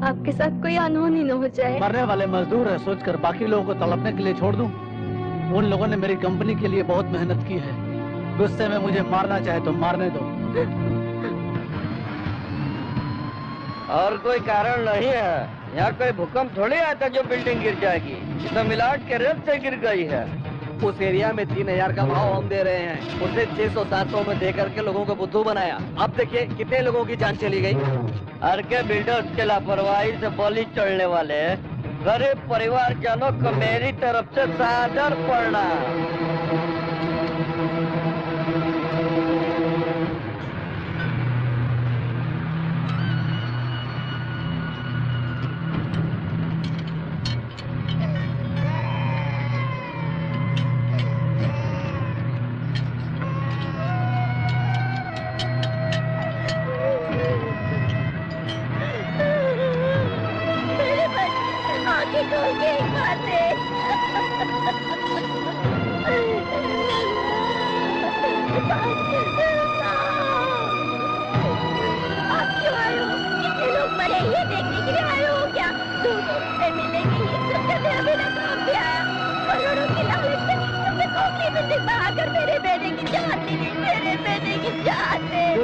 आपके साथ कोई अनहोनी न हो जाए। मरने वाले मजदूर है सोचकर बाकी लोगों को तड़पने के लिए छोड़ दूं? उन लोगों ने मेरी कंपनी के लिए बहुत मेहनत की है। गुस्से में मुझे मारना चाहे तो मारने दो। और कोई कारण नहीं है। यहाँ कोई भूकंप थोड़ी आया था जो बिल्डिंग गिर जाएगी। तो मिलाट के रेत से गिर गई है। उस एरिया में 3000 का भाव हम दे रहे हैं, उसे 600-700 में दे करके लोगों को बुद्धू बनाया। अब देखिए कितने लोगों की जान चली गई। आरके बिल्डर्स के लापरवाही से बलि चढ़ने वाले गरीब परिवार जनों को मेरी तरफ से सादर प्रणाम। खोल के एक बात आप क्यों आए हो? कितने लोग मरे ये देखने के लिए आए हो क्या? 200 रुपए मिलेंगे ये सोचकर मेरा बेटा काम पे आया। करोड़ों की लालच में तुमने खोखली बिल्डिंग में आकर मेरे बेटे की जान ली। मेरे बेटे की जान ले ली।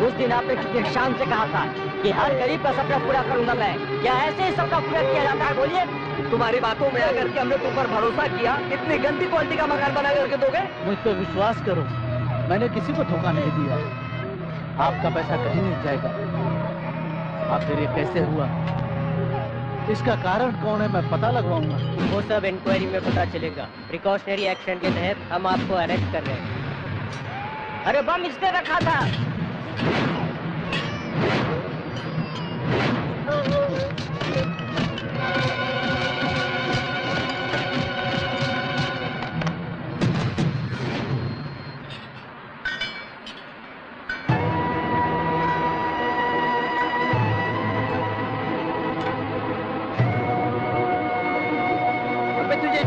उस दिन आपने कितने शान से कहा था कि हर गरीब का सपना पूरा करूंगा मैं। क्या ऐसे ही सबका पूरा किया जाता है? बोलिए। तुम्हारी बातों में आकर के हमने तुम पर भरोसा किया, इतनी गंदी क्वालिटी का मकान बना करके दोगे? मुझ पर विश्वास करो, मैंने किसी को धोखा नहीं दिया। आपका पैसा कहीं नहीं जाएगा। आखिर ये कैसे हुआ, इसका कारण कौन है, मैं पता लगवाऊंगा। वो सब इंक्वायरी में पता चलेगा। प्रिकॉशनरी एक्शन के तहत हम आपको अरेस्ट कर रहे हैं। अरे बम इसने रखा था।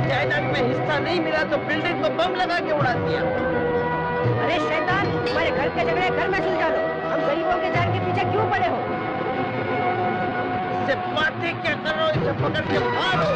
जायदाद में हिस्सा नहीं मिला तो बिल्डिंग को बम लगा के उड़ा दिया। अरे शैतान, तुम्हारे घर के झगड़े घर में सुलझा लो। हम गरीबों के जान के पीछे क्यों पड़े हो? इससे बातें क्या कर रहे हो? इसे पकड़ के मारो।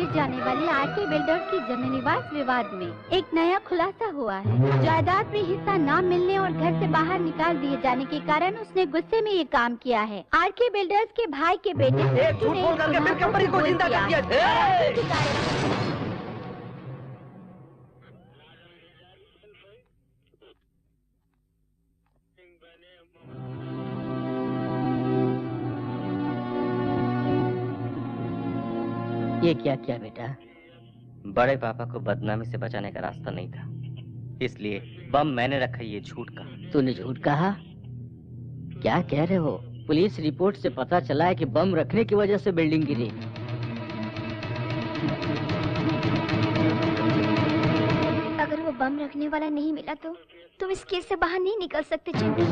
जाने वाले आरके बिल्डर्स की जमीन विवाद विवाद में एक नया खुलासा हुआ है। जायदाद में हिस्सा न मिलने और घर से बाहर निकाल दिए जाने के कारण उसने गुस्से में ये काम किया है। आरके बिल्डर्स के भाई के बेटे झूठ बोल करके फिर कंपनी को जिंदा कर दिया। ये क्या किया बेटा? बड़े पापा को बदनामी से बचाने का रास्ता नहीं था, इसलिए बम मैंने रखा। ये झूठ कहा। तूने झूठ कहा? क्या कह रहे हो? पुलिस रिपोर्ट से पता चला है कि बम रखने की वजह से बिल्डिंग गिरी। अगर वो बम रखने वाला नहीं मिला तो तुम इस केस से बाहर नहीं निकल सकते चिंटू।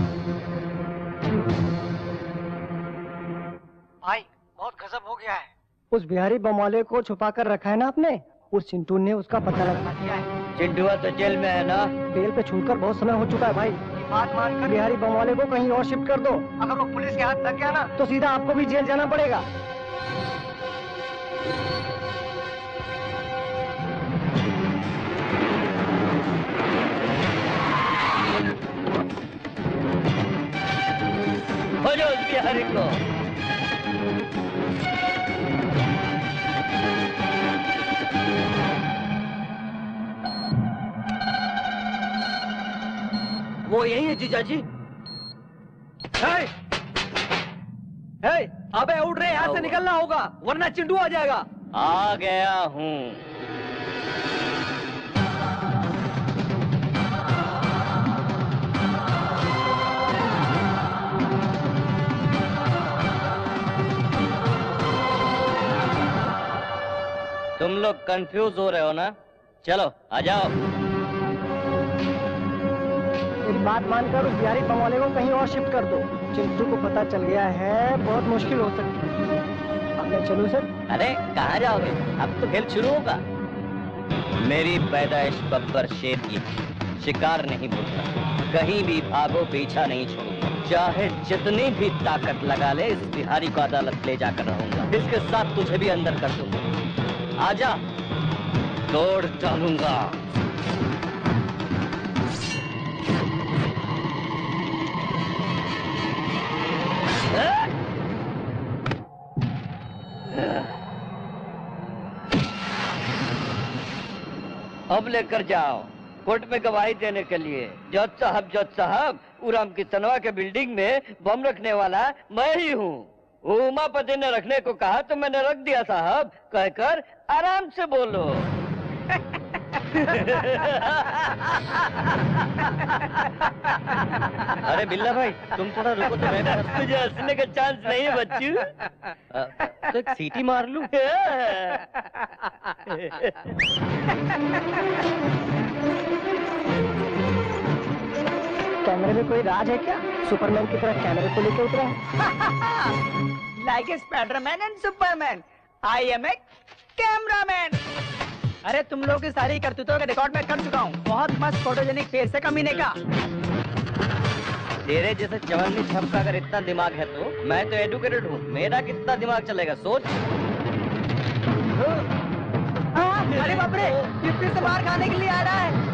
भाई बहुत गजब हो गया है। उस बिहारी बम वाले को छुपा कर रखा है ना आपने, उस चिंटू ने उसका पता लगा दिया है। चिंटू तो जेल में है ना? जेल पे छूटकर बहुत समय हो चुका है भाई। बात मानकर बिहारी बम वाले को कहीं और शिफ्ट कर दो। अगर वो पुलिस के हाथ लग गया ना तो सीधा आपको भी जेल जाना पड़ेगा। हो जाओ उस बिहारी को। वो यही है जीजा जी। अबे उठ रहे, यहाँ से निकलना होगा वरना चिंटू आ जाएगा। आ गया हूँ। तुम लोग कंफ्यूज हो रहे हो ना? चलो आ जाओ। एक बात मानकर उस बिहारी बम वाले को कहीं और शिफ्ट कर दो। चिंटू को पता चल गया है, बहुत मुश्किल हो सकती है। अब मैं चलूं सर? अरे कहाँ जाओगे? अब तो खेल शुरू होगा। मेरी पैदाइश बब्बर शेर की, शिकार नहीं भूलता। कहीं भी भागो, पीछा नहीं छोड़ूंगा। चाहे जितनी भी ताकत लगा ले, इस बिहारी को अदालत ले जाकर रहूंगा। इसके साथ तुझे भी अंदर कर दूंगा। आजा, तोड़ डालूंगा। अब लेकर जाओ कोर्ट में गवाही देने के लिए। जज साहब, उराम की तनवा के बिल्डिंग में बम रखने वाला मैं ही हूँ। उमापति ने रखने को कहा तो मैंने रख दिया साहब, कहकर आराम से बोलो। अरे बिल्ला भाई, तुम थोड़ा रुको तो मैं तुझे हंसने का चांस नहीं है बच्चू। तो एक सीटी मार लूं। कैमरे में कोई राज है क्या? सुपरमैन की तरह कैमरे को लेके उतरा है। Like a Spiderman and Superman, I am a cameraman. अरे तुम लोग की सारी करतूतों का रिकॉर्ड मैं कर चुका हूँ। बहुत मस्त फोटोजेनिक फेस है कमीने का। तेरे जैसे चवन्नी छप का अगर इतना दिमाग है तो मैं तो एडुकेटेड हूँ, मेरा कितना दिमाग चलेगा सोच। अरे बाप रे, यूपी से बाहर खाने के लिए आ रहा है।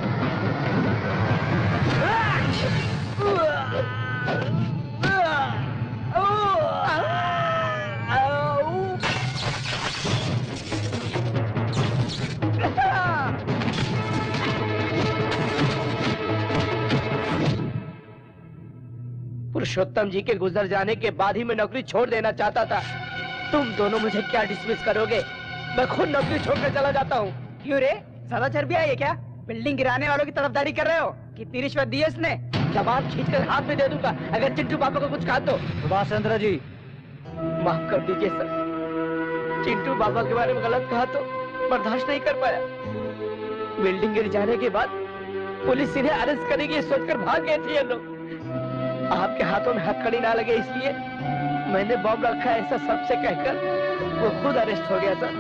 पुरुषोत्तम जी के गुजर जाने के बाद ही मैं नौकरी छोड़ देना चाहता था। तुम दोनों मुझे क्या डिसमिस करोगे? मैं खुद नौकरी छोड़कर चला जाता हूँ। क्यों रे, ज्यादा चर्बी आई है क्या? बिल्डिंग गिराने वालों की तरफदारी कर रहे हो? कितनी रिश्वत दी है इसने? जवाब खींचकर हाथ में दे दूंगा अगर चिंटू पापा को कुछ कहा तो। सुभाष चंद्र जी, माफ कर दीजिए सर, चिंटू बाबा के बारे में गलत कहा तो बर्दाश्त नहीं कर पाया। बिल्डिंग गिर जाने के बाद पुलिस इन्हें अरेस्ट करेगी सोचकर भाग गए थे ये लोग। आपके हाथों में हथकड़ी ना लगे इसलिए मैंने बॉम्ब रखा है ऐसा सबसे कहकर वो खुद अरेस्ट हो गया सर।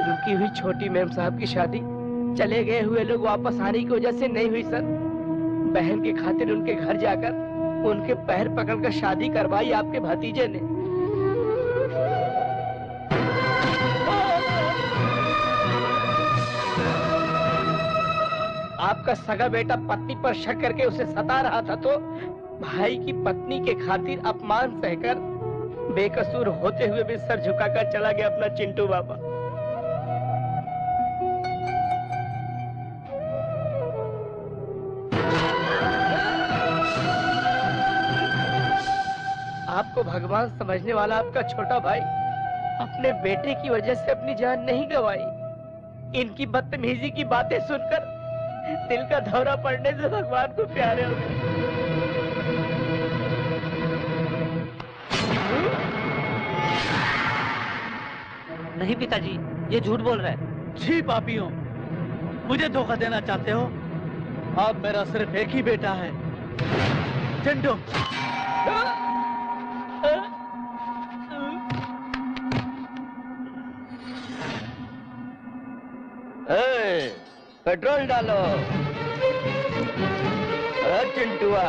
रुकी हुई छोटी मैम साहब की शादी चले गए हुए लोग वापस आने की वजह से नहीं हुई सर। बहन के खातिर उनके घर जाकर उनके पैर पकड़कर शादी करवाई आपके भतीजे ने। आपका सगा बेटा पत्नी पर शक करके उसे सता रहा था तो भाई की पत्नी के खातिर अपमान सहकर बेकसूर होते हुए भी सर झुकाकर चला गया अपना चिंटू बाबा। आपको भगवान समझने वाला आपका छोटा भाई अपने बेटे की वजह से अपनी जान नहीं गंवाई। इनकी बदतमीजी की बातें सुनकर दिल का दौरा पड़ने से भगवान को प्यारे हो गए। नहीं पिताजी, ये झूठ बोल रहा है। जी पापियों, मुझे धोखा देना चाहते हो? अब मेरा सिर्फ एक ही बेटा है, चिंटू। पेट्रोल डालो। अरे चिंटुआ,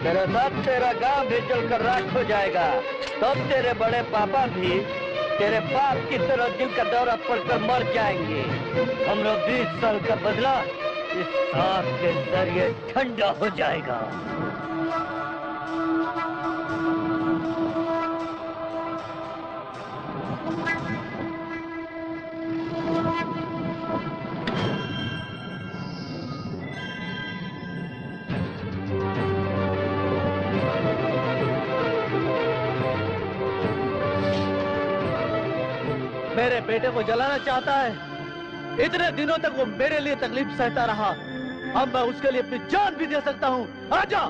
तेरे साथ तेरा गांव भी जलकर राख हो जाएगा। तब तेरे बड़े पापा भी तेरे बाप की तरह दिल का दौरा पड़कर मर जाएंगे। हम लोग 20 साल का बदला इस सांप के जरिए ठंडा हो जाएगा। मेरे बेटे को जलाना चाहता है। इतने दिनों तक वो मेरे लिए तकलीफ सहता रहा, अब मैं उसके लिए अपनी जान भी दे सकता हूँ। आजा।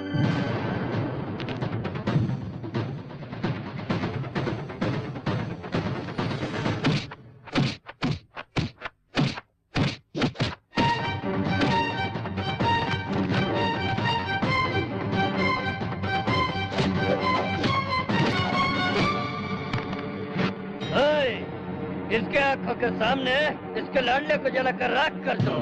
इसके आंखों के सामने इसके लाडले को जलाकर राख कर दो।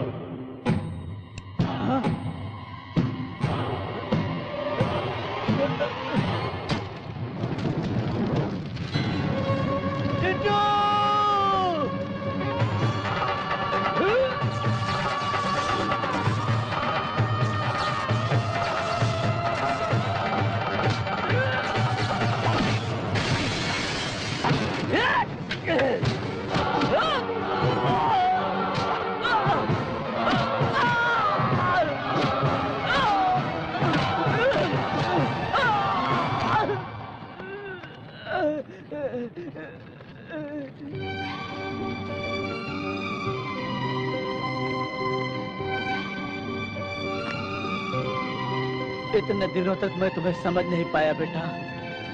इतने दिनों तक मैं तुम्हें समझ नहीं पाया बेटा।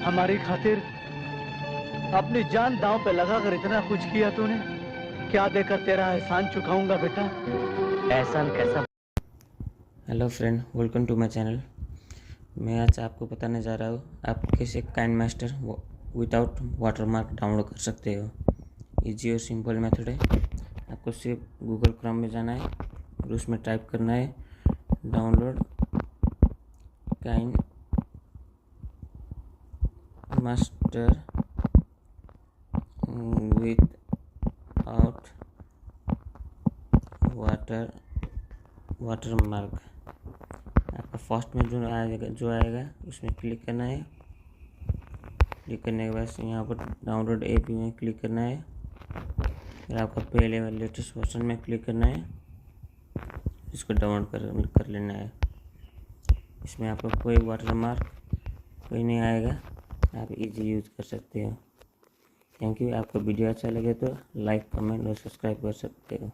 हमारी खातिर अपनी जान दांव पे लगाकर इतना कुछ किया तूने। क्या देकर तेरा एहसान चुकाऊंगा बेटा? एहसान कैसा? Hello friend, welcome to my channel. मैं आज आपको बताने जा रहा हूँ आप कैसे KineMaster without watermark download कर सकते हो। इजी और सिंपल मेथड है। आपको सिर्फ गूगल क्रोम में जाना है और उसमें टाइप करना है download kind master without watermark. आपका फर्स्ट में जो आएगा उसमें क्लिक करना है। क्लिक करने के बाद यहाँ पर डाउनलोड ऐप में क्लिक करना है। फिर आपका पहले लेटेस्ट वर्जन में क्लिक करना है, इसको डाउनलोड कर लेना है। इसमें आपको कोई वाटरमार्क कोई नहीं आएगा, आप इजी यूज़ कर सकते हो। Thank you. आपको वीडियो अच्छा लगे तो लाइक, कमेंट और सब्सक्राइब कर सकते हो।